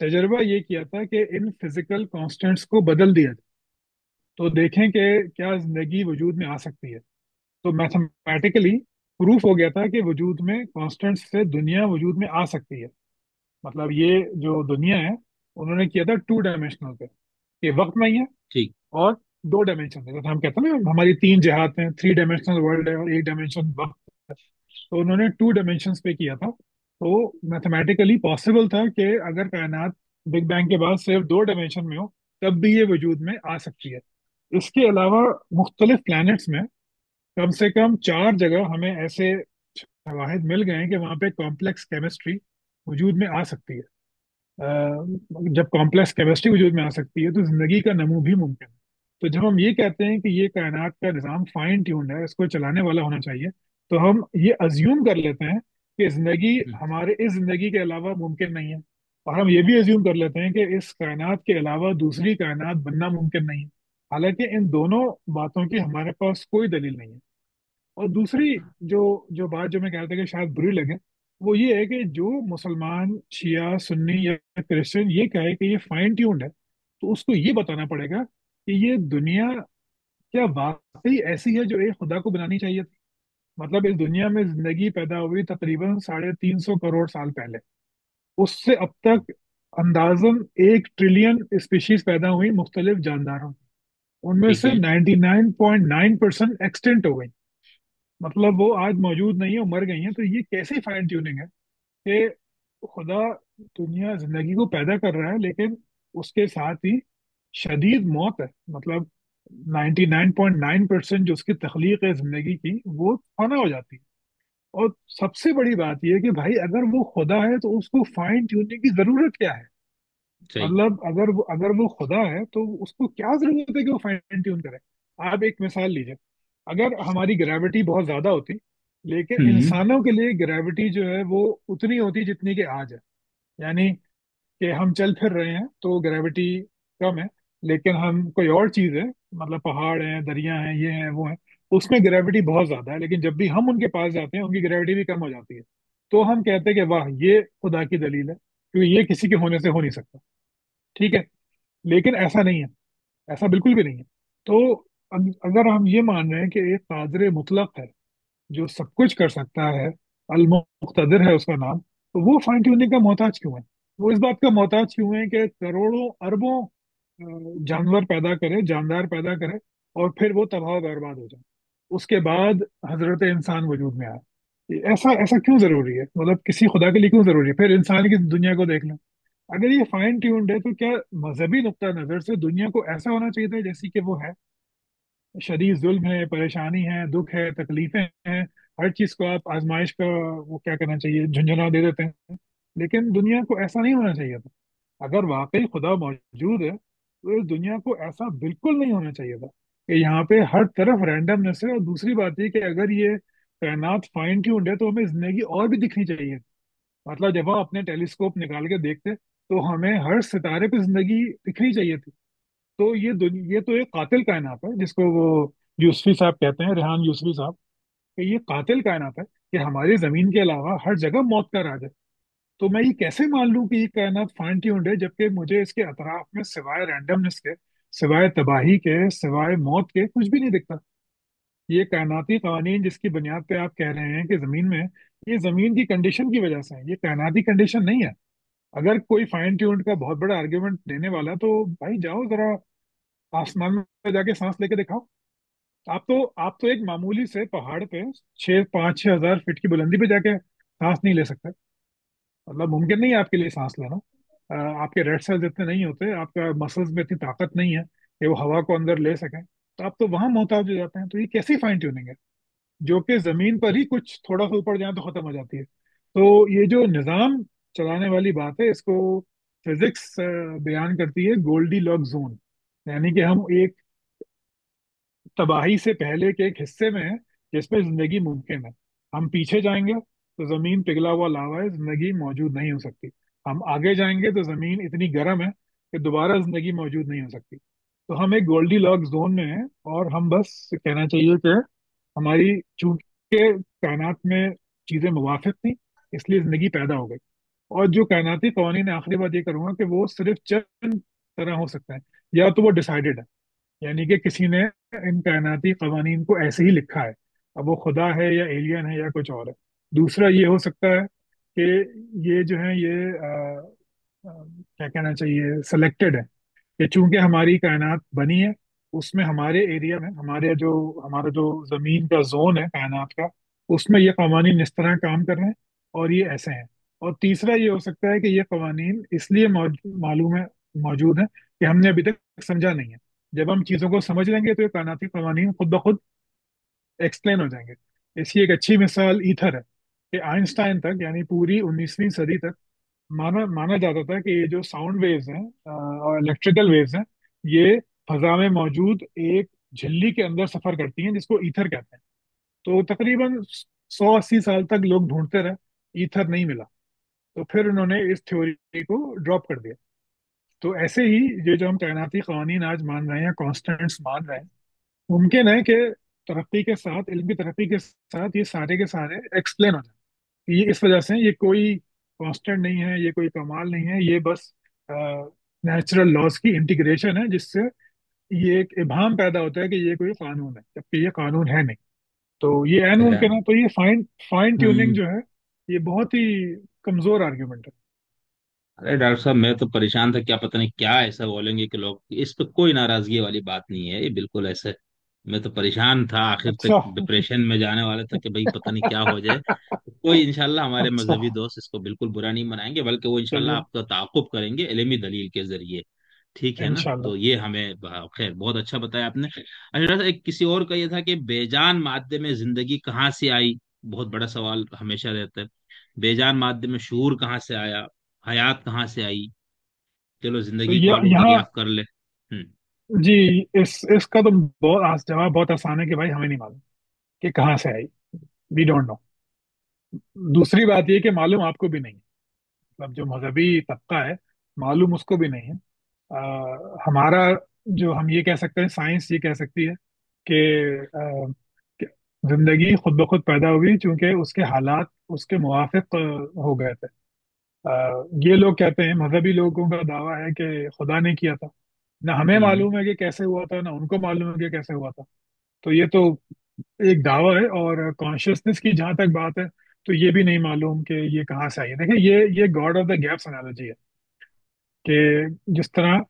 तजर्बा ये किया था कि इन फिजिकल कांस्टेंट्स को बदल दिया जाए तो देखें कि क्या जिंदगी वजूद में आ सकती है. तो मैथमेटिकली प्रूफ हो गया था कि वजूद में कांस्टेंट्स से दुनिया वजूद में आ सकती है. मतलब ये जो दुनिया है उन्होंने किया था 2 डायमेंशनल पे, कि वक्त नहीं है ठीक। और 2 डायमेंशन है. जैसे हम कहते हैं ना हमारी 3 जिहात हैं, 3 डायमेंशनल वर्ल्ड है और 1 डायमेंशन वक्त है. तो उन्होंने 2 डायमेंशन पे किया था. तो मैथमेटिकली पॉसिबल था कि अगर कायनात बिग बैंग के बाद सिर्फ 2 डायमेंशन में हो तब भी ये वजूद में आ सकती है. इसके अलावा मुख्तलिफ प्लैनेट्स में कम से कम 4 जगह हमें ऐसे शवाहिद मिल गए हैं कि वहाँ पे कॉम्प्लेक्स केमिस्ट्री वजूद में आ सकती है. जब कॉम्प्लेक्स केमिस्ट्री वजूद में आ सकती है तो जिंदगी का नमू भी मुमकिन है. तो जब हम ये कहते हैं कि ये कायनात का निज़ाम फाइन ट्यून्ड है, इसको चलाने वाला होना चाहिए, तो हम ये अज्यूम कर लेते हैं कि जिंदगी हम्म, हमारे इस जिंदगी के अलावा मुमकिन नहीं है. और हम ये भी अज्यूम कर लेते हैं कि इस कायनात के अलावा दूसरी कायनात बनना मुमकिन नहीं है. हालांकि इन दोनों बातों की हमारे पास कोई दलील नहीं है. और दूसरी जो जो बात जो मैं कह रहा था कि शायद बुरी लगे, वो ये है कि जो मुसलमान शिया सुन्नी या क्रिश्चियन ये कहे कि ये फाइन ट्यून्ड है, तो उसको ये बताना पड़ेगा कि ये दुनिया क्या वाकई ऐसी है जो एक खुदा को बनानी चाहिए थी. मतलब इस दुनिया में जिंदगी पैदा हुई तकरीबन 350 करोड़ साल पहले. उससे अब तक अंदाजन 1 ट्रिलियन स्पीशीज पैदा हुई मुख्तलिफ जानदारों की. उनमें ठीक से है। 99.9% एक्सटेंट हो गई. मतलब वो आज मौजूद नहीं है, वो मर गई हैं. तो ये कैसी फाइन ट्यूनिंग है कि खुदा दुनिया जिंदगी को पैदा कर रहा है लेकिन उसके साथ ही शदीद मौत है. मतलब 99.9% जो उसकी तख्लीक है जिंदगी की वो फना हो जाती है. और सबसे बड़ी बात यह है कि भाई अगर वो खुदा है तो उसको फाइन ट्यूनिंग की जरूरत क्या है. सही। मतलब अगर वो खुदा है तो उसको क्या जरूरत है कि वो फाइन ट्यून करे. आप एक मिसाल लीजिए. अगर हमारी ग्रेविटी बहुत ज्यादा होती, लेकिन हम्म। इंसानों के लिए ग्रेविटी जो है वो उतनी होती जितनी कि आज है. यानी कि हम चल फिर रहे हैं तो ग्रेविटी कम है, लेकिन हम कोई और चीज है, मतलब पहाड़ हैं, दरिया हैं, ये हैं, वो हैं, उसमें ग्रेविटी बहुत ज्यादा है, लेकिन जब भी हम उनके पास जाते हैं उनकी ग्रेविटी भी कम हो जाती है. तो हम कहते हैं कि वाह ये खुदा की दलील है क्योंकि ये किसी के होने से हो नहीं सकता. ठीक है. लेकिन ऐसा नहीं है, ऐसा बिल्कुल भी नहीं है. तो अगर हम ये मान रहे हैं कि एक कादिर मुतलक है जो सब कुछ कर सकता है, अल मुक्तदिर है उसका नाम, तो वो फाइन ट्यूनिंग का मोहताज क्यों है. वो इस बात का मोहताज क्यों है कि करोड़ों अरबों जानवर पैदा करे, जानदार पैदा करे, और फिर वो तबाह बर्बाद हो जाए, उसके बाद हजरत इंसान वजूद में आए. ऐसा ऐसा क्यों जरूरी है, मतलब किसी खुदा के लिए क्यों जरूरी है. फिर इंसान की दुनिया को देख लें. अगर ये फाइन ट्यून्ड है तो क्या मजहबी नुक्ता नजर से दुनिया को ऐसा होना चाहिए था जैसी कि वो है. शदीद जुल्म है, परेशानी है, दुख है, तकलीफें हैं, हर चीज को आप आजमाइश का वो क्या करना चाहिए, झुंझुना दे देते हैं. लेकिन दुनिया को ऐसा नहीं होना चाहिए था. अगर वाकई खुदा मौजूद है तो इस दुनिया को ऐसा बिल्कुल नहीं होना चाहिए था कि यहाँ पे हर तरफ रैंडमनेस है. और दूसरी बात ये कि अगर ये कायनात फाइन ट्यून्ड है तो हमें जिंदगी और भी दिखनी चाहिए. मतलब जब हम अपने टेलीस्कोप निकाल के देखते तो हमें हर सितारे पे जिंदगी दिखनी चाहिए थी. तो ये तो एक कातिल कायनात है जिसको वो यूसुफी साहब कहते हैं, रेहान यूसुफी साहब, कि ये कातिल कायनात है कि हमारी जमीन के अलावा हर जगह मौत का राज है. तो मैं ये कैसे मान लूं कि ये कायनात फाइन ट्यून्ड है जबकि मुझे इसके अतराफ में सिवाय रैंडमनेस के, सिवाय तबाही के, सिवाय मौत के कुछ भी नहीं दिखता. ये कायनाती कानून जिसकी बुनियाद पे आप कह रहे हैं कि जमीन में, ये जमीन की कंडीशन की वजह से है, ये कायनाती कंडीशन नहीं है. अगर कोई फाइन ट्यून्ड का बहुत बड़ा आर्ग्यूमेंट देने वाला तो भाई जाओ जरा आसमान में जाके सांस लेके दिखाओ. आप तो एक मामूली से पहाड़ पे 6 5 6 हजार फीट की बुलंदी पे जाके सांस नहीं ले सकते. मतलब मुमकिन नहीं है आपके लिए सांस लेना. आपके रेड सेल्स इतने नहीं होते, आपका मसल्स में इतनी ताकत नहीं है कि वो हवा को अंदर ले सकें. तो आप तो वहां मोहताज हो जाते हैं. तो ये कैसी फाइन ट्यूनिंग है जो कि जमीन पर ही कुछ थोड़ा सा ऊपर जाए तो खत्म हो जाती है. तो ये जो निजाम चलाने वाली बात है इसको फिजिक्स बयान करती है गोल्डी लॉक जोन. यानी कि हम एक तबाही से पहले के एक हिस्से में हैं जिसमें जिंदगी मुमकिन है. हम पीछे जाएंगे तो जमीन पिघला हुआ लावा है, जिंदगी मौजूद नहीं हो सकती. हम आगे जाएंगे तो जमीन इतनी गर्म है कि दोबारा जिंदगी मौजूद नहीं हो सकती. तो हम एक गोल्डी लॉक्स जोन में हैं और हम बस कहना चाहिए कि हमारी चूक चूंकि कायनात में चीजें मुवाफिक थी, इसलिए जिंदगी पैदा हो गई। और जो कायनाती कवानीन है, आखिरी बात ये करूंगा कि वो सिर्फ चंद तरह हो सकते हैं। या तो वो डिसाइडेड है, यानी कि किसी ने इन कायनाती कवानीन को ऐसे ही लिखा है, अब वो खुदा है या एलियन है या कुछ और है। दूसरा ये हो सकता है कि ये जो है ये क्या कहना चाहिए, सिलेक्टेड है, कि चूंकि हमारी कायनात बनी है, उसमें हमारे एरिया में, हमारा जो जमीन का जोन है कायनात का, उसमें ये कवानीन इस तरह काम कर रहे हैं और ये ऐसे हैं। और तीसरा ये हो सकता है कि ये कवानीन इसलिए मालूम है, मौजूद है, कि हमने अभी तक समझा नहीं है। जब हम चीजों को समझ लेंगे तो ये कायनाती कवानीन खुद ब खुद एक्सप्लेन हो जाएंगे। इसकी एक अच्छी मिसाल ईथर है, कि आइंस्टाइन तक, यानी पूरी 19वीं सदी तक माना माना जाता था कि ये जो साउंड वेव्स हैं और इलेक्ट्रिकल वेव्स हैं, ये फजा में मौजूद एक झिल्ली के अंदर सफर करती हैं, जिसको ईथर कहते हैं। तो तकरीबन 180 साल तक लोग ढूंढते रहे, ईथर नहीं मिला। तो फिर उन्होंने इस थ्योरी को ड्रॉप कर दिया। तो ऐसे ही ये जो हम कायनाती कवानीन आज मान रहे हैं, कॉन्स्टेंट्स मान रहे हैं, मुमकिन है कि तरक्की के साथ, इल्म की तरक्की के साथ, ये सारे के सारे एक्सप्लेन हो जाए। ये इस वजह से ये कोई कांस्टेंट नहीं है, ये कोई कमाल नहीं है, ये बस नेचुरल लॉज की इंटीग्रेशन है, जिससे ये एक इबाम पैदा होता है कि ये कोई कानून है, जबकि ये कानून है नहीं। तो ये ऐन है। मुमकिन है। तो ये फाइन फाइन ट्यूनिंग हम्म। जो है, ये बहुत ही कमजोर आर्ग्यूमेंट है। अरे डॉक्टर साहब, मैं तो परेशान था, क्या पता नहीं क्या ऐसा बोलेंगे कि लोग, इस पे कोई नाराजगी वाली बात नहीं है, ये बिल्कुल ऐसे। मैं तो परेशान था, आखिर तक अच्छा। डिप्रेशन में जाने वाला था कि भाई पता नहीं क्या हो जाए। तो कोई इंशाल्लाह, हमारे अच्छा, मजहबी दोस्त इसको बिल्कुल बुरा नहीं मनाएंगे, बल्कि वो इंशाल्लाह चलिए, आपका ताकुब करेंगे इल्मी दलील के जरिए। ठीक है ना? इंशाल्लाह। तो ये हमें खैर बहुत अच्छा बताया आपने। अच्छा डॉक्टर साहब, एक किसी और का ये था कि बेजान मादे में जिंदगी कहाँ से आई। बहुत बड़ा सवाल हमेशा रहता है। बेजान मादे में शूर कहाँ से आया, हयात कहाँ से आई। चलो, तो जिंदगी को ये आलूदगी यहाँ, आप कर ले। जी, इसका तो जवाब बहुत आसान है कि भाई हमें नहीं मालूम कि कहाँ से आई। We don't know. दूसरी बात ये कि मालूम आपको भी नहीं है, मतलब जो मजहबी तबका है, मालूम उसको भी नहीं है। हमारा, जो हम ये कह सकते हैं, साइंस ये कह सकती है कि कि जिंदगी खुद ब खुद पैदा हुई, चूंकि उसके हालात उसके मुवाफिक हो गए थे। ये लोग कहते हैं, मजहबी लोगों का दावा है कि खुदा ने किया था। ना हमें हम्म। मालूम है कि कैसे हुआ था, ना उनको मालूम है कि कैसे हुआ था। तो ये तो एक दावा है। और कॉन्शियसनेस की जहां तक बात है, तो ये भी नहीं मालूम कि ये कहाँ से आई है। देखिए, ये God of the gaps analogy है, कि जिस तरह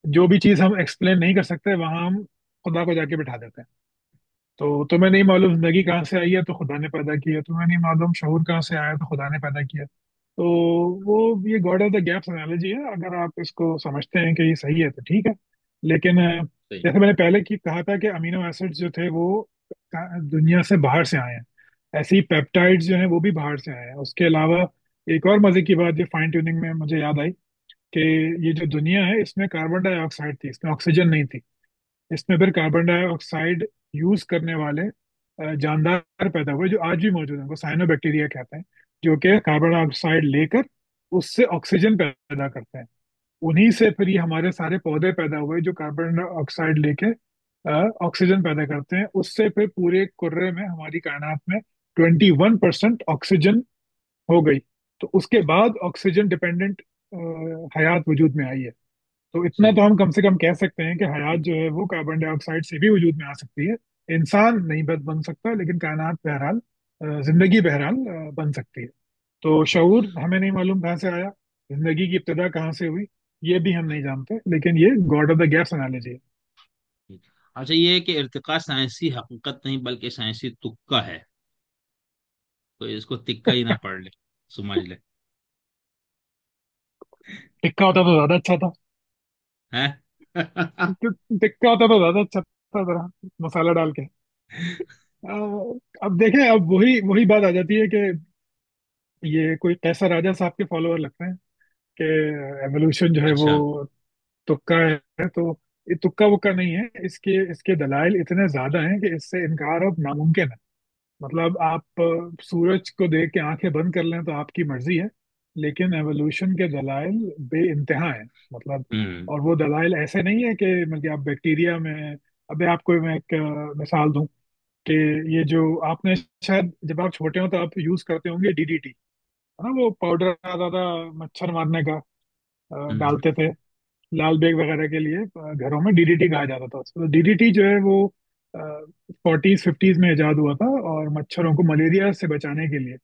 जो भी चीज हम एक्सप्लेन नहीं कर सकते, वहां हम खुदा को जाके बिठा देते हैं। तो तुम्हें नहीं मालूम जिंदगी कहाँ से आई है, तो खुदा ने पैदा की है। तुम्हें नहीं मालूम शऊर कहाँ से आया है, तो खुदा ने पैदा किया। तो वो ये God of the gaps analogy है। अगर आप इसको समझते हैं कि ये सही है तो ठीक है। लेकिन सही। जैसे मैंने पहले की कहा था कि अमीनो एसिड्स जो थे वो दुनिया से बाहर से आए हैं, ऐसे ही पेप्टाइड्स जो हैं वो भी बाहर से आए हैं। उसके अलावा एक और मजे की बात, ये फाइन ट्यूनिंग में मुझे याद आई, कि ये जो दुनिया है, इसमें कार्बन डाइऑक्साइड थी, इसमें ऑक्सीजन नहीं थी। इसमें फिर कार्बन डाइऑक्साइड यूज करने वाले जानदार पैदा हुए, जो आज भी मौजूद हैं, उनको साइनोबैक्टीरिया कहते हैं, जो कि कार्बन डाइऑक्साइड लेकर उससे ऑक्सीजन पैदा करते हैं। उन्हीं से फिर ये हमारे सारे पौधे पैदा हुए, जो कार्बन डाइऑक्साइड लेके ऑक्सीजन पैदा करते हैं। उससे फिर पूरे कुर्रे में, हमारी कायनात में 21% ऑक्सीजन हो गई। तो उसके बाद ऑक्सीजन डिपेंडेंट हयात वजूद में आई है। तो इतना सही। तो हम कम से कम कह सकते हैं कि हयात जो है वो कार्बन डाइऑक्साइड से भी वजूद में आ सकती है। इंसान नहीं बन सकता, लेकिन कायनात बहरहाल, जिंदगी बहरहाल बन सकती है। तो शऊर हमें नहीं मालूम कहाँ से आया, जिंदगी की इब्तिदा कहाँ से हुई, ये भी हम नहीं जानते। लेकिन ये God of the gaps analogy है। अच्छा, ये है कि इर्तिका साइंसी हकीकत नहीं बल्कि साइंसी तुक्का है। तो इसको तिक्का ही ना पढ़ ले, समझ ले। टिक्का होता तो ज्यादा अच्छा था। है। टिक्का होता तो ज्यादा अच्छा था, जरा मसाला डाल के। अ, अब देखें, अब वही वही बात आ जाती है कि ये कोई कैसा राजा साहब के फॉलोअर लगते हैं कि एवोल्यूशन जो है वो अच्छा। तुक्का है। तो ये तुक्का वुक्का नहीं है, इसके इसके दलाइल इतने ज्यादा हैं कि इससे इनकार अब नामुमकिन है। मतलब आप सूरज को देख के आंखें बंद कर लें तो आपकी मर्जी है, लेकिन एवोल्यूशन के दलाइल बे इंतहा हैं। मतलब, हम्म। और वो दलाइल ऐसे नहीं है कि मतलब आप बैक्टीरिया में, अबे आपको मैं एक मिसाल दूं, کہ ये जो आपने शायद जब आप छोटे हो तो आप यूज करते होंगे डीडीटी, है ना, वो पाउडर आता था मच्छर मारने का, हम्म। डालते थे लाल बेग वगैरह के लिए, घरों में डीडीटी कहा जाता था उसको। तो डीडीटी जो है वो 40s 50s में इजाद हुआ था, और मच्छरों को मलेरिया से बचाने के लिए।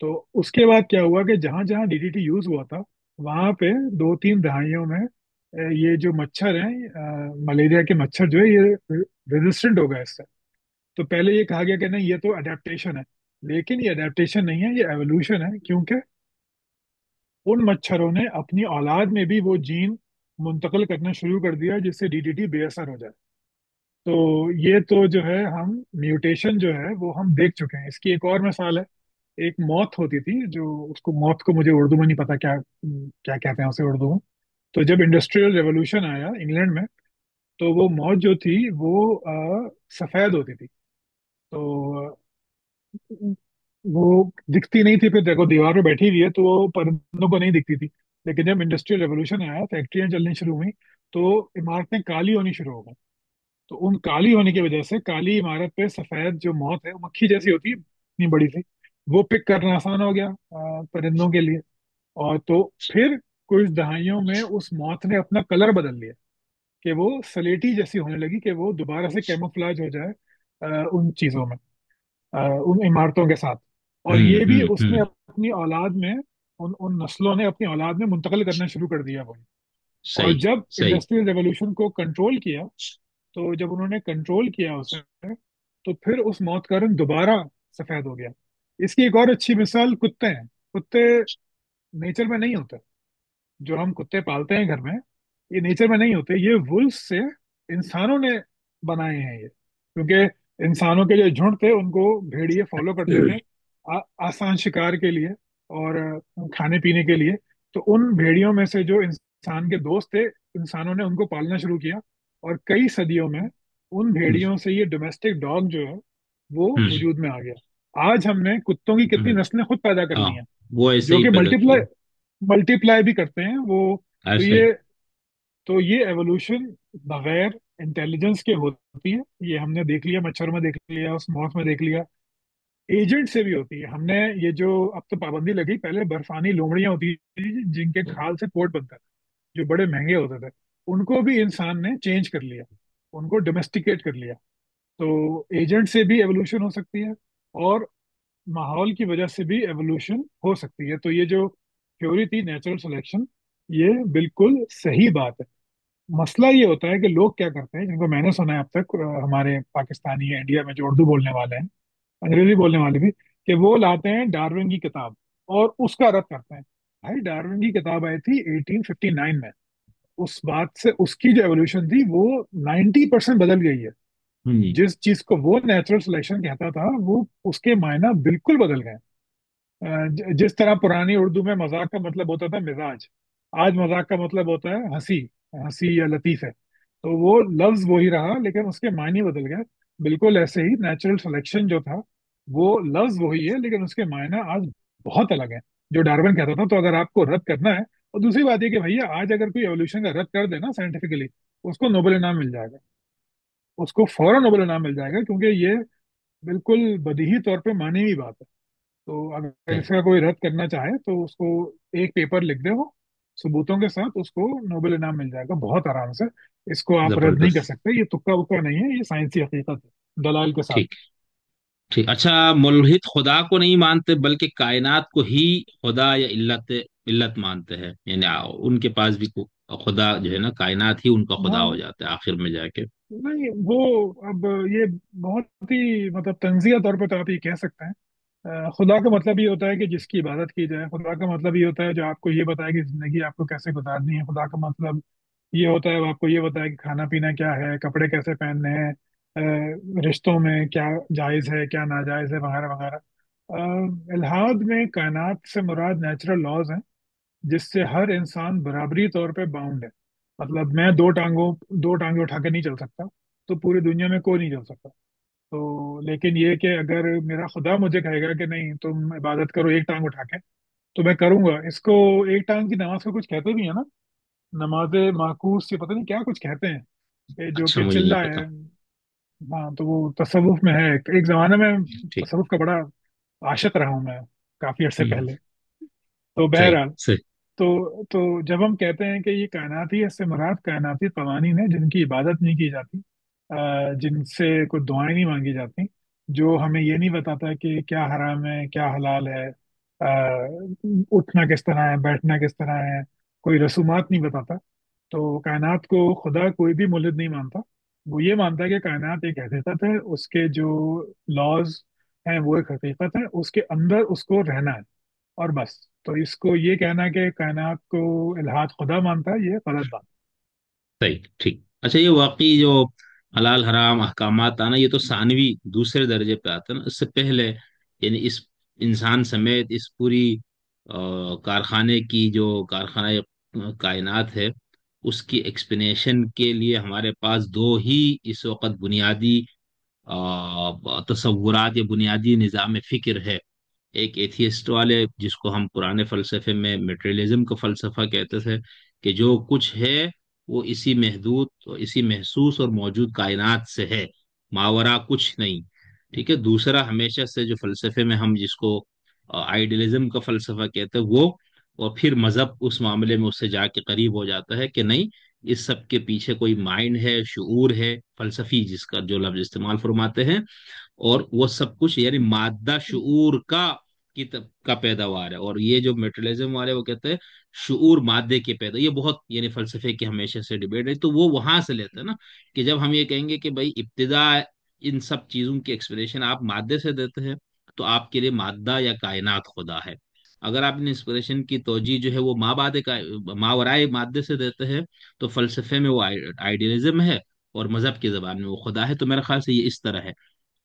तो उसके बाद क्या हुआ कि जहां जहां डीडीटी यूज हुआ था वहां पे 2 3 दहाइयों में ये जो मच्छर हैं, मलेरिया के मच्छर जो है ये रेजिस्टेंट हो गए इससे। तो पहले ये कहा गया कि नहीं ये तो अडेप्टेशन है, लेकिन ये अडेप्टेशन नहीं है, ये एवोल्यूशन है, क्योंकि उन मच्छरों ने अपनी औलाद में भी वो जीन मुंतकिल करना शुरू कर दिया जिससे डीडीटी बेअसर हो जाए। तो ये तो जो है हम म्यूटेशन जो है वो हम देख चुके हैं। इसकी एक और मिसाल है, एक मौत होती थी जो, उसको मौत को मुझे उर्दू में नहीं पता क्या क्या कहते हैं उसे उर्दू में। तो जब इंडस्ट्रियल रेवोल्यूशन आया इंग्लैंड में, तो वो मौत जो थी वो सफेद होती थी। तो वो दिखती नहीं थी, फिर देखो दीवार पे बैठी हुई है तो वो परिंदों को नहीं दिखती थी। लेकिन जब इंडस्ट्रियल रेवोल्यूशन आया, फैक्ट्रियां चलनी शुरू हुई, तो इमारतें काली होनी शुरू हो गई। तो उन काली होने की वजह से काली इमारत पे सफेद जो मौत है, वो मक्खी जैसी होती है इतनी बड़ी सी, वो पिक करना आसान हो गया परिंदों के लिए। और तो फिर कुछ दहाइयों में उस मौत ने अपना कलर बदल लिया, कि वो सलेटी जैसी होने लगी, कि वो दोबारा से कैमोफ्लेज हो जाए उन चीजों में, उन इमारतों के साथ। और ये भी उसने हम्म। अपनी औलाद में, उन उन नस्लों ने अपनी औलाद में मुंतकिल करना शुरू कर दिया वो। और सही। जब सही। इंडस्ट्रियल रेवोल्यूशन को कंट्रोल किया, तो जब उन्होंने कंट्रोल किया उसे, तो फिर उस मौत का रंग दोबारा सफेद हो गया। इसकी एक और अच्छी मिसाल कुत्ते हैं। कुत्ते नेचर में नहीं होते, जो हम कुत्ते पालते हैं घर में, ये नेचर में नहीं होते, ये वुल्फ से इंसानों ने बनाए हैं ये। क्योंकि इंसानों के जो झुंड थे उनको भेड़िए फॉलो करते थे आसान शिकार के लिए और खाने पीने के लिए। तो उन भेड़ियों में से जो इंसान के दोस्त थे, इंसानों ने उनको पालना शुरू किया, और कई सदियों में उन भेड़ियों से ये डोमेस्टिक डॉग जो है वो हम्म। वजूद में आ गया। आज हमने कुत्तों की कितनी हम्म। नस्लें खुद पैदा कर हाँ, ली हैं, वो ऐसे जो ही कि पैदा मल्टीप्लाई किया। मल्टीप्लाई भी करते हैं वो। तो ऐसे ही। ये एवोल्यूशन बगैर इंटेलिजेंस के होती है, ये हमने देख लिया, मच्छर में देख लिया, उस मौत में देख लिया। एजेंट से भी होती है। हमने ये जो, अब तो पाबंदी लगी, पहले बर्फानी लोमड़ियां होती थी जिनके खाल से कोट बनता था, जो बड़े महंगे होते थे, उनको भी इंसान ने चेंज कर लिया, उनको डोमेस्टिकेट कर लिया। तो एजेंट से भी एवोल्यूशन हो सकती है, और माहौल की वजह से भी एवोल्यूशन हो सकती है। तो ये जो थ्योरी थी नेचुरल सिलेक्शन, ये बिल्कुल सही बात है। मसला ये होता है कि लोग क्या करते हैं, जिनको मैंने सुना है अब तक, हमारे पाकिस्तानी या इंडिया में जो उर्दू बोलने वाले हैं, अंग्रेजी बोलने वाले भी, कि वो लाते हैं डार्विन की किताब और उसका रद्द करते हैं। भाई डार्विन की किताब आई थी 1859 में, उस बात से उसकी जो एवोल्यूशन थी वो 90% बदल गई है। हम्म। जिस चीज को वो नेचुरल सिलेक्शन कहता था, वो उसके मायना बिल्कुल बदल गए। जिस तरह पुरानी उर्दू में मजाक का मतलब होता था मिजाज, आज मजाक का मतलब होता है हंसी, हंसी या लतीफ है। तो वो लफ्ज वही रहा लेकिन उसके मायने बदल गए। बिल्कुल ऐसे ही नेचुरल सिलेक्शन जो था, वो लफ्ज वही है लेकिन उसके मायने आज बहुत अलग है, जो डार्विन कहता था। तो अगर आपको रद्द करना है, और दूसरी बात ये कि भैया आज अगर कोई एवोल्यूशन का रद्द कर देना साइंटिफिकली, उसको नोबेल इनाम मिल जाएगा, उसको फौरन नोबेल इनाम मिल जाएगा, क्योंकि ये बिल्कुल बदीही तौर पे मानी हुई बात है। तो अगर सही। इसका कोई रद्द करना चाहे तो उसको एक पेपर लिख दे वो सबूतों के साथ, उसको नोबेल इनाम मिल जाएगा बहुत आराम से। इसको आप रद्द नहीं कर जबरदस्त। सकते, ये तुक्का उक्का नहीं है, ये साइंसी हकीकत है दलाल के साथ। ठीक। ठीक। अच्छा, मुल्हिद खुदा को नहीं मानते बल्कि कायनात को ही खुदा या इल्लत इल्लत मानते हैं, यानी उनके पास भी खुदा जो है ना, कायनात ही उनका खुदा हो हाँ, जाता है आखिर में जाके। नहीं वो, अब ये बहुत ही मतलब तंजिया तौर पर तो आप ये कह सकते हैं। खुदा का मतलब ये होता है कि जिसकी इबादत की जाए। खुदा का मतलब ये होता है जो आपको ये बताए कि जिंदगी आपको कैसे गुजारनी है। खुदा का मतलब ये होता है वो आपको ये बताए कि खाना पीना क्या है, कपड़े कैसे पहनने हैं, रिश्तों में क्या जायज है क्या नाजायज है, वगैरह वगैरह। इल्हाद में कायनात से मुराद नेचुरल लॉज हैं, जिससे हर इंसान बराबरी तौर पे बाउंड है। मतलब मैं दो टांगे उठा के नहीं चल सकता, तो पूरी दुनिया में कोई नहीं चल सकता। तो लेकिन ये कि अगर मेरा खुदा मुझे कहेगा कि नहीं तुम इबादत करो एक टांग उठा के, तो मैं करूंगा इसको। एक टांग की नमाज को कुछ कहते भी है ना, नमाज माकूस, ये पता नहीं क्या कुछ कहते हैं, ये जो अच्छा, कि मुझे नहीं चिल्ला पता। है। हाँ, तो वो तसव्वुफ में है, एक जमाने में ठीक। तसव्वुफ का बड़ा आशिक रहा हूँ मैं, काफी अरसे हम्म। पहले। तो सही बहरहाल, सही। तो जब हम कहते हैं कि ये कायनाती है, इससे मुराद कायनाती कवानीन है जिनकी इबादत नहीं की जाती, जिनसे कोई दुआएं नहीं मांगी जाती, जो हमें ये नहीं बताता कि क्या हराम है क्या हलाल है, उठना किस तरह है बैठना किस तरह है, कोई रसूमात नहीं बताता। तो कायनात को खुदा कोई भी मुल्हिद नहीं मानता। वो ये मानता है कि कायनात एक हकीकत है, उसके जो लॉज हैं वो एक हकीकत है, उसके अंदर उसको रहना है, और बस। तो इसको ये कहना कि कायनात को इल्हाद खुदा मानता है, ये गलत बात सही। ठीक। अच्छा, ये वाकई जो हलाल हराम अहकामात आना, ये तो सानवी दूसरे दर्जे पे आता है ना। इससे पहले यानी इस इंसान समेत इस पूरी कारखाने की जो कारखाना कायनात है, उसकी एक्सप्लेनेशन के लिए हमारे पास दो ही इस वक्त बुनियादी तसव्वुरात या बुनियादी निज़ाम फिक्र है। एक एथियस्ट वाले, जिसको हम पुराने फलसफे में मेटेरियलिज्म का फलसफा कहते थे, कि जो कुछ है वो इसी महदूद और इसी महसूस और मौजूद कायनात से है, मावरा कुछ नहीं। ठीक है। दूसरा, हमेशा से जो फलसफे में हम जिसको आइडियलिज्म का फलसफा कहते हैं वो, और फिर मजहब उस मामले में उससे जाके करीब हो जाता है कि नहीं, इस सब के पीछे कोई माइंड है, शूर है, फलसफी जिसका जो लफ्ज इस्तेमाल फरमाते हैं। और वो सब कुछ यानी मादा शूर का पैदावार है। और ये जो मेटेरियलिज्म वाले वो कहते हैं शूर मादे के पैदा, ये बहुत यानी फलसफे की हमेशा से डिबेट है। तो वो वहां से लेते हैं ना, कि जब हम ये कहेंगे कि भाई इब्तिदा इन सब चीजों की एक्सप्लेनेशन आप मादे से देते हैं, तो आपके लिए मादा या कायनात खुदा है। अगर आप इन इंस्पिरेशन की तोजी जो है वो माबादे का मावराए मादे से देते हैं, तो फलसफे में वो आइडियलिज्म है, और मजहब की जबान में वो खुदा है। तो मेरे ख्याल से ये इस तरह है,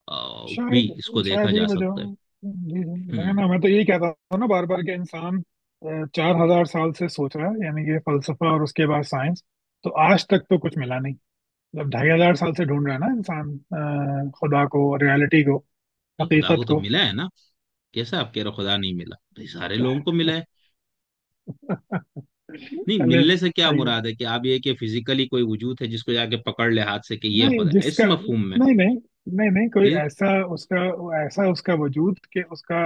भी शायद इसको देखा शायद यही जा वजह सकता है। हो। जी जी, लेकिन हम्म। ना, मैं तो यही कहता हूँ ना बार बार कि इंसान 4,000 साल से सोच रहा है, यानी कि फलसफा और उसके बाद साइंस, तो आज तक तो कुछ मिला नहीं। मतलब 2,500 साल से ढूंढ रहा है ना इंसान, खुदा को, रियलिटी को, नहीं, खुदा को हकीकत तो को। मिला है ना। कैसा आप कह रहे हो खुदा नहीं मिला? भाई सारे लोगों को मिला है। नहीं, चले, मिलने से क्या सही है। मुराद है? कि आप ये कि फिजिकली कोई वजूद है जिसको जाके पकड़ ले हाथ से कि ये नहीं खुदा है, इस जिसका, मफहूम में? नहीं नहीं, नहीं नहीं, कोई फिर ऐसा उसका, ऐसा उसका वजूद कि उसका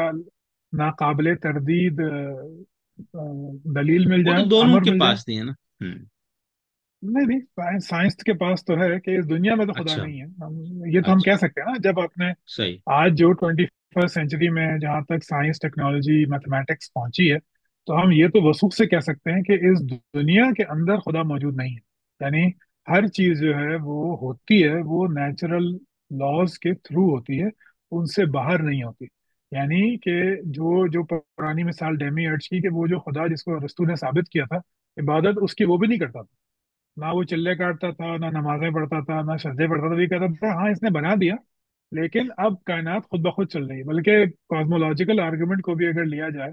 नाकाबिले तरदीद दलील मिल वो तो जाए, दोनों अमर के मिल जाए। पास नहीं है ना। हम्म। नहीं नहीं, साइंस के पास तो है कि इस दुनिया में तो खुदा अच्छा। नहीं है, हम ये तो हम अच्छा। कह सकते हैं ना, जब आपने सही। आज जो 21st सेंचुरी में जहाँ तक साइंस टेक्नोलॉजी मैथमेटिक्स पहुंची है, तो हम ये तो वसूख से कह सकते हैं कि इस दुनिया के अंदर खुदा मौजूद नहीं है। यानी हर चीज जो है वो होती है, वो नेचुरल लॉज के थ्रू होती है, उनसे बाहर नहीं होती। यानी कि जो जो पुरानी मिसाल डेमी अर्ज की, कि वो जो खुदा जिसको अरस्तू ने साबित किया था, इबादत उसकी वो भी नहीं करता था, ना वो चिल्ले काटता था, ना नमाजें पढ़ता था, ना सजदे पढ़ता था। भी कहता था हाँ इसने बना दिया, लेकिन अब कायनात खुद ब खुद चल रही है। बल्कि कॉस्मोलॉजिकल आर्गुमेंट को भी अगर लिया जाए,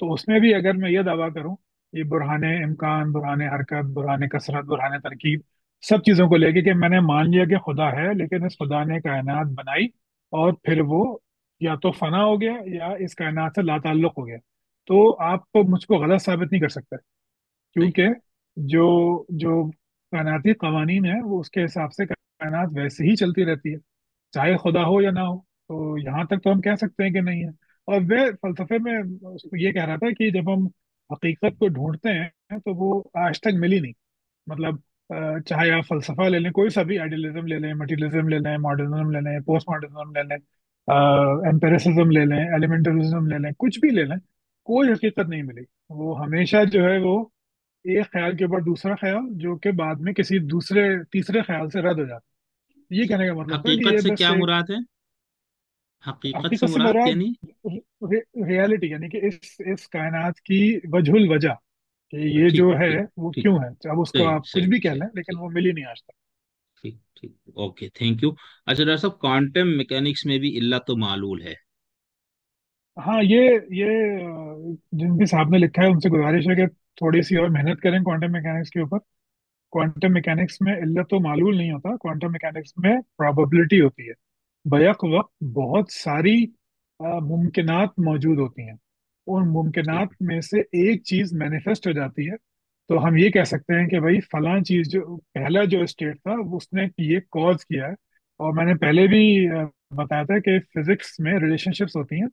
तो उसमें भी अगर मैं ये दावा करूं, ये बुरहाने इम्कान, बुरहाने हरकत, बुरहाने कसरत, बुरहाने तरकीब, सब चीजों को लेके कि मैंने मान लिया कि खुदा है, लेकिन इस खुदा ने कायनात बनाई और फिर वो या तो फना हो गया या इस कायनात से लाताल्लुक हो गया, तो आप मुझको गलत साबित नहीं कर सकते। सही। क्योंकि जो जो कायनाती कवानीन है वो उसके हिसाब से कायनात वैसे ही चलती रहती है, चाहे खुदा हो या ना हो। तो यहाँ तक तो हम कह सकते हैं कि नहीं है। और वे फलसफे में उसको ये कह रहा था कि जब हम हकीकत को ढूंढते हैं तो वो आज तक मिली नहीं। मतलब चाहे आप फलसफा ले लें, कोई सा भी, आइडियलिज्म ले लें, मटीरियलिज्म ले लें, मॉडर्निज्म ले लें, पोस्ट मॉडर्निज्म ले लें, एम्पेरिसिज्म ले लें, एलिमेंटरिज्म ले लें, कुछ भी ले लें, कोई हकीकत नहीं मिली। वो हमेशा जो है वो एक ख्याल के ऊपर दूसरा ख्याल, जो कि बाद में किसी दूसरे तीसरे ख्याल से रद्द हो जाता है। ये कहने का मतलब था कि हकीकत ये से बस क्या एक मुराद है? हकीकत से हकीकत से मुराद मुराद यानी? रियलिटी, यानी कि इस कायनात की वजहुल वजह, कि ये ठीक जो है ठीक वो ठीक। क्यों है। अब उसको सही आप कुछ सही भी कह सही लें, लेकिन सही। वो मिली नहीं आज तक। ठीक ठीक। Okay, thank you. अच्छा डॉक्टर साहब, क्वांटम मैकेनिक्स में भी इल्ला तो मालूल है। हाँ, ये जिन भी साहब ने लिखा है उनसे गुजारिश है कि थोड़ी सी और मेहनत करें क्वांटम मैकेनिक्स के ऊपर। क्वांटम मैकेनिक्स में इल्लत तो मालूल नहीं होता, क्वांटम मैकेनिक्स में प्रोबेबिलिटी होती है। बैक वक्त बहुत सारी मुमकिनात मौजूद होती हैं, उन ठीक। मुमकिनात में से एक चीज मैनिफेस्ट हो जाती है। तो हम ये कह सकते हैं कि भाई फलां चीज, जो पहला जो स्टेट था उसने ये कॉज किया है, और मैंने पहले भी बताया था कि फिजिक्स में रिलेशनशिप्स होती हैं,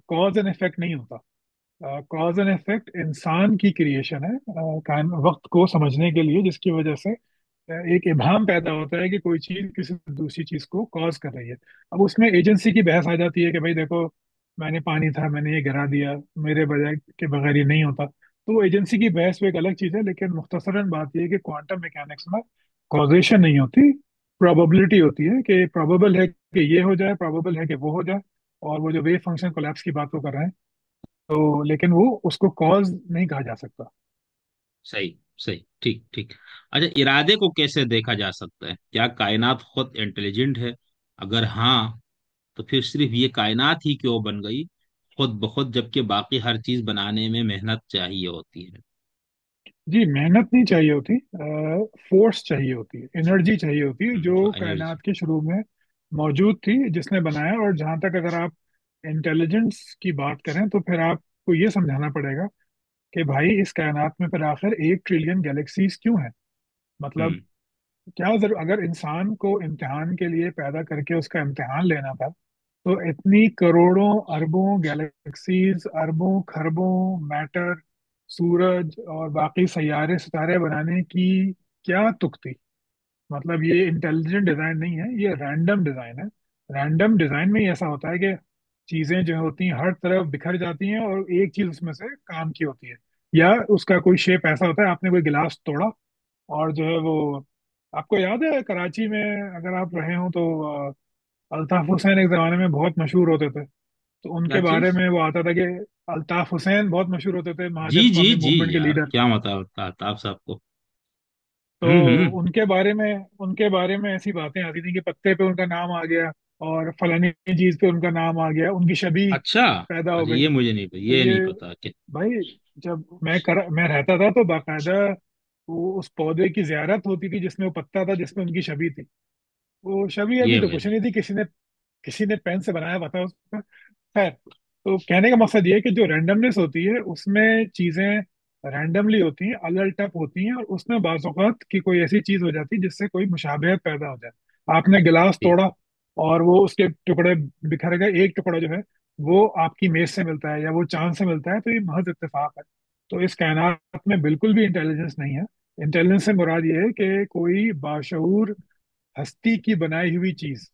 कॉज एंड इफेक्ट नहीं होता। कॉज एंड इफेक्ट इंसान की क्रिएशन है, वक्त को समझने के लिए, जिसकी वजह से एक इबाम पैदा होता है कि कोई चीज किसी दूसरी चीज को कॉज कर रही है। अब उसमें एजेंसी की बहस आ जाती है कि भाई देखो, मैंने पानी था, मैंने ये गिरा दिया, मेरे बजाय के बगैर ये नहीं होता। तो वो एजेंसी की बहस वो एक अलग चीज है, लेकिन मुख्तसरन बात ये है कि क्वांटम मैकेनिक्स में कॉजेशन नहीं होती, प्रोबेबिलिटी होती है कि प्रोबेबल है कि ये हो जाए, प्रोबेबल है कि वो हो जाए। और वो जो वेव फंक्शन कोलैप्स की बात वो कर रहे हैं, तो लेकिन वो उसको कॉज नहीं कहा जा सकता। सही, सही, ठीक, ठीक। अच्छा, इरादे को कैसे देखा जा सकता है? क्या कायनात खुद इंटेलिजेंट है? अगर हाँ, तो फिर सिर्फ ये कायनात ही क्यों बन गई खुद ब खुद, जबकि बाकी हर चीज बनाने में मेहनत चाहिए होती है? जी, मेहनत नहीं चाहिए होती, फोर्स चाहिए होती है, एनर्जी चाहिए होती है, जो एनर्जी। कायनात के शुरू में मौजूद थी, जिसने बनाया। और जहां तक अगर आप इंटेलिजेंस की बात करें, तो फिर आपको ये समझाना पड़ेगा कि भाई इस कायनात में फिर आखिर 1 ट्रिलियन गैलेक्सीज क्यों हैं। मतलब हम्म। क्या जरूर, अगर इंसान को इम्तिहान के लिए पैदा करके उसका इम्तिहान लेना था, तो इतनी करोड़ों अरबों गैलेक्सीज, अरबों खरबों मैटर, सूरज और बाकी सैयारे सितारे बनाने की क्या तुक थी। मतलब ये इंटेलिजेंट डिजाइन नहीं है, ये रैंडम डिजाइन है। रैंडम डिजाइन में ही ऐसा होता है कि चीजें जो होती हैं हर तरफ बिखर जाती हैं, और एक चीज उसमें से काम की होती है। या उसका कोई शेप ऐसा होता है, आपने कोई गिलास तोड़ा, और जो है वो, आपको याद है कराची में अगर आप रहे हो तो, अल्ताफ हुसैन एक जमाने में बहुत मशहूर होते थे। तो क्या उनके बारे चीज? में वो आता था कि अल्ताफ हुसैन बहुत मशहूर होते थे, जी, महाजन जी, कौमी जी, मूवमेंट के यार लीडर। क्या बता आप साहब को। तो हम्म। उनके बारे में ऐसी बातें आती थी कि पत्ते पे उनका नाम आ गया, और फलानी चीज पे उनका नाम आ गया, उनकी छवि अच्छा। पैदा हो अच्छा, गई। ये मुझे नहीं, तो ये ये, नहीं पता कि। भाई, जब मैं रहता था तो बाकायदा वो उस पौधे की जियारत होती थी जिसमें वो पत्ता था, जिसमें उनकी छवि थी। वो छवि अभी ये तो मुझे कुछ नहीं। नहीं थी, किसी ने पेन से बनाया हुआ था उसका। खैर, तो कहने का मकसद ये है कि जो रैंडमनेस होती है उसमें चीजें रैंडमली होती हैं, अलग टप होती हैं, और उसमें बाज़ औक़ात की कोई ऐसी चीज हो जाती है जिससे कोई मुशाबहत पैदा हो जाए। आपने गिलास ठीक। तोड़ा और वो उसके टुकड़े बिखर गए, एक टुकड़ा जो है वो आपकी मेज से मिलता है या वो चांद से मिलता है, तो ये महज इत्तेफाक है। तो इस कायनात में बिल्कुल भी इंटेलिजेंस नहीं है। इंटेलिजेंस से मुराद ये है कि कोई बाशऊर हस्ती की बनाई हुई चीज।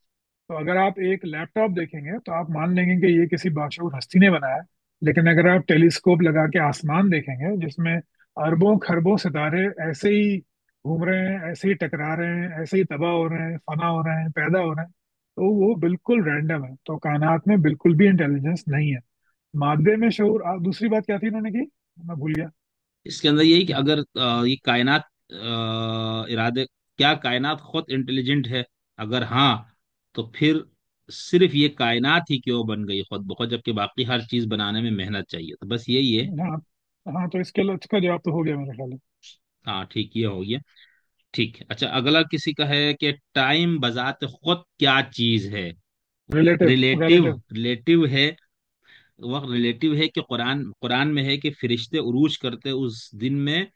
तो अगर आप एक लैपटॉप देखेंगे तो आप मान लेंगे कि ये किसी बाशऊर हस्ती ने बनाया है। लेकिन अगर आप टेलीस्कोप लगा के आसमान देखेंगे, जिसमें अरबों खरबों सितारे ऐसे ही घूम रहे हैं, ऐसे ही टकरा रहे हैं, ऐसे ही तबाह हो रहे हैं, फना हो रहे हैं, पैदा हो रहे हैं, तो वो बिल्कुल रैंडम है। तो कायनात में बिल्कुल भी इंटेलिजेंस नहीं है। मादे में शऊर, दूसरी बात क्या थी उन्होंने की, मैं भूल गया। इसके अंदर यही कि अगर ये कायनात इरादे, क्या कायनात खुद इंटेलिजेंट है? अगर हाँ, तो फिर सिर्फ ये कायनात ही क्यों बन गई खुद ब खुद, जबकि बाकी हर चीज बनाने में मेहनत चाहिए? तो बस यही है। हाँ, हाँ, तो इसका जवाब तो हो गया मेरे ख्याल हाँ, ठीक, ये हो गया। ठीक है। अच्छा, अगला किसी का है कि टाइम बजाते खुद क्या चीज है? Relative relative. रिलेटिव रिलेटिव है। वह रिलेटिव है कि कुरान कुरान में है कि फरिश्ते उरूज करते उस दिन में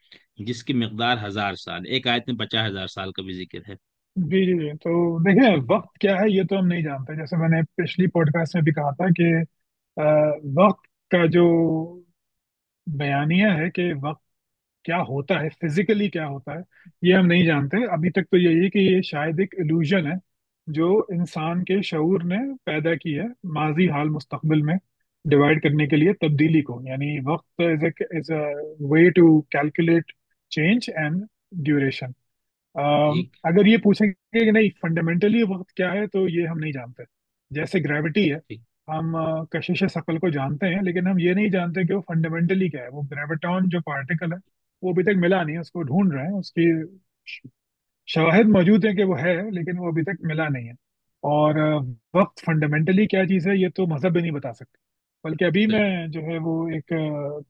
जिसकी मिकदार 1,000 साल, एक आयत में 50,000 साल का भी जिक्र है। जी, जी, जी। तो देखिए, वक्त क्या है ये तो हम नहीं जानते। जैसे मैंने पिछली पॉडकास्ट में भी कहा था कि अ, वक्त का जो बयानिया है कि वक्त क्या होता है, फिजिकली क्या होता है, ये हम नहीं जानते अभी तक। तो यही है कि ये शायद एक इल्यूजन है जो इंसान के शऊर ने पैदा की है, माजी हाल मुस्तकबिल में डिवाइड करने के लिए तब्दीली को। यानी वक्त is a way to calculate change and duration. ठीक। अगर ये पूछेंगे कि नहीं फंडामेंटली वक्त क्या है, तो ये हम नहीं जानते। जैसे ग्रेविटी है, ठीक। हम कशिश शकल को जानते हैं, लेकिन हम ये नहीं जानते कि वो फंडामेंटली क्या है। वो ग्रेविटॉन जो पार्टिकल है, वो अभी तक मिला नहीं है, उसको ढूंढ रहे हैं। उसकी शवाहिद मौजूद है कि वो है, लेकिन वो अभी तक मिला नहीं है। और वक्त फंडामेंटली क्या चीज़ है, ये तो मजहब भी नहीं बता सकते। बल्कि अभी सही। मैं जो है वो एक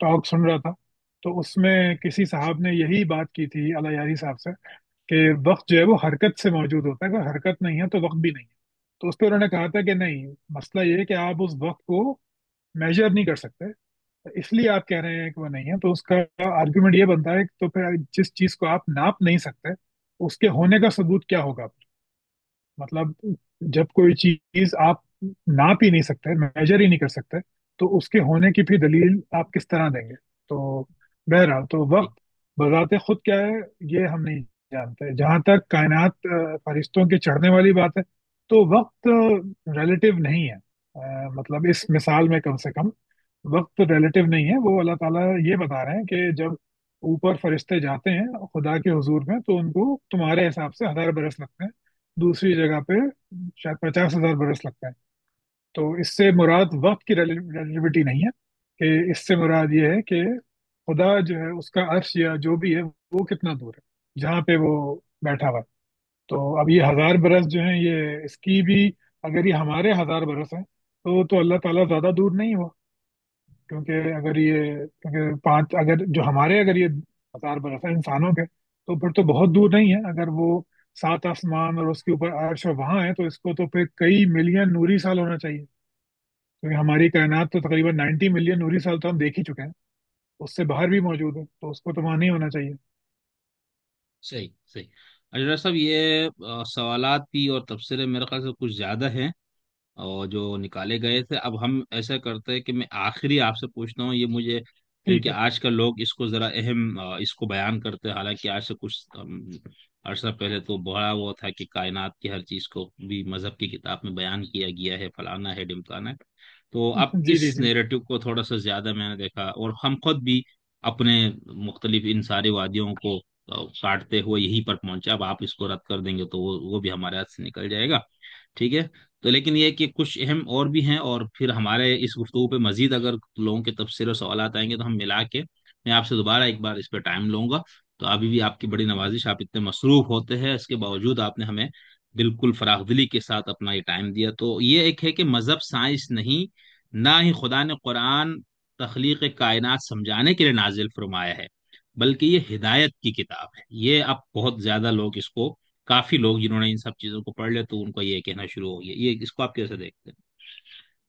टॉक सुन रहा था, तो उसमें किसी साहब ने यही बात की थी, अला यारी साहब से, कि वक्त जो है वो हरकत से मौजूद होता है, अगर हरकत नहीं है तो वक्त भी नहीं है। तो उस पर उन्होंने कहा था कि नहीं, मसला ये है कि आप उस वक्त को मेजर नहीं कर सकते, इसलिए आप कह रहे हैं कि वो नहीं है। तो उसका आर्ग्यूमेंट ये बनता है कि तो फिर जिस चीज को आप नाप नहीं सकते, उसके होने का सबूत क्या होगा? मतलब जब कोई चीज आप नाप ही नहीं सकते, मेजर ही नहीं कर सकते, तो उसके होने की भी दलील आप किस तरह देंगे? तो बहरहाल, तो ठीक। वक्त बजाते खुद क्या है ये हम नहीं जानते। जहां तक कायनात फरिश्तों के चढ़ने वाली बात है, तो वक्त रिलेटिव नहीं है। मतलब इस मिसाल में कम से कम वक्त रिलेटिव नहीं है। वो अल्लाह ताला ये बता रहे हैं कि जब ऊपर फरिश्ते जाते हैं खुदा के हुजूर में, तो उनको तुम्हारे हिसाब से 1000 बरस लगते हैं, दूसरी जगह पे शायद 50,000 बरस लगते हैं। तो इससे मुराद वक्त की रिलेटिविटी नहीं है, कि इससे मुराद ये है कि खुदा जो है उसका अर्श या जो भी है वो कितना दूर है जहाँ पे वो बैठा हुआ है। तो अब ये 1000 बरस जो है, ये इसकी भी, अगर ये हमारे 1000 बरस हैं तो अल्लाह ताला ज्यादा दूर नहीं हुआ। क्योंकि अगर ये, क्योंकि पांच, अगर जो हमारे, अगर ये 1000 बरस है इंसानों के, तो फिर तो बहुत दूर नहीं है। अगर वो सात आसमान और उसके ऊपर अर्श और वहां है, तो इसको तो फिर कई मिलियन नूरी साल होना चाहिए। क्योंकि हमारी कायनात तो तकरीबन 90 मिलियन नूरी साल तो हम देख ही चुके हैं, उससे बाहर भी मौजूद है, तो उसको तो वहां नहीं होना चाहिए। सही सही। अजरा साहब, ये सवालात भी और तबसरे मेरे ख्याल से कुछ ज्यादा हैं और जो निकाले गए थे। अब हम ऐसा करते हैं कि मैं आखिरी आपसे पूछता हूँ, ये मुझे, ठीक क्योंकि है। आजकल लोग इसको जरा अहम इसको बयान करते हैं, हालांकि आज से कुछ अरसा पहले तो बड़ा वो था कि कायनात की हर चीज को भी मजहब की किताब में बयान किया गया है, फलाना है ढिमकाना है। तो अब जी जी इस जी। नेरेटिव को थोड़ा सा ज्यादा मैंने देखा, और हम खुद भी अपने मुख्तलिफ इन सारी वादियों को काटते हुए यहीं पर पहुंचे। अब आप इसको रद्द कर देंगे तो वो भी हमारे हाथ से निकल जाएगा। ठीक है। तो लेकिन ये है कि कुछ अहम और भी हैं, और फिर हमारे इस गुफ्तगू पे मजीद अगर लोगों के तबसरे और सवाल आएंगे तो हम मिला के मैं आपसे दोबारा एक बार इस पे टाइम लूंगा। तो अभी भी आपकी बड़ी नवाजिश, आप इतने मसरूफ होते हैं, इसके बावजूद आपने हमें बिल्कुल फराखदिली के साथ अपना ये टाइम दिया। तो ये एक है कि मजहब साइंस नहीं, ना ही खुदा ने कुरान तख्लीक कायनात समझाने के लिए नाजिल फरमाया है, बल्कि ये हिदायत की किताब है। ये अब बहुत ज्यादा लोग इसको, काफी लोग जिन्होंने इन सब चीजों को पढ़ लिया तो उनको ये कहना शुरू हो गया। ये इसको आप कैसे देखते हैं?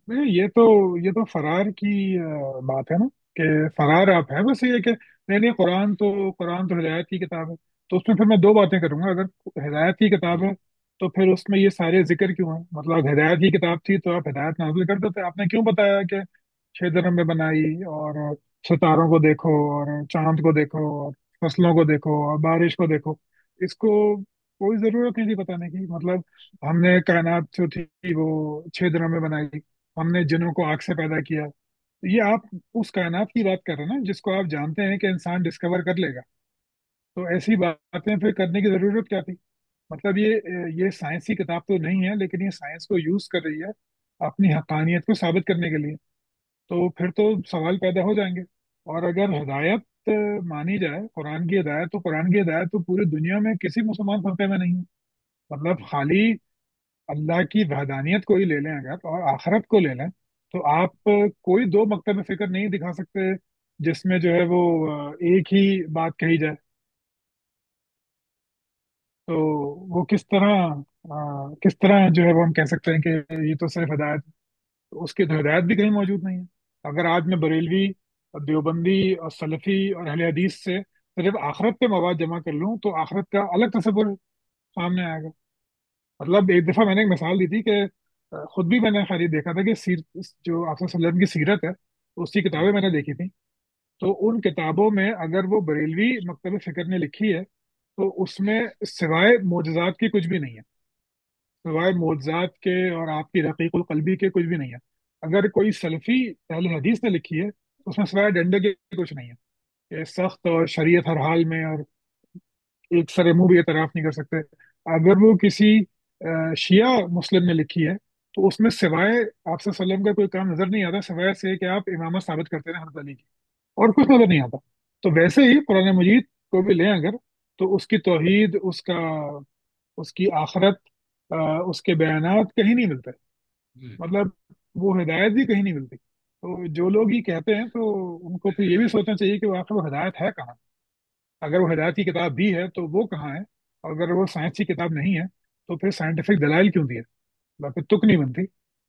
नहीं, ये तो फरार की बात है ना, कि फरार आप है बस। ये कि नहीं नहीं, कुरान तो हिदायत की किताब है। तो उसमें फिर मैं दो बातें करूंगा। अगर हिदायत की किताब है, तो फिर उसमें ये सारे जिक्र क्यों है? मतलब अगर हिदायत की किताब थी तो आप हिदायत नाज़िल कर देते। आपने क्यों बताया कि 6 दिनों में बनाई, और सितारों को देखो, और चांद को देखो, और फसलों को देखो, और बारिश को देखो? इसको कोई जरूरत नहीं थी बताने की। मतलब हमने कायनात जो थी वो 6 दिनों में बनाई, हमने जिन्हों को आग से पैदा किया। तो ये आप उस कायनात की बात कर रहे हैं ना, जिसको आप जानते हैं कि इंसान डिस्कवर कर लेगा। तो ऐसी बातें फिर करने की जरूरत क्या थी? मतलब ये साइंस की किताब तो नहीं है, लेकिन ये साइंस को यूज कर रही है अपनी हकानियत को साबित करने के लिए। तो फिर तो सवाल पैदा हो जाएंगे। और अगर हिदायत मानी जाए, कुरान की हिदायत, तो कुरान की हिदायत तो पूरी दुनिया में किसी मुसलमान फरके में नहीं है। मतलब खाली अल्लाह की वहदानियत को ही ले लें अगर, और आखिरत को ले लें, तो आप कोई दो मकतब फिक्र नहीं दिखा सकते जिसमें जो है वो एक ही बात कही जाए। तो वो किस तरह जो है वो हम कह सकते हैं कि ये तो सिर्फ हिदायत है? तो उसकी तो हिदायत भी कहीं मौजूद नहीं है। अगर आज मैं बरेलवी और देवबंदी और सलफी और अहले हदीस से सिर्फ आखिरत पे मवाद जमा कर लूँ, तो आखिरत का अलग तस्वुर सामने आएगा। मतलब एक दफा मैंने एक मिसाल दी थी कि खुद भी मैंने खाली देखा था कि जो आप वसल्लम की सीरत है, उसकी किताबें मैंने देखी थी। तो उन किताबों में अगर वो बरेलवी मकतब फिक्र ने लिखी है, तो उसमें सिवाय मोजज़ात की कुछ भी नहीं है। सिवाय मोजज़ात के और आपकी रकीकुल कल्बी के कुछ भी नहीं है। अगर कोई सलफी अहले हदीस ने लिखी है, तो उसमें सिवाय डंडे के कुछ नहीं है, कि सख्त और शरीयत हर हाल में, और एक सरे मुंह भी एतराफ नहीं कर सकते। अगर वो किसी शिया मुस्लिम ने लिखी है, तो उसमें सिवाय आप वसल्लम का कोई काम नजर नहीं आता, सिवाय से कि आप इमामत साबित करते रहे हजरत अली की, और कुछ नजर नहीं आता। तो वैसे ही कुरान मजीद को भी लें अगर, तो उसकी तौहीद, उसकी आखरत, उसके बयानात कहीं नहीं मिलते। हम्म। मतलब वो हिदायत भी कहीं नहीं मिलती। तो जो लोग ये कहते हैं, तो उनको फिर ये भी सोचना चाहिए कि वो आखिर वो हिदायत है कहाँ। अगर वो हिदायत की किताब भी है तो वो कहाँ है? और अगर वो साइंस की किताब नहीं है, तो फिर साइंटिफिक दलाइल क्यों दिए? मतलब फिर तुक नहीं बनती।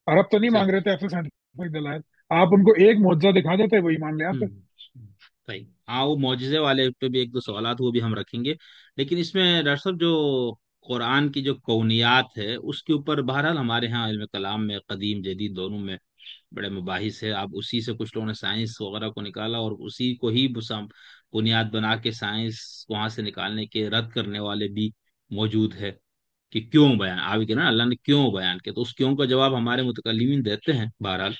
अरब तो नहीं सही। मांग रहे थे आपसे साइंटिफिक दलाइल। आप उनको एक मुआवजा दिखा देते, वही मान ले आते। सही। हाँ, वो मौजज़े वाले पे भी एक दो सवालात वो भी हम रखेंगे। लेकिन इसमें डॉक्टर साहब, जो قرآن کی جو کونیات ہے اس کے اوپر بہرحال ہمارے ہاں علم کلام میں قدیم جدید دونوں میں بڑے مباحث ہے. اب اسی سے کچھ لوگوں نے سائنس وغیرہ کو نکالا اور اسی کو ہی بنیاد بنا کے سائنس وہاں سے نکالنے کے رد کرنے والے بھی موجود ہے کہ کیوں بیان آپ کہ نا اللہ نے کیوں بیان کیا. تو اس کیوں کا جواب ہمارے متکلمین دیتے ہیں بہرحال.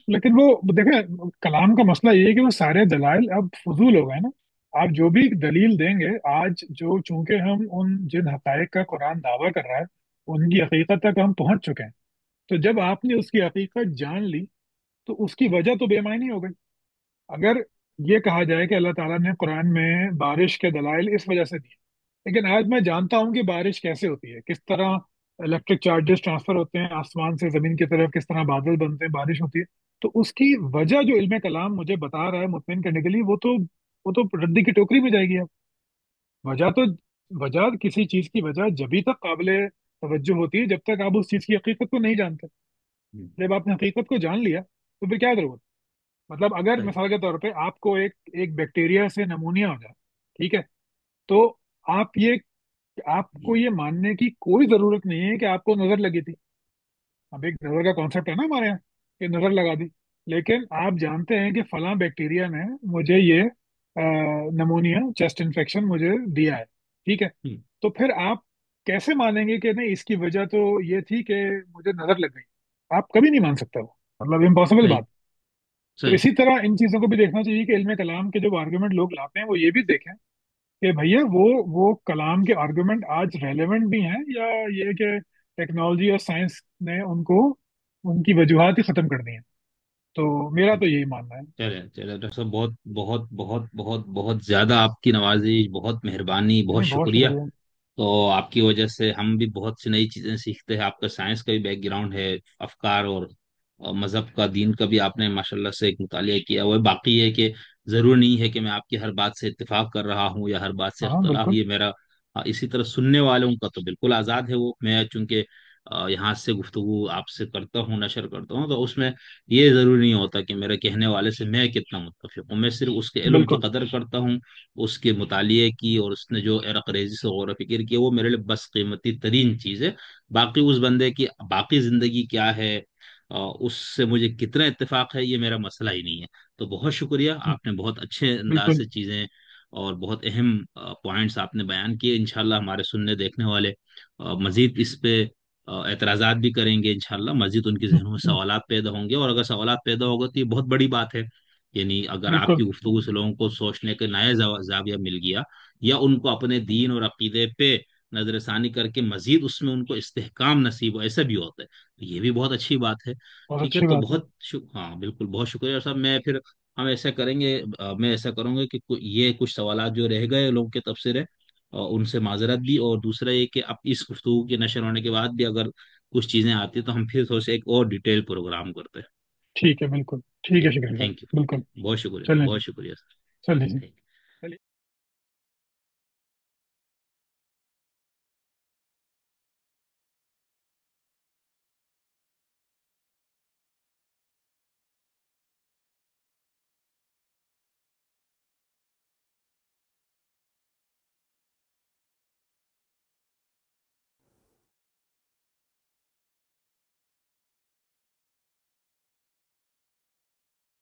لیکن وہ دیکھیں کلام کا مسئلہ یہ ہے کہ وہ سارے دلائل اب فضول ہو گئے نا. آپ جو بھی دلیل دیں گے آج، جو چونکہ ہم ان جن حقائق کا قرآن دعویٰ کر رہا ہے ان کی حقیقت تک ہم پہنچ چکے ہیں، تو جب آپ نے اس کی حقیقت جان لی تو اس کی وجہ تو بے معنی ہو گئی. اگر یہ کہا جائے کہ اللہ تعالیٰ نے قرآن میں بارش کے دلائل اس وجہ سے دیے، لیکن آج میں جانتا ہوں کہ بارش کیسے ہوتی ہے، کس طرح الیکٹرک چارجز ٹرانسفر ہوتے ہیں آسمان سے زمین کی طرف، کس طرح بادل بنتے ہیں، بارش ہوتی ہے. تو اس کی وجہ جو علم کلام مجھے بتا رہا ہے مطمئن کرنے کے لیے، وہ تو ردی کی ٹوکری میں جائے گی اب. وجہ تو وجہ کسی چیز کی وجہ جبھی تک قابل توجہ ہوتی ہے جب تک آپ اس چیز کی حقیقت کو نہیں جانتے. جب آپ نے حقیقت کو جان لیا تو پھر کیا ضرورت؟ مطلب اگر صحیح. مثال کے طور پہ آپ کو ایک بیکٹیریا سے نمونیا ہو جائے، ٹھیک ہے، تو آپ کو یہ ماننے کی کوئی ضرورت نہیں ہے کہ آپ کو نظر لگی تھی. اب ایک نظر کا کانسیپٹ ہے نا ہمارے یہاں کہ نظر لگا دی، لیکن آپ جانتے ہیں کہ فلاں بیکٹیریا نے مجھے یہ نمونیا چیسٹ انفیکشن مجھے دیا ہے، ٹھیک ہے. ہوں. تو پھر آپ کیسے مانیں گے کہ نہیں اس کی وجہ تو یہ تھی کہ مجھے نظر لگ گئی؟ آپ کبھی نہیں مان سکتے، وہ مطلب امپاسبل صحیح. بات. تو صحیح. اسی طرح ان چیزوں کو بھی دیکھنا چاہیے کہ علم کلام کے جو آرگومنٹ لوگ لاتے ہیں وہ یہ بھی دیکھیں کہ بھیا وہ کلام کے آرگومنٹ آج ریلیونٹ بھی ہیں، یا یہ کہ ٹیکنالوجی اور سائنس نے ان کی وجوہات ہی ختم کر دی ہیں. تو میرا تو یہی ماننا ہے. چلے چلے ڈاکٹر صاحب، بہت بہت بہت بہت بہت زیادہ آپ کی نوازش، بہت مہربانی، بہت نہیں، بہت شکریہ. شکریہ. تو آپ کی وجہ سے ہم بھی بہت سی نئی چیزیں سیکھتے ہیں. آپ کا سائنس کا بھی بیک گراؤنڈ ہے، افکار اور مذہب کا، دین کا بھی آپ نے ماشاءاللہ سے ایک مطالعہ کیا ہوا ہے. باقی ہے کہ ضرور نہیں ہے کہ میں آپ کی ہر بات سے اتفاق کر رہا ہوں یا ہر بات سے ہاں اختلاف. بالکل. یہ میرا اسی طرح سننے والوں کا تو بالکل آزاد ہے. وہ میں چونکہ یہاں سے گفتگو آپ سے کرتا ہوں، نشر کرتا ہوں، تو اس میں یہ ضروری نہیں ہوتا کہ میرے کہنے والے سے میں کتنا متفق ہوں. میں صرف اس کے علم کی بالکل. قدر کرتا ہوں، اس کے مطالعے کی، اور اس نے جو عرق ریزی سے غور و فکر کیا وہ میرے لیے بس قیمتی ترین چیز ہے. باقی اس بندے کی باقی زندگی کیا ہے، اس سے مجھے کتنا اتفاق ہے، یہ میرا مسئلہ ہی نہیں ہے. تو بہت شکریہ، آپ نے بہت اچھے انداز بالکل. سے چیزیں اور بہت اہم پوائنٹس آپ نے بیان کیے. انشاءاللہ ہمارے سننے دیکھنے والے مزید اس پہ اعتراضات بھی کریں گے. انشاءاللہ مزید ان کے ذہنوں میں سوالات پیدا ہوں گے، اور اگر سوالات پیدا ہوگا تو یہ بہت بڑی بات ہے. یعنی اگر آپ بالکل. کی گفتگو سے لوگوں کو سوچنے کے نئے زاویہ مل گیا، یا ان کو اپنے دین اور عقیدے پہ نظر ثانی کر کے مزید اس میں ان کو استحکام نصیب ہو، ایسا بھی ہوتا ہے، تو یہ بھی بہت اچھی بات ہے. بہت ٹھیک ہے، اچھی تو بات ہے. ہاں بالکل بہت شکریہ صاحب. میں پھر ہم ایسا کریں گے، میں ایسا کروں گا کہ یہ کچھ سوالات جو رہ گئے لوگوں کے تبصرے، ان سے معذرت بھی، اور دوسرا یہ کہ اب اس گفتگو کے نشر ہونے کے بعد بھی اگر کچھ چیزیں آتی تو ہم پھر تھوڑا سا ایک اور ڈیٹیل پروگرام کرتے ہیں. ٹھیک ہے، بالکل ٹھیک ہے، ٹھیک. شکریہ تھینک یو. سر، بالکل. بہت شکریہ، چلیں جی. بہت شکریہ چلیے جی. سر.